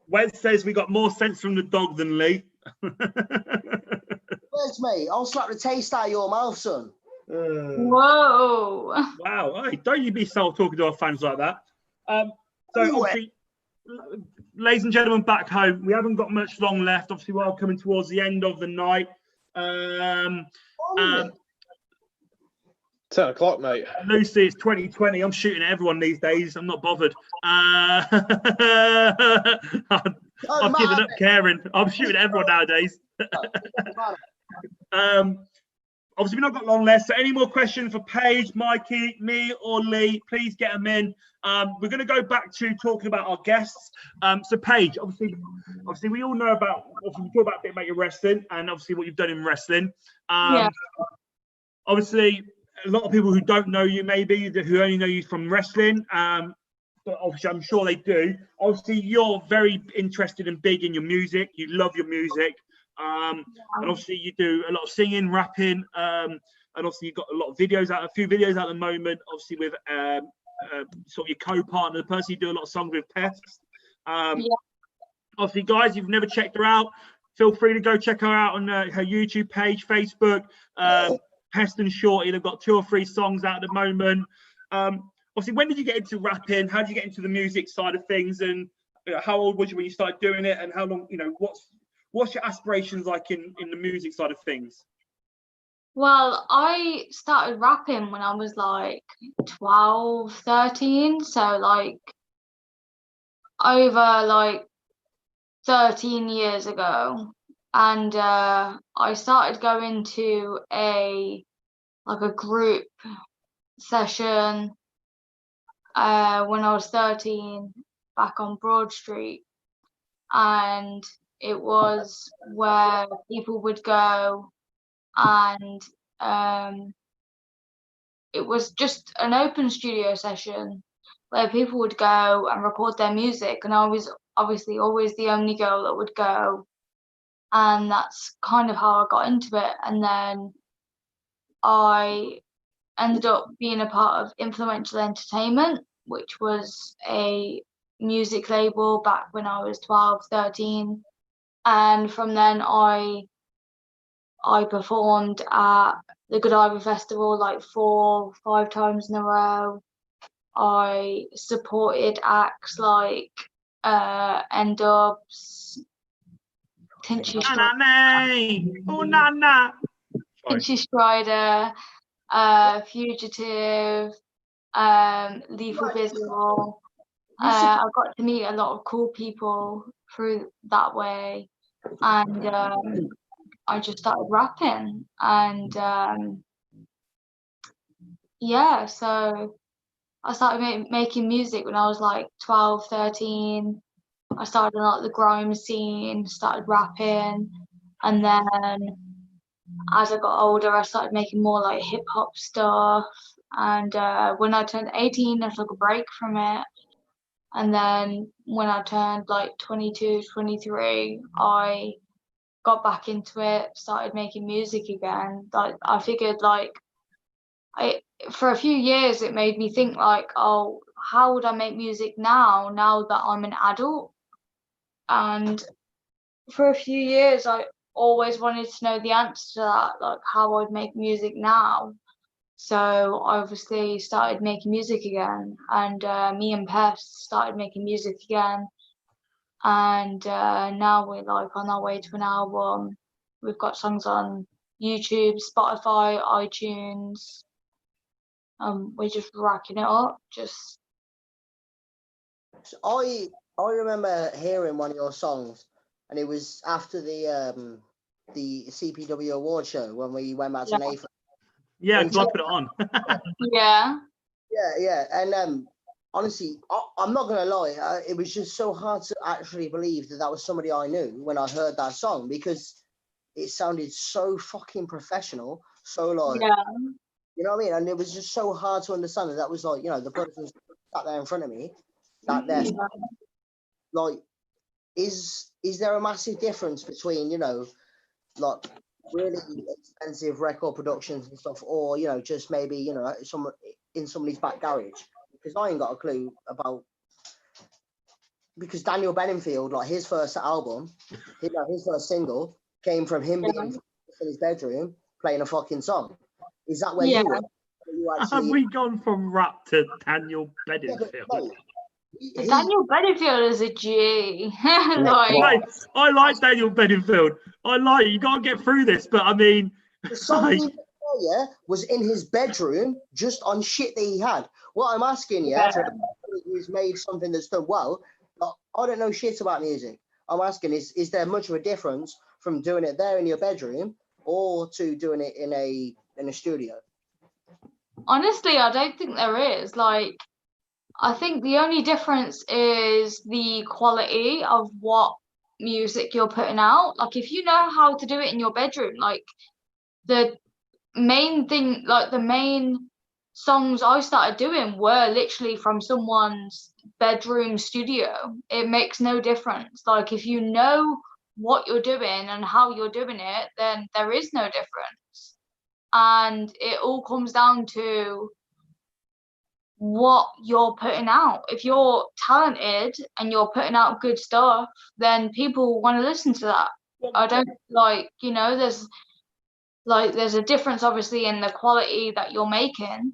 Speaker 3: Wes says we got more sense from the dog than Lee.
Speaker 6: Where's mate? I'll slap the taste out of your mouth, son.
Speaker 4: Whoa.
Speaker 3: Wow, hey, don't you be self talking to our fans like that. So obviously, ladies and gentlemen, back home, we haven't got much long left. Obviously, we're coming towards the end of the night.
Speaker 5: 10 o'clock, mate.
Speaker 3: Lucy, it's 2020. I'm shooting at everyone these days. I'm not bothered. I've given up caring. I'm shooting at everyone nowadays. Obviously, we've not got long left. So any more questions for Paige, Mikey, me, or Lee, please get them in. We're going to go back to talking about our guests. So Paige, obviously we all know about, obviously we talk about a bit about your wrestling and obviously what you've done in wrestling.
Speaker 4: Yeah.
Speaker 3: Obviously, a lot of people who don't know you, maybe, who only know you from wrestling, but obviously I'm sure they do. Obviously, you're very interested and big in your music. You love your music. And obviously you do a lot of singing, rapping, and obviously you've got a lot of videos out, a few videos at the moment, obviously with sort of your co-partner, the person you do a lot of songs with, Pest. Obviously, guys, you've never checked her out, feel free to go check her out on her YouTube page, Facebook. Pest and Shorty, they've got 2 or 3 songs out at the moment. Obviously, when did you get into rapping? How did you get into the music side of things? And how old was you when you started doing it? And how long, what's your aspirations like in the music side of things?
Speaker 4: Well, I started rapping when I was like 12, 13. So like over like 13 years ago. And I started going to a group session when I was 13 back on Broad Street. And it was where people would go, and it was just an open studio session where people would go and record their music, and I was obviously always the only girl that would go, and that's kind of how I got into it. And then I ended up being a part of Influential Entertainment, which was a music label back when I was 12, 13. And from then I performed at the Godiva Festival like 4, 5 times in a row. I supported acts like N-Dubs, Tinchy Strider, Fugitive, Lethal Visual. I got to meet a lot of cool people through that way, and I just started rapping, and so I started making music when I was like 12, 13. I started on like the grime scene, started rapping, and then as I got older, I started making more like hip hop stuff. And when I turned 18, I took a break from it. And then when I turned like 22, 23, I got back into it, started making music again. Like I figured for a few years it made me think like, oh, how would I make music now that I'm an adult? And for a few years I always wanted to know the answer to that, like how I'd make music now. So I obviously started making music again, and me and Pest started making music again. And now we're like on our way to an album. We've got songs on YouTube, Spotify, iTunes. We're just racking it up.
Speaker 6: I remember hearing one of your songs, and it was after the CPW award show when we went back to Nathan.
Speaker 3: Yeah, because I put it on.
Speaker 4: Yeah.
Speaker 6: Yeah. And honestly, I'm not gonna lie, it was just so hard to actually believe that was somebody I knew when I heard that song, because it sounded so fucking professional, so like, you know what I mean? And it was just so hard to understand that was like, the person sat there in front of me, that there, like, is there a massive difference between, like really expensive record productions and stuff, or just maybe some in somebody's back garage? Because I ain't got a clue about, because Daniel Bedingfield, like his first album, his first single came from him being in his bedroom playing a fucking song. Is that where
Speaker 4: Yeah.
Speaker 6: you were? You
Speaker 3: Have
Speaker 6: actually,
Speaker 3: we gone from rap to Daniel
Speaker 6: yeah, but,
Speaker 3: Bedingfield?
Speaker 6: mate, he-
Speaker 4: Daniel Bedingfield is a G.
Speaker 3: I like Daniel Bedingfield. You got to get through this, but I mean,
Speaker 6: the song
Speaker 3: like,
Speaker 6: he did there, yeah, was in his bedroom, just on shit that he had. What I'm asking, yeah, for anybody who's made something that's done well, I don't know shit about music. I'm asking, is there much of a difference from doing it there in your bedroom or to doing it in a studio?
Speaker 4: Honestly, I don't think there is. Like, I think the only difference is the quality of what music you're putting out. Like, if you know how to do it in your bedroom, like the main thing, like the main songs I started doing were literally from someone's bedroom studio. It makes no difference. Like, if you know what you're doing and how you're doing it, then there is no difference. And it all comes down to what you're putting out. If you're talented and you're putting out good stuff, then people want to listen to that. I don't like, there's a difference obviously in the quality that you're making,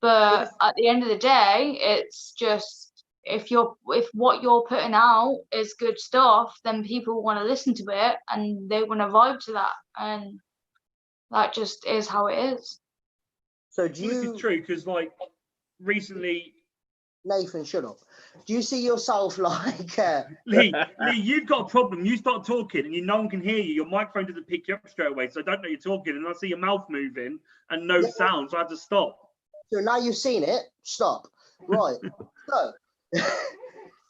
Speaker 4: but at the end of the day, it's just if what you're putting out is good stuff, then people want to listen to it and they want to vibe to that, and that just is how it is.
Speaker 6: So
Speaker 3: this is true because, like, recently,
Speaker 6: Nathan, shut up. Do you see yourself like
Speaker 3: Lee, you've got a problem. You start talking and no one can hear you. Your microphone doesn't pick you up straight away, so I don't know you're talking, and I see your mouth moving and no sound, so I had to stop.
Speaker 6: So now you've seen it, stop. Right. So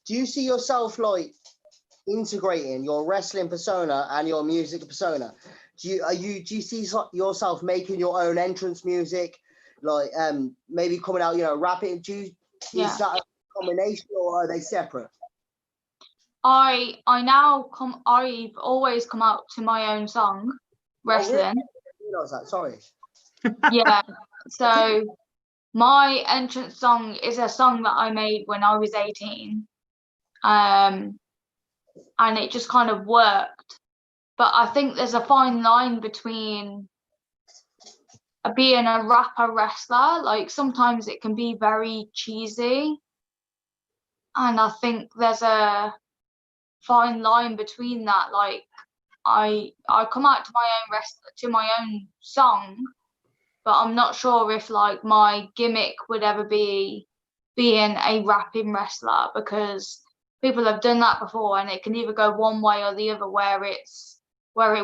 Speaker 6: do you see yourself like integrating your wrestling persona and your music persona? Do you see yourself making your own entrance music, like maybe coming out, rapping? Is that a combination or are they separate?
Speaker 4: I've always come out to my own song, wrestling.
Speaker 6: Oh, really? I didn't realize that. Sorry.
Speaker 4: Yeah. So my entrance song is a song that I made when I was 18. And it just kind of worked. But I think there's a fine line between being a rapper wrestler. Like, sometimes it can be very cheesy. And I think there's a fine line between that. Like, I come out to my own song, but I'm not sure if like my gimmick would ever be being a rapping wrestler, because people have done that before and it can either go one way or the other, where it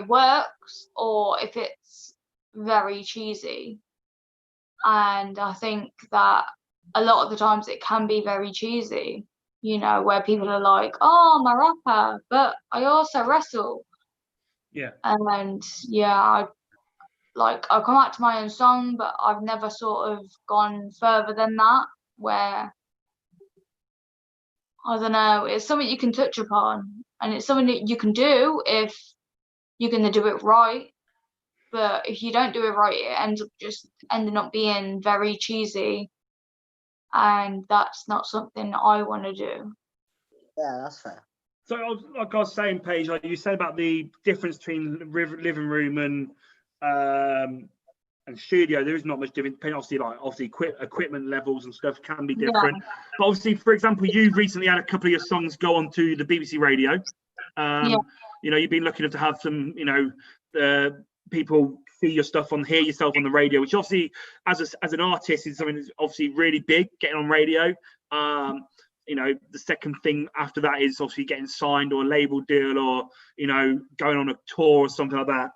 Speaker 4: works or if it's very cheesy. And I think that a lot of the times it can be very cheesy, where people are like, oh, I'm a rapper, but I also wrestle.
Speaker 3: Yeah.
Speaker 4: And I come out to my own song, but I've never sort of gone further than that, where, I don't know, it's something you can touch upon and it's something that you can do if you're going to do it right. But if you don't do it right, it ends up just ending up being very cheesy, and that's not something I want to do.
Speaker 6: Yeah, that's fair.
Speaker 3: So, like I was saying, Paige, like you said about the difference between living room and studio, there is not much difference. Obviously, equipment levels and stuff can be different. Yeah. But obviously, for example, you recently had a couple of your songs go on to the BBC radio. You've been lucky enough to have some, people see your stuff hear yourself on the radio, which obviously, as an artist, is something that's obviously really big. Getting on radio. The second thing after that is obviously getting signed or a label deal, or going on a tour or something like that.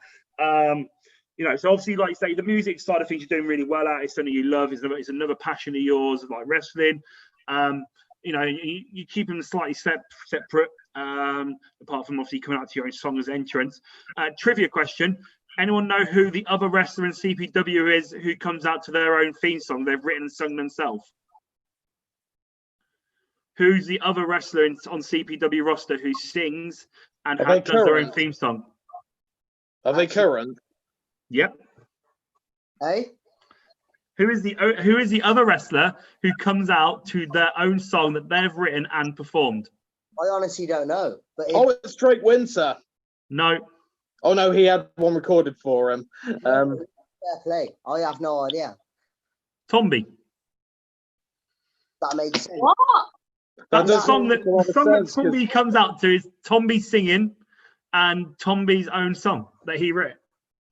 Speaker 3: So obviously, like you say, the music side of things you're doing really well at. It's something you love. It's another passion of yours, like wrestling. You keep them slightly separate, apart from obviously coming out to your own song as entrance. Trivia question: anyone know who the other wrestler in CPW is who comes out to their own theme song they've written and sung themselves? Who's the other wrestler on CPW roster who sings and does their own theme song?
Speaker 5: Are they current?
Speaker 3: Yep.
Speaker 6: Hey?
Speaker 3: Who is the other wrestler who comes out to their own song that they've written and performed?
Speaker 6: I honestly don't know. But
Speaker 5: it's Drake Winter.
Speaker 3: No.
Speaker 5: Oh no, he had one recorded for him.
Speaker 6: Fair play. I have no idea.
Speaker 3: Tombi.
Speaker 6: That makes sense.
Speaker 4: What?
Speaker 3: That
Speaker 5: doesn't
Speaker 3: song that
Speaker 5: make a lot
Speaker 3: the
Speaker 5: of
Speaker 3: song that
Speaker 5: sense, 'cause-
Speaker 3: Tombi comes out to is Tombi singing and Tombi's own song that he wrote.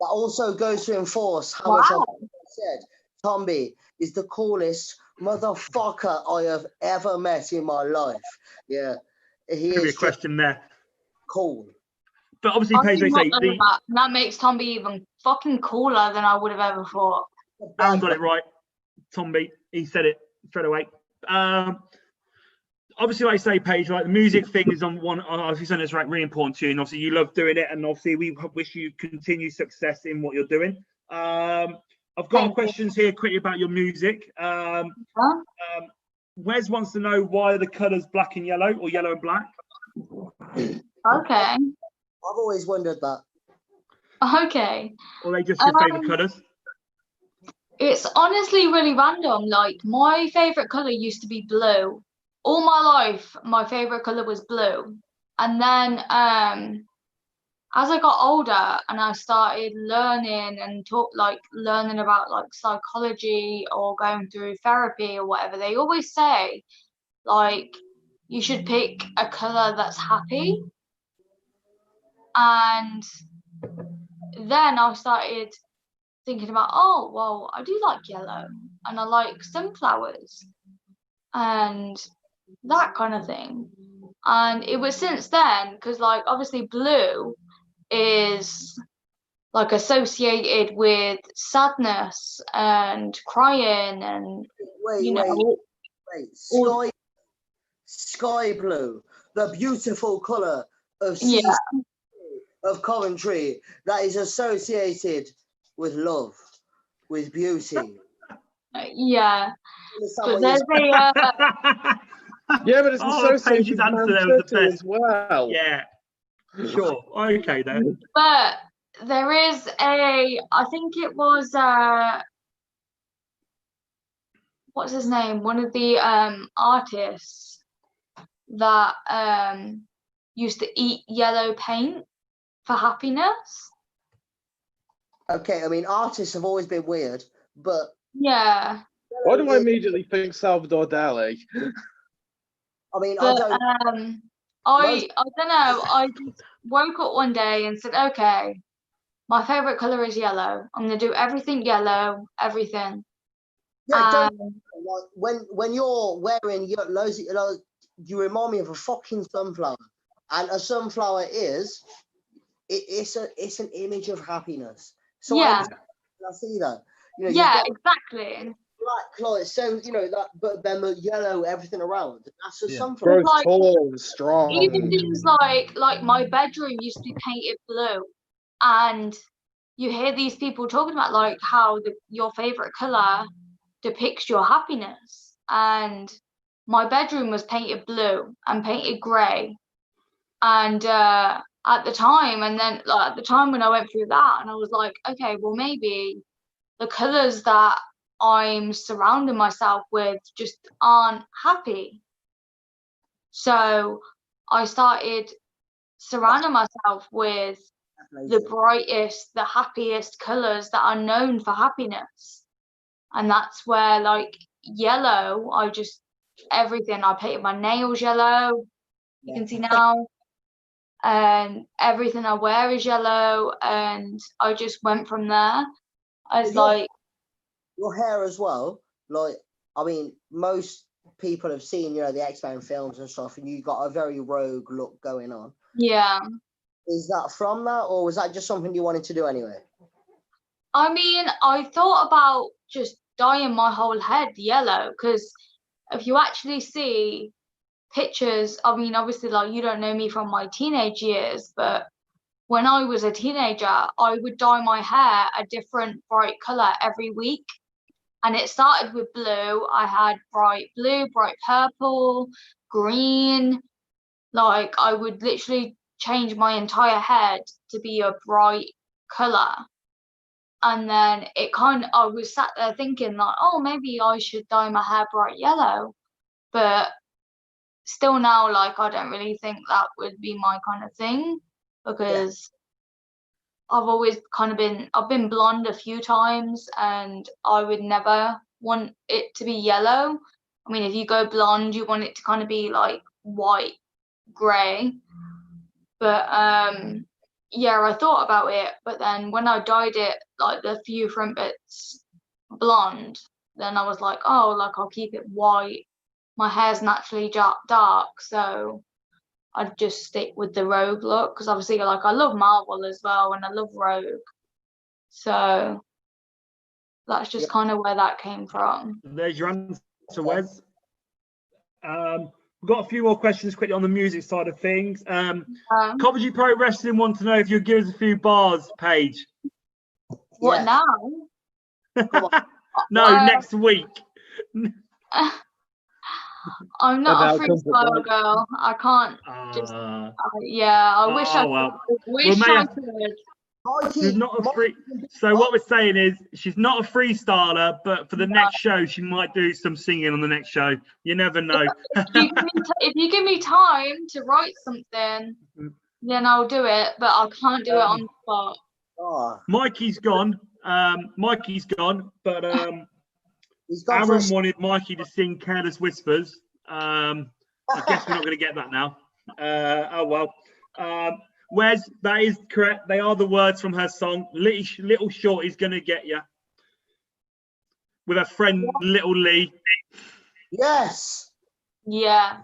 Speaker 6: That also goes to enforce how
Speaker 4: Wow.
Speaker 6: much I've said. Tombi is the coolest motherfucker I have ever met in my life. Yeah, he
Speaker 3: Could be a
Speaker 6: is just
Speaker 3: question there.
Speaker 6: cool.
Speaker 3: But obviously,
Speaker 4: I
Speaker 3: Paige,
Speaker 4: did
Speaker 3: they say
Speaker 4: not know that. And that makes Tombi even fucking cooler than I would have ever thought.
Speaker 3: Aaron got it right. Tombi, he said it straight away. Obviously, like I say, Paige, like the music thing is on one. Obviously, something that's like really important to you, and obviously you love doing it, and obviously we wish you continued success in what you're doing. I've got
Speaker 4: Thank you.
Speaker 3: questions here quickly about your music.
Speaker 4: Huh?
Speaker 3: Wes wants to know why the colours black and yellow or yellow and black.
Speaker 4: Okay.
Speaker 6: I've always wondered that.
Speaker 4: Okay.
Speaker 3: Or they just your favourite
Speaker 4: Um,
Speaker 3: colours?
Speaker 4: It's honestly really random. Like, my favorite color used to be blue. All my life, my favorite color was blue. And then as I got older and I started learning and learning about like psychology or going through therapy or whatever, they always say like you should pick a color that's happy. And then I started thinking about, oh, well, I do like yellow and I like sunflowers and that kind of thing. And it was since then, because like obviously blue is like associated with sadness and crying and
Speaker 6: Wait,
Speaker 4: you know
Speaker 6: wait. Sky blue, the beautiful color of
Speaker 4: yeah
Speaker 6: seas of Coventry that is associated with love, with beauty.
Speaker 4: yeah
Speaker 6: Understand
Speaker 4: but
Speaker 6: what
Speaker 4: there's
Speaker 6: you're
Speaker 4: a
Speaker 5: Yeah, but it's
Speaker 3: Oh,
Speaker 5: associated
Speaker 3: Paige's
Speaker 5: with
Speaker 3: answer
Speaker 5: Man
Speaker 3: there was the
Speaker 5: City
Speaker 3: best.
Speaker 5: as well.
Speaker 3: Yeah, sure. Okay, then.
Speaker 4: but there is I think it was what's his name, one of the artists that used to eat yellow paint for happiness.
Speaker 6: Okay, I mean, artists have always been weird, but
Speaker 4: Yeah,
Speaker 5: Why do I immediately think Salvador Dali?
Speaker 6: I mean,
Speaker 4: but
Speaker 6: I don't.
Speaker 4: I don't know. I just woke up one day and said, okay, my favorite color is yellow. I'm gonna do everything yellow, everything.
Speaker 6: Yeah, don't like when you're wearing loads of, you remind me of a fucking sunflower, and a sunflower it's an image of happiness. So
Speaker 4: Yeah,
Speaker 6: I see that. You know, you've
Speaker 4: yeah,
Speaker 6: got
Speaker 4: exactly.
Speaker 6: black, like you know that, but then the yellow, everything around. That's a
Speaker 3: Yeah.
Speaker 6: sunflower.
Speaker 5: Grows
Speaker 4: Like,
Speaker 5: tall and strong.
Speaker 4: even things like my bedroom used to be painted blue, and you hear these people talking about like how your favorite color depicts your happiness, and my bedroom was painted blue and painted grey, and at the time, and then like at the time when I went through that, and I was like, okay, well maybe the colors that I'm surrounding myself with just aren't happy. So I started surrounding myself with the brightest, the happiest colors that are known for happiness. And that's where like yellow, everything, I painted my nails yellow, you can see now, and everything I wear is yellow, and I just went from there. I was like,
Speaker 6: Your hair as well. Like, I mean, most people have seen, you know, the X-Men films and stuff, and you got a very rogue look going on.
Speaker 4: yeah.
Speaker 6: Is that from that, or was that just something you wanted to do anyway?
Speaker 4: I mean, I thought about just dyeing my whole head yellow, because if you actually see pictures, I mean, obviously, like, you don't know me from my teenage years, but when I was a teenager, I would dye my hair a different bright color every week. And it started with blue. I had bright blue, bright purple, green. Like, I would literally change my entire head to be a bright color. And then I was sat there thinking like, oh, maybe I should dye my hair bright yellow. But still now, like, I don't really think that would be my kind of thing, because I've always kind of I've been blonde a few times, and I would never want it to be yellow. I mean, if you go blonde, you want it to kind of be like white, grey. But yeah, I thought about it, but then when I dyed it like the few front bits blonde, then I was like, oh, like I'll keep it white. My hair's naturally dark, so I'd just stick with the Rogue look, because obviously, like, I love Marvel as well, and I love Rogue, so that's just kind of where that came from.
Speaker 3: There's your answer, Wes. We've got a few more questions quickly on the music side of things. Coventry Pro Wrestling want to know if you'll give us a few bars, Paige.
Speaker 4: What now?
Speaker 3: No, next week.
Speaker 4: I'm not a freestyle girl. I can't just. Yeah, I wish I could. Wish I could.
Speaker 3: She's not a free. So what we're saying is she's not a freestyler, but for the next show she might do some singing on the next show. You never know.
Speaker 4: If you give me time to write something, then I'll do it. But I can't do it on the spot.
Speaker 3: Mikey's gone. But Aaron wanted Mikey to sing "Careless Whispers." I guess we're not going to get that now. Oh well. Wes, that is correct. They are the words from her song. Little Shorty's gonna get you. With her friend Little Lee.
Speaker 6: Yes.
Speaker 4: Yeah.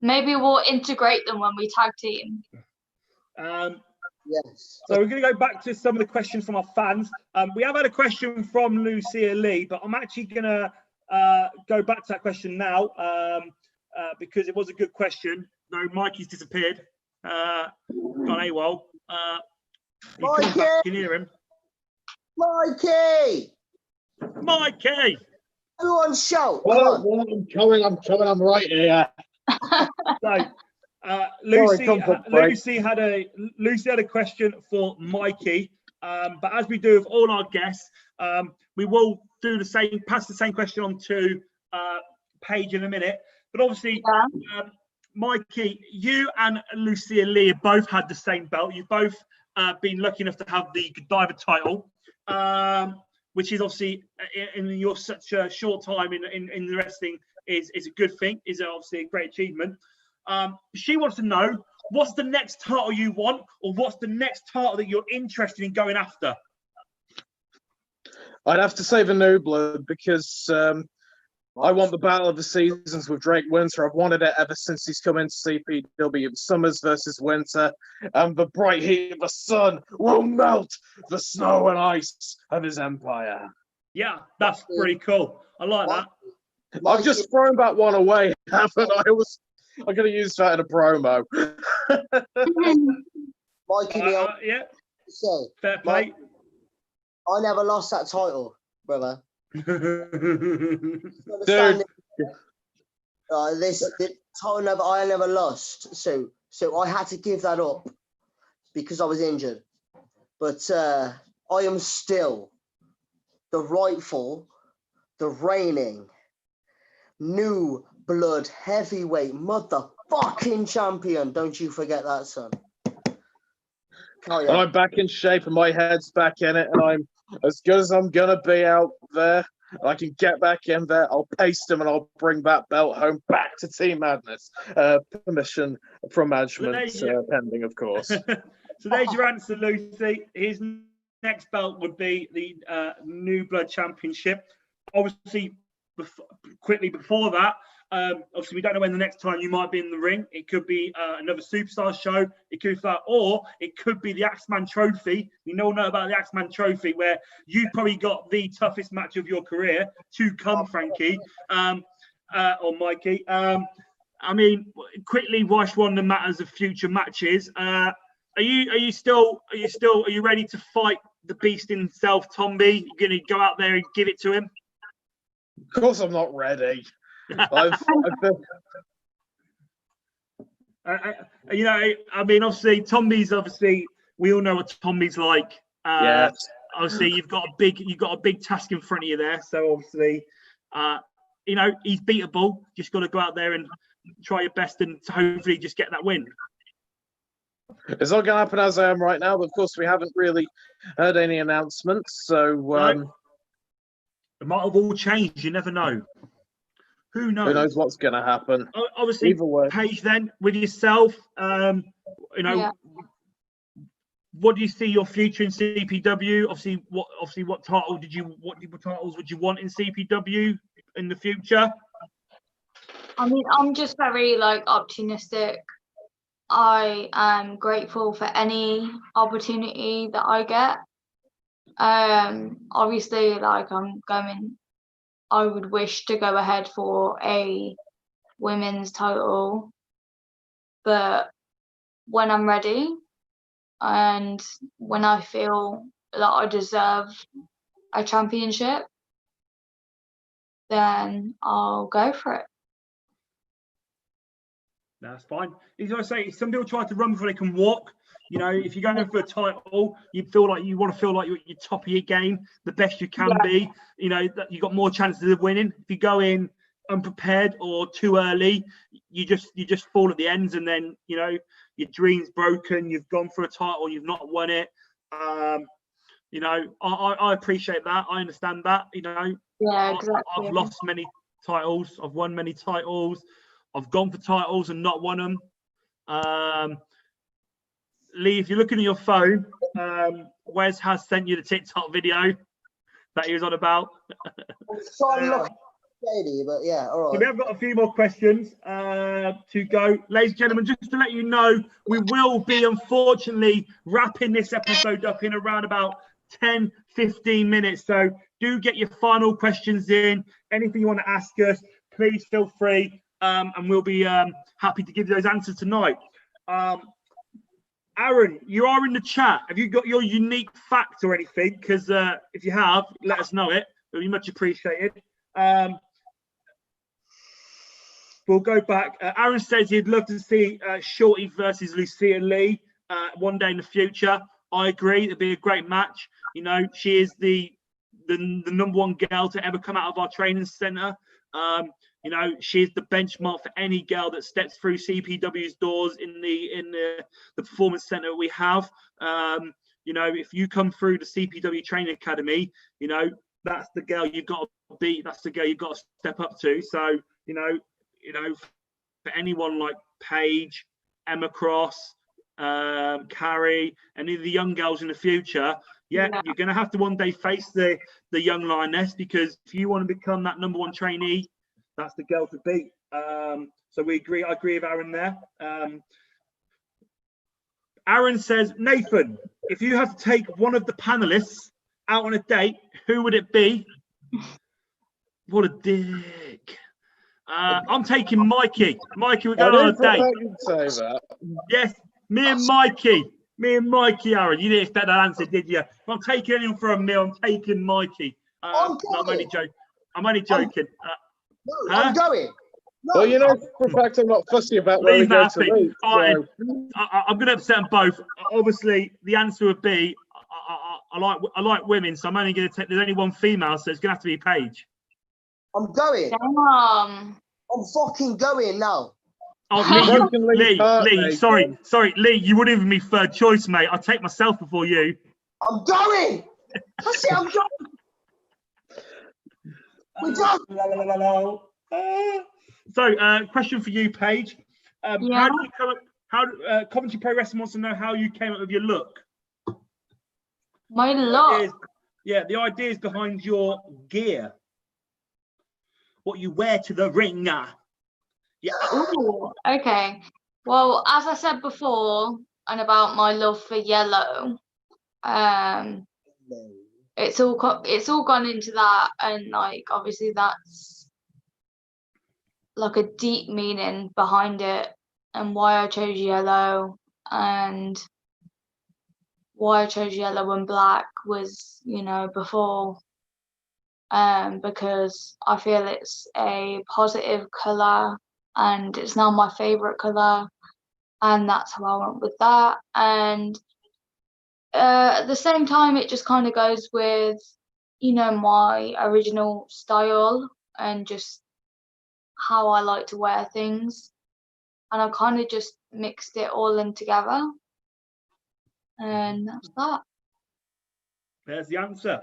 Speaker 4: Maybe we'll integrate them when we tag team.
Speaker 6: Yes.
Speaker 3: So we're going to go back to some of the questions from our fans. We have had a question from Lucia Lee, but I'm actually going to go back to that question now because it was a good question. No, Mikey's disappeared. Gone AWOL.
Speaker 6: Mikey!
Speaker 3: Back. Can you hear him?
Speaker 6: Mikey! Everyone shout.
Speaker 5: I'm coming. I'm right here.
Speaker 3: So, Lucy had a question for Mikey, but as we do with all our guests, we will do pass the same question on to Paige in a minute. But obviously, Mikey, you and Lucia Lee have both had the same belt. You've both been lucky enough to have the Godiva title, which is obviously in your such a short time in the wrestling is a good thing. Is obviously a great achievement. She wants to know what's the next title you want, or what's the next title that you're interested in going after.
Speaker 5: I'd have to say the New Blood because I want the Battle of the Seasons with Drake Winter. I've wanted it ever since he's come into CPW. Summers versus Winter, and the bright heat of the sun will melt the snow and ice of his empire.
Speaker 3: Yeah, that's pretty cool. I like that.
Speaker 5: I've just thrown that one away, haven't I? I'm going to use that in a promo.
Speaker 6: Mikey,
Speaker 3: yeah. Fair play.
Speaker 6: I never lost that title, brother.
Speaker 5: Dude.
Speaker 6: This title I never lost, so I had to give that up because I was injured. But I am still the rightful, the reigning New Blood heavyweight motherfucking champion. Don't you forget that, son.
Speaker 5: And I'm back in shape and my head's back in it and I'm as good as I'm going to be out there. I can get back in there. I'll paste him and I'll bring that belt home back to Team Madness. Permission from management pending, of course.
Speaker 3: So there's your answer, Lucy. His next belt would be the New Blood Championship. Obviously, quickly before that, obviously we don't know when the next time you might be in the ring. It could be another Superstar show. It could be that, or it could be the Axeman Trophy. We all know about the Axeman Trophy, where you probably got the toughest match of your career to come, Frankie, or Mikey. I mean, quickly, whilst we're on the matters of future matches, are you ready to fight the beast himself, Tomby? You're going to go out there and give it to him?
Speaker 5: Of course, I'm not ready. I've been...
Speaker 3: I mean, obviously, we all know what Tomby's like.
Speaker 5: Yes.
Speaker 3: Obviously, you've got a big task in front of you there. So obviously, he's beatable. Just got to go out there and try your best and hopefully just get that win.
Speaker 5: It's not going to happen as I am right now, but of course we haven't really heard any announcements. So
Speaker 3: it might have all changed. You never know. Who knows?
Speaker 5: who knows what's going to happen?
Speaker 3: Obviously,
Speaker 5: Either way.
Speaker 3: Paige, then with yourself,
Speaker 4: Yeah.
Speaker 3: what do you see your future in CPW? Obviously, what titles would you want in CPW in the future?
Speaker 4: I mean, I'm just very like opportunistic. I am grateful for any opportunity that I get. Obviously, like I would wish to go ahead for a women's title, but when I'm ready and when I feel that I deserve a championship, then I'll go for it.
Speaker 3: That's fine. As I say, some people try to run before they can walk. You know, if you're going for a title, you want to feel like you're at your top of your game, the best you can be. You know, that you got more chances of winning. If you go in unprepared or too early, you just fall at the ends, and then you know your dream's broken. You've gone for a title, you've not won it. You know, I appreciate that. I understand that. You know,
Speaker 4: Exactly.
Speaker 3: I've lost many titles. I've won many titles. I've gone for titles and not won them. Lee, if you're looking at your phone, Wes has sent you the TikTok video that he was on about.
Speaker 6: So I'm not shady, but yeah, all
Speaker 3: So
Speaker 6: right.
Speaker 3: we have got a few more questions to go. Ladies and gentlemen, just to let you know, we will be unfortunately wrapping this episode up in around about 10, 15 minutes. So do get your final questions in. Anything you want to ask us, please feel free. And we'll be happy to give you those answers tonight. Aaron, you are in the chat. Have you got your unique fact or anything? Because if you have, let us know it. It'll be much appreciated. We'll go back. Aaron says he'd love to see Shorty versus Lucia Lee one day in the future. I agree. It'd be a great match. You know, she is the number one girl to ever come out of our training center. You know, she's the benchmark for any girl that steps through CPW's doors in the performance center we have. You know, if you come through the CPW training academy, you know, that's the girl you've got to beat. That's the girl you've got to step up to. So, you know, for anyone like Paige, Emma Cross, Carrie, any of the young girls in the future, you're going to have to one day face the young lioness, because if you want to become that number one trainee, that's the girl to beat. So we agree. I agree with Aaron there. Aaron says, Nathan, if you had to take one of the panelists out on a date, who would it be? What a dick. I'm taking Mikey. Mikey, we're going on a date.
Speaker 5: Say that.
Speaker 3: Yes, me and Mikey, Aaron. You didn't expect that answer, did you? If I'm taking anyone for a meal, I'm taking Mikey. No, I'm only joking.
Speaker 6: No, I'm going. No,
Speaker 5: Well, you know for a fact I'm not fussy about where we go to meet. So.
Speaker 3: I'm going to upset them both. Obviously, the answer would be I like women, so I'm only going to take. There's only one female, so it's going to have to be Paige.
Speaker 6: I'm going.
Speaker 4: Damn.
Speaker 6: I'm fucking going now.
Speaker 3: Oh, Lee, sorry, Lee, you wouldn't even be third choice, mate. I'll take myself before you.
Speaker 6: I'm going. That's it, I'm going. We're done.
Speaker 3: So, question for you, Paige. How do you come up? Coventry Pro Wrestling wants to know how you came up with your look.
Speaker 4: My look.
Speaker 3: The idea is behind your gear. What you wear to the ring. Yeah.
Speaker 4: Ooh, okay. Well, as I said before, and about my love for yellow, it's all gone into that, and like obviously that's like a deep meaning behind it, and why I chose yellow, and why I chose yellow and black was, you know, before, because I feel it's a positive colour, and it's now my favourite colour, and that's how I went with that. And at the same time, it just kind of goes with, you know, my original style and just how I like to wear things, and I kind of just mixed it all in together. And that's that.
Speaker 3: There's the answer.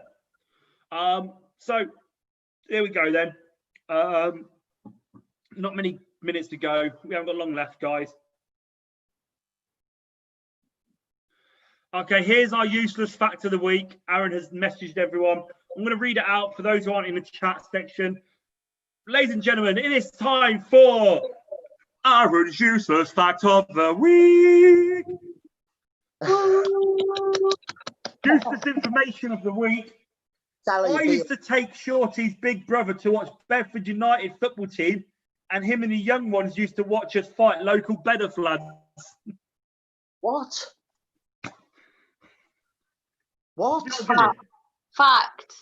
Speaker 3: So here we go then. Not many minutes to go. We haven't got long left, guys. Okay, here's our useless fact of the week. Aaron has messaged everyone. I'm going to read it out for those who aren't in the chat section. Ladies and gentlemen, it is time for Aaron's useless fact of the week. Useless information of the week. I used to take Shorty's big brother to watch Bedford United football team, and him and the young ones used to watch us fight local Bedford lads.
Speaker 6: What? What?
Speaker 4: Fact.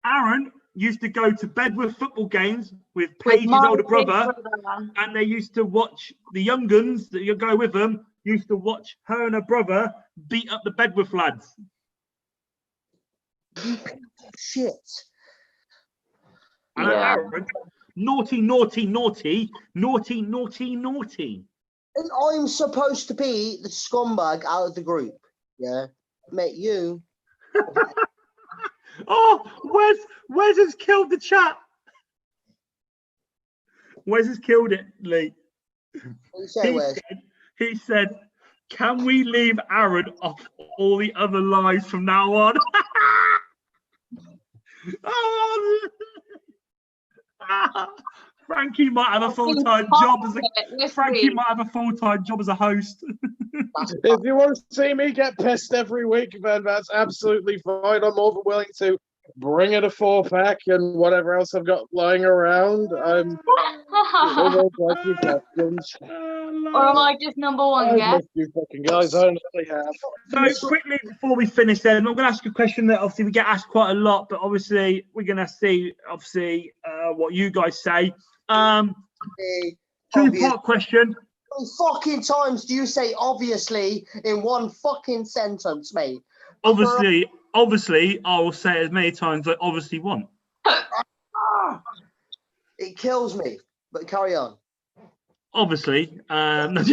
Speaker 3: Aaron used to go to Bedworth football games with Paige's older brother, and they used to watch the young guns that you go with them. Used to watch her and her brother beat up the Bedworth lads.
Speaker 6: Shit.
Speaker 3: And Aaron, naughty, naughty, naughty, naughty, naughty, naughty.
Speaker 6: And I'm supposed to be the scumbag out of the group. Yeah, mate, you.
Speaker 3: Oh, Wes has killed the chat. Wes has killed it, Lee.
Speaker 6: What you say, Wes?
Speaker 3: He said, can we leave Aaron off all the other lives from now on? Oh, Frankie might have a full-time job as a host.
Speaker 5: If you want to see me get pissed every week, then that's absolutely fine. I'm more than willing to bring it a 4-pack and whatever else I've got lying around. I'm
Speaker 4: Or am I just number one,
Speaker 5: I've
Speaker 4: yeah?
Speaker 5: missed you fucking guys, I honestly have.
Speaker 3: So quickly before we finish then, I'm going to ask you a question that obviously we get asked quite a lot, but obviously we're going to see what you guys say. Two-part question.
Speaker 6: How many fucking times do you say obviously in one fucking sentence, mate?
Speaker 3: Obviously, I will say it as many times as I obviously want.
Speaker 6: It kills me, but carry on.
Speaker 3: Obviously, no,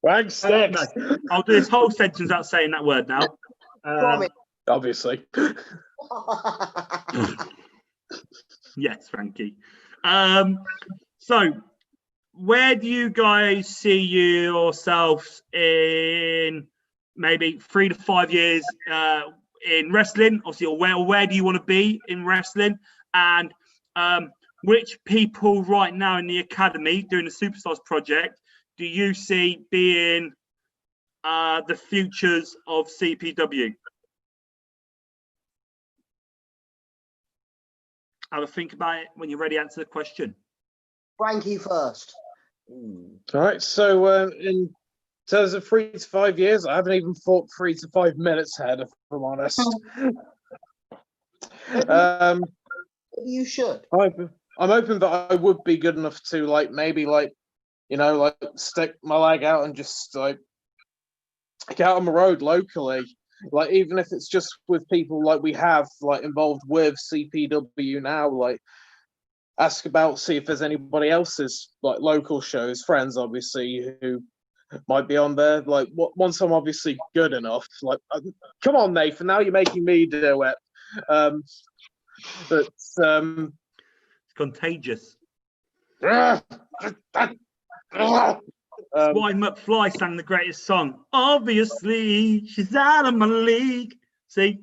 Speaker 5: Thanks, Sticks.
Speaker 3: no, I'll do this whole sentence without saying that word now.
Speaker 5: Obviously.
Speaker 3: Yes, Frankie. So, where do you guys see yourselves in maybe 3 to 5 years in wrestling? Obviously, or where do you want to be in wrestling? And which people right now in the academy doing the Superstars project do you see being the futures of CPW? Have a think about it when you're ready to answer the question.
Speaker 6: Frankie first.
Speaker 5: All right, so in terms of 3 to 5 years, I haven't even thought 3 to 5 minutes ahead, if I'm honest.
Speaker 6: You should.
Speaker 5: I'm hoping that I would be good enough to maybe stick my leg out and just get out on the road locally. Even if it's just with people we have involved with CPW now, ask about, see if there's anybody else's local shows, friends obviously, who might be on there. Once I'm obviously good enough, come on, Nathan, now you're making me do it. But
Speaker 3: it's contagious. Why McFly sang the greatest song? Obviously, she's out of my league. See,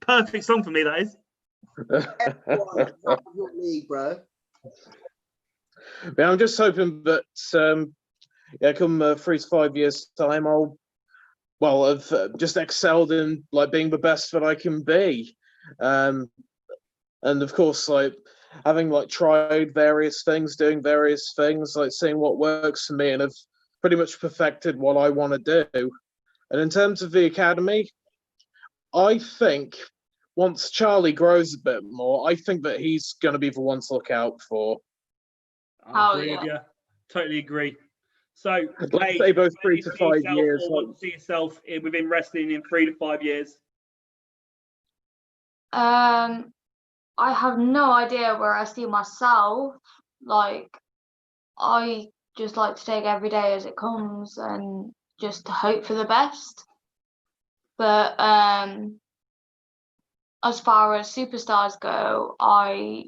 Speaker 3: perfect song for me, that is.
Speaker 6: Everyone's out of your league, bro.
Speaker 5: Yeah, I'm just hoping that come 3 to 5 years time, I've just excelled in being the best that I can be, and of course having tried various things, doing various things, seeing what works for me, and have pretty much perfected what I want to do. And in terms of the academy, I think once Charlie grows a bit more, I think that he's going to be the one to look out for.
Speaker 3: I agree with you. Totally agree. So,
Speaker 5: let's say both 3 to 5 years.
Speaker 3: Or see yourself within wrestling in 3 to 5 years?
Speaker 4: I have no idea where I see myself. I just like to take every day as it comes, and just to hope for the best. But as far as superstars go, I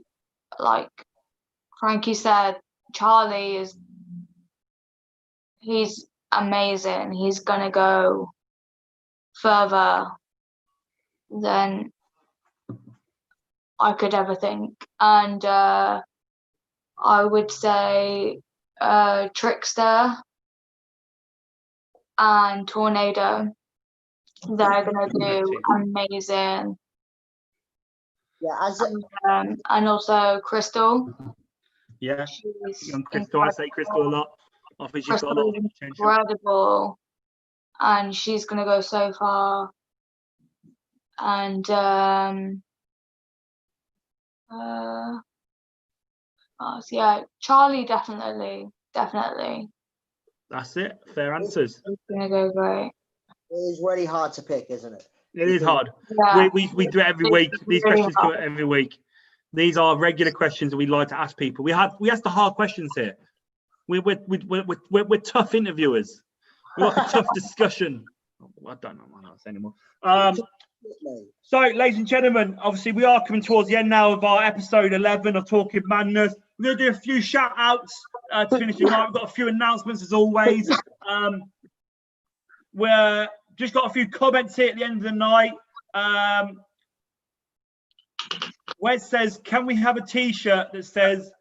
Speaker 4: like Frankie said, Charlie he's amazing. He's gonna go further than I could ever think. And I would say Trickster and Tornado. They're gonna do amazing.
Speaker 6: Yeah,
Speaker 4: And also Crystal.
Speaker 3: Yeah,
Speaker 4: She's
Speaker 3: young Crystal. I say Crystal a lot. I think she's got a lot of
Speaker 4: Crystal is
Speaker 3: potential.
Speaker 4: incredible, and she's gonna go so far. And yeah, Charlie definitely.
Speaker 3: That's it. Fair answers.
Speaker 4: He's gonna go great.
Speaker 6: it is really hard to pick, isn't it?
Speaker 3: It is hard.
Speaker 4: Yeah.
Speaker 3: We do it every week. These
Speaker 4: really
Speaker 3: questions come every week. These are regular questions that we like to ask people. We ask the hard questions here. We're tough interviewers. We like a tough discussion. I don't know what else anymore. So, ladies and gentlemen, obviously we are coming towards the end now of our episode 11 of Talking Madness. We're going to do a few shout outs to finish the night. We've got a few announcements as always. We're just got a few comments here at the end of the night. Where it says, can we have a t-shirt that says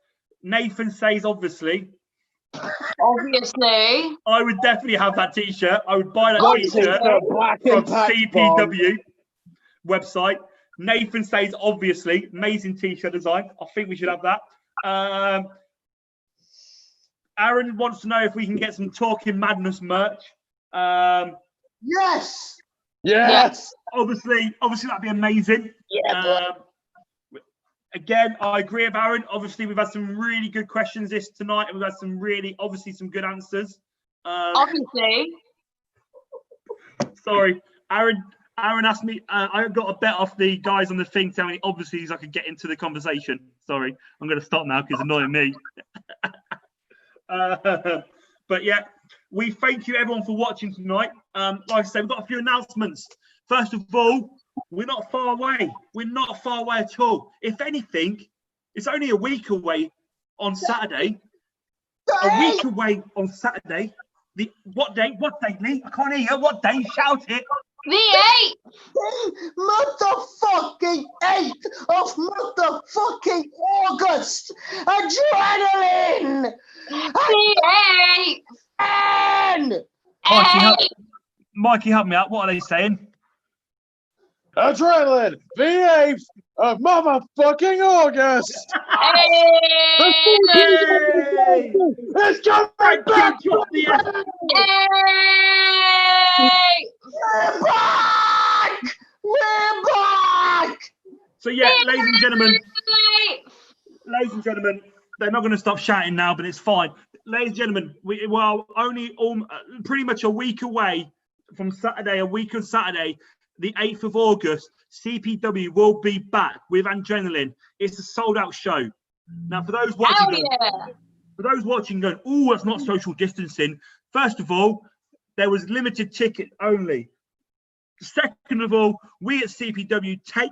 Speaker 3: Nathan says obviously?
Speaker 4: Obviously.
Speaker 3: I would definitely have that t-shirt. I would buy that t-shirt from CPW website. Nathan says obviously. Amazing t-shirt design. I think we should have that. Aaron wants to know if we can get some Talking Madness merch.
Speaker 6: Yes.
Speaker 5: Yes.
Speaker 3: Obviously that'd be amazing.
Speaker 5: Yeah.
Speaker 3: Again, I agree with Aaron. Obviously, we've had some really good questions this tonight, and we've had some some good answers.
Speaker 4: Obviously.
Speaker 3: Sorry, Aaron asked me. I got a bet off the guys on the thing telling me obviously I could get into the conversation. Sorry, I'm going to stop now because it's annoying me. But yeah, we thank you everyone for watching tonight. Like I said, we've got a few announcements. First of all, we're not far away. We're not far away at all. If anything, it's only a week away on Saturday. A week away on Saturday. What day? What day, Lee? I can't hear you. What day? Shout it.
Speaker 4: The
Speaker 6: 8th of motherfucking August. Adrenaline.
Speaker 4: The 8th.
Speaker 3: Mikey, help me out. What are they saying?
Speaker 5: Adrenaline, the 8th of motherfucking August.
Speaker 3: Hey!
Speaker 5: It's coming back.
Speaker 6: We're back.
Speaker 3: So yeah, ladies and gentlemen, they're not going to stop shouting now, but it's fine. Ladies and gentlemen, we're only pretty much a week away from Saturday. A week on Saturday, the 8th of August, CPW will be back with Adrenaline. It's a sold-out show. Now, for those watching, going, oh, that's not social distancing. First of all, there was limited tickets only. Second of all, we at CPW take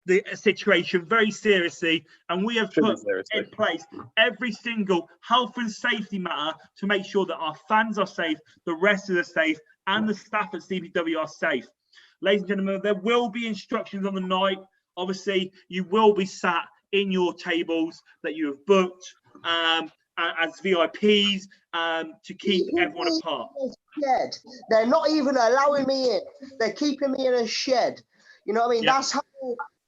Speaker 3: the situation very seriously, and we have put in place every single health and safety matter to make sure that our fans are safe, the rest are safe, and the staff at CPW are safe. Ladies and gentlemen, there will be instructions on the night. Obviously, you will be sat in your tables that you have booked as VIPs to keep everyone apart.
Speaker 6: Shed. They're not even allowing me in. They're keeping me in a shed. You know what I mean? Yep.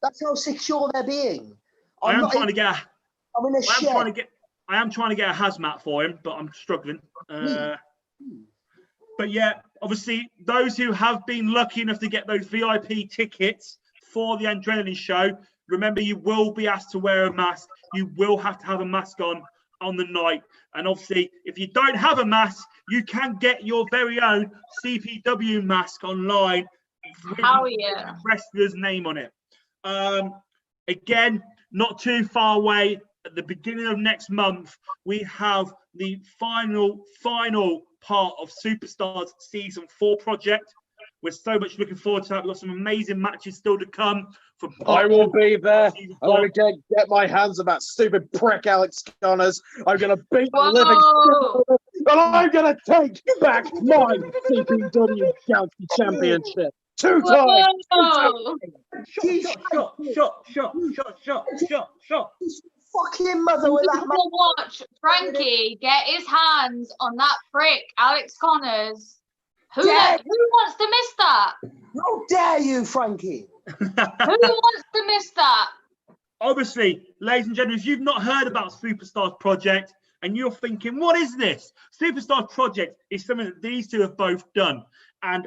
Speaker 6: That's how secure they're being.
Speaker 3: I am trying to get a hazmat for him, but I'm struggling. But yeah, obviously, those who have been lucky enough to get those VIP tickets for the Adrenaline show, remember you will be asked to wear a mask. You will have to have a mask on the night. And obviously, if you don't have a mask, you can get your very own CPW mask online with the wrestler's name on it. Again, not too far away, at the beginning of next month, we have the final part of Superstars Season 4 project. We're so much looking forward to that. We've got some amazing matches still to come.
Speaker 5: I will be there. I'm going to get my hands on that stupid prick Alex Connors. I'm going to beat the living shit, and I'm going to take back my CPW County Championship. Two times.
Speaker 3: Shot.
Speaker 6: Fucking mother with that.
Speaker 4: People watch Frankie get his hands on that prick Alex Connors. Who wants to miss that?
Speaker 6: How dare you, Frankie?
Speaker 4: Who wants to miss that?
Speaker 3: Obviously, ladies and gentlemen, if you've not heard about Superstars Project and you're thinking, what is this? Superstars Project is something that these two have both done. And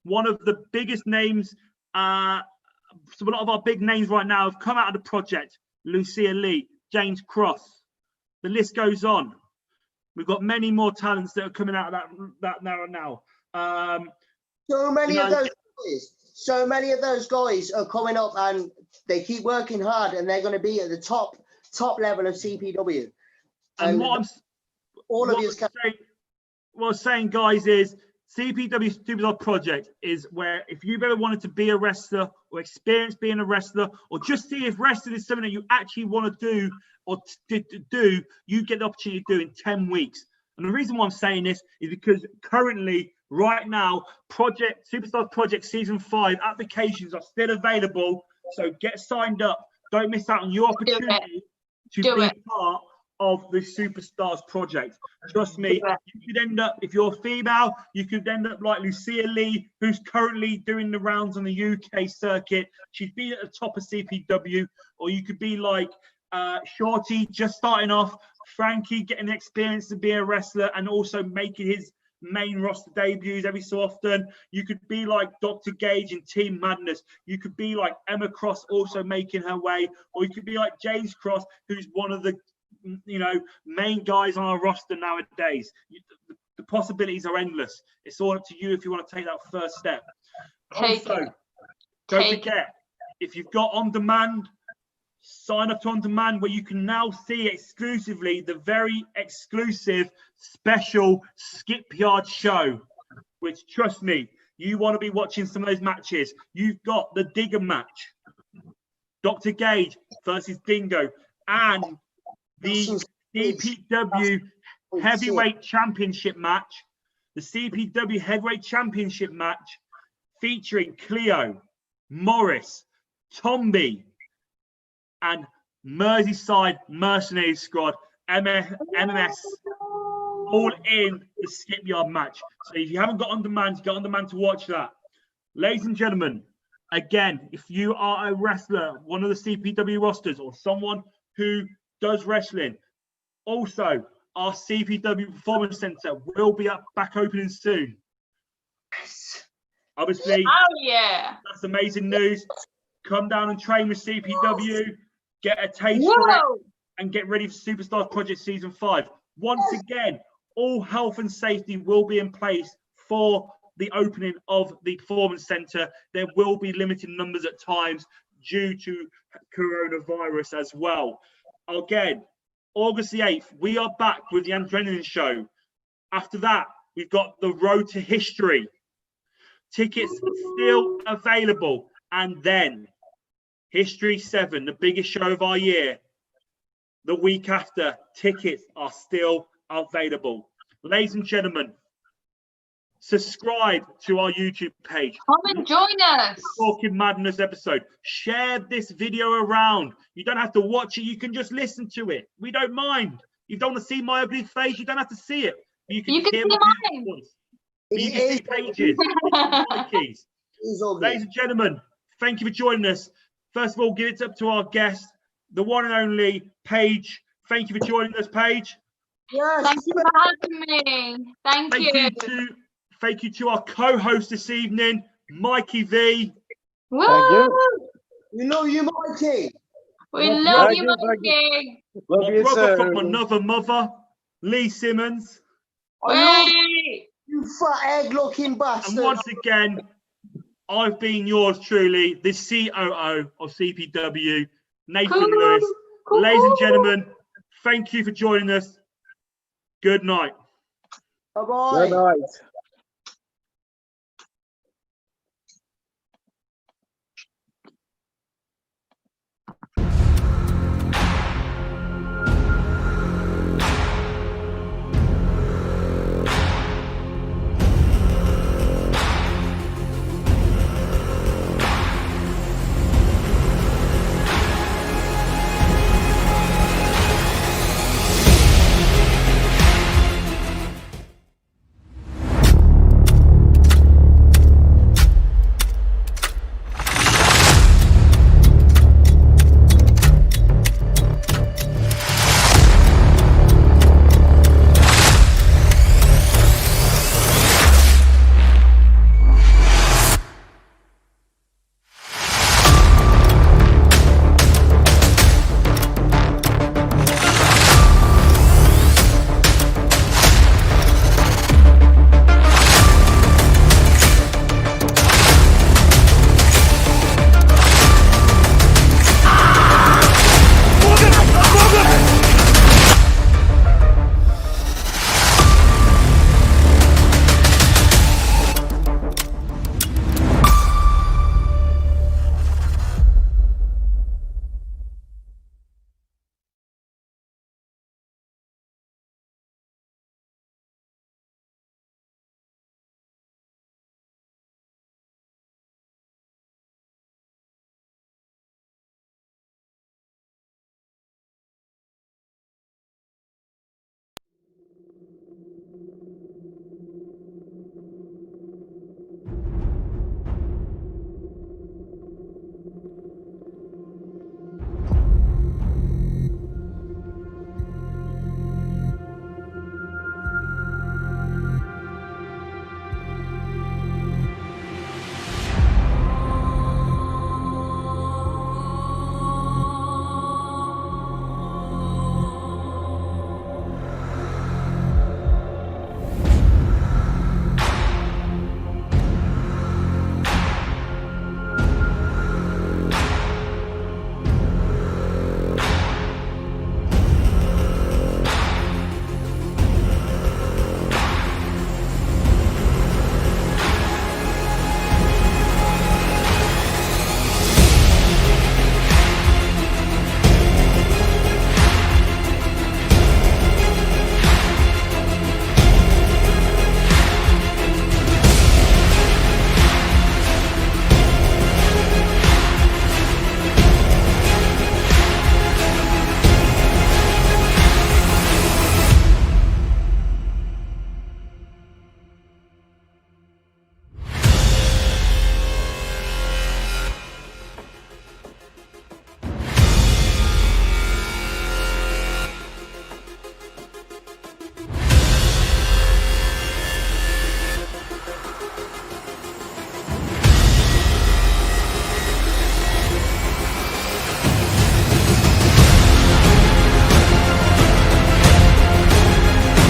Speaker 3: one of the biggest names, so a lot of our big names right now have come out of the project. Lucia Lee, James Cross, the list goes on. We've got many more talents that are coming out of that now.
Speaker 6: So many of those guys are coming up, and they keep working hard, and they're going to be at the top level of CPW.
Speaker 3: And
Speaker 6: what
Speaker 3: I'm saying, guys, is CPW Superstars Project is where if you've ever wanted to be a wrestler or experience being a wrestler or just see if wrestling is something that you actually want to do or to do, you get the opportunity to do in 10 weeks. And the reason why I'm saying this is because currently, right now, Superstars Project Season 5 applications are still available. So get signed up. Don't miss out on your opportunity to be part of the Superstars Project. Trust me, you could end up, if you're female, you could end up like Lucia Lee, who's currently doing the rounds on the UK circuit. She'd be at the top of CPW. Or you could be like Shorty, just starting off, Frankie getting the experience to be a wrestler and also making his main roster debuts every so often. You could be like Dr. Gage in Team Madness. You could be like Emma Cross also making her way, or you could be like James Cross, who's one of the main guys on our roster nowadays. The possibilities are endless. It's all up to you if you want to take that first step. Don't forget, if you've got On Demand, sign up to On Demand, where you can now see exclusively the very exclusive special Skipyard show, which, trust me, you want to be watching some of those matches. You've got the Digger match, Dr. Gage versus Dingo, and the CPW Heavyweight Championship match, the CPW Heavyweight Championship match featuring Cleo, Morris, Tomby, and Merseyside Mercenary Squad, MMS, all in the Skipyard match. So if you haven't got On Demand, get On Demand to watch that. Ladies and gentlemen, again, if you are a wrestler, one of the CPW rosters, or someone who does wrestling, also our CPW Performance Center will be back opening soon. Obviously, that's amazing news. Come down and train with CPW, get a taste for it, and get ready for Superstars Project Season 5. Once again, all health and safety will be in place for the opening of the Performance Center. There will be limited numbers at times due to coronavirus as well. Again, August the 8th, we are back with the Adrenaline Show. After that, we've got the Road to History. Tickets still available. And then History 7, the biggest show of our year. The week after, tickets are still available. Ladies and gentlemen, subscribe to our YouTube page.
Speaker 4: Come and join us.
Speaker 3: Talking Madness episode. Share this video around. You don't have to watch it. You can just listen to it. We don't mind. You don't want to see my ugly face. You don't have to see it. You can hear my voice. You can see pages. Keys. Ladies and gentlemen, thank you for joining us. First of all, give it up to our guest, the one and only Paige. Thank you for joining us, Paige.
Speaker 6: Yes.
Speaker 4: Thank you for having me. Thank you.
Speaker 3: Thank you to our co-host this evening, Mikey V.
Speaker 4: Woo!
Speaker 6: We love you, Mikey.
Speaker 4: We love you, Mikey.
Speaker 3: My brother from another mother, Lee Simmonds.
Speaker 6: You fat egg-looking bastard.
Speaker 3: And once again, I've been yours truly, the COO of CPW, Nathan Lewis. Ladies and gentlemen, thank you for joining us. Good night.
Speaker 6: Bye-bye.
Speaker 5: Good night.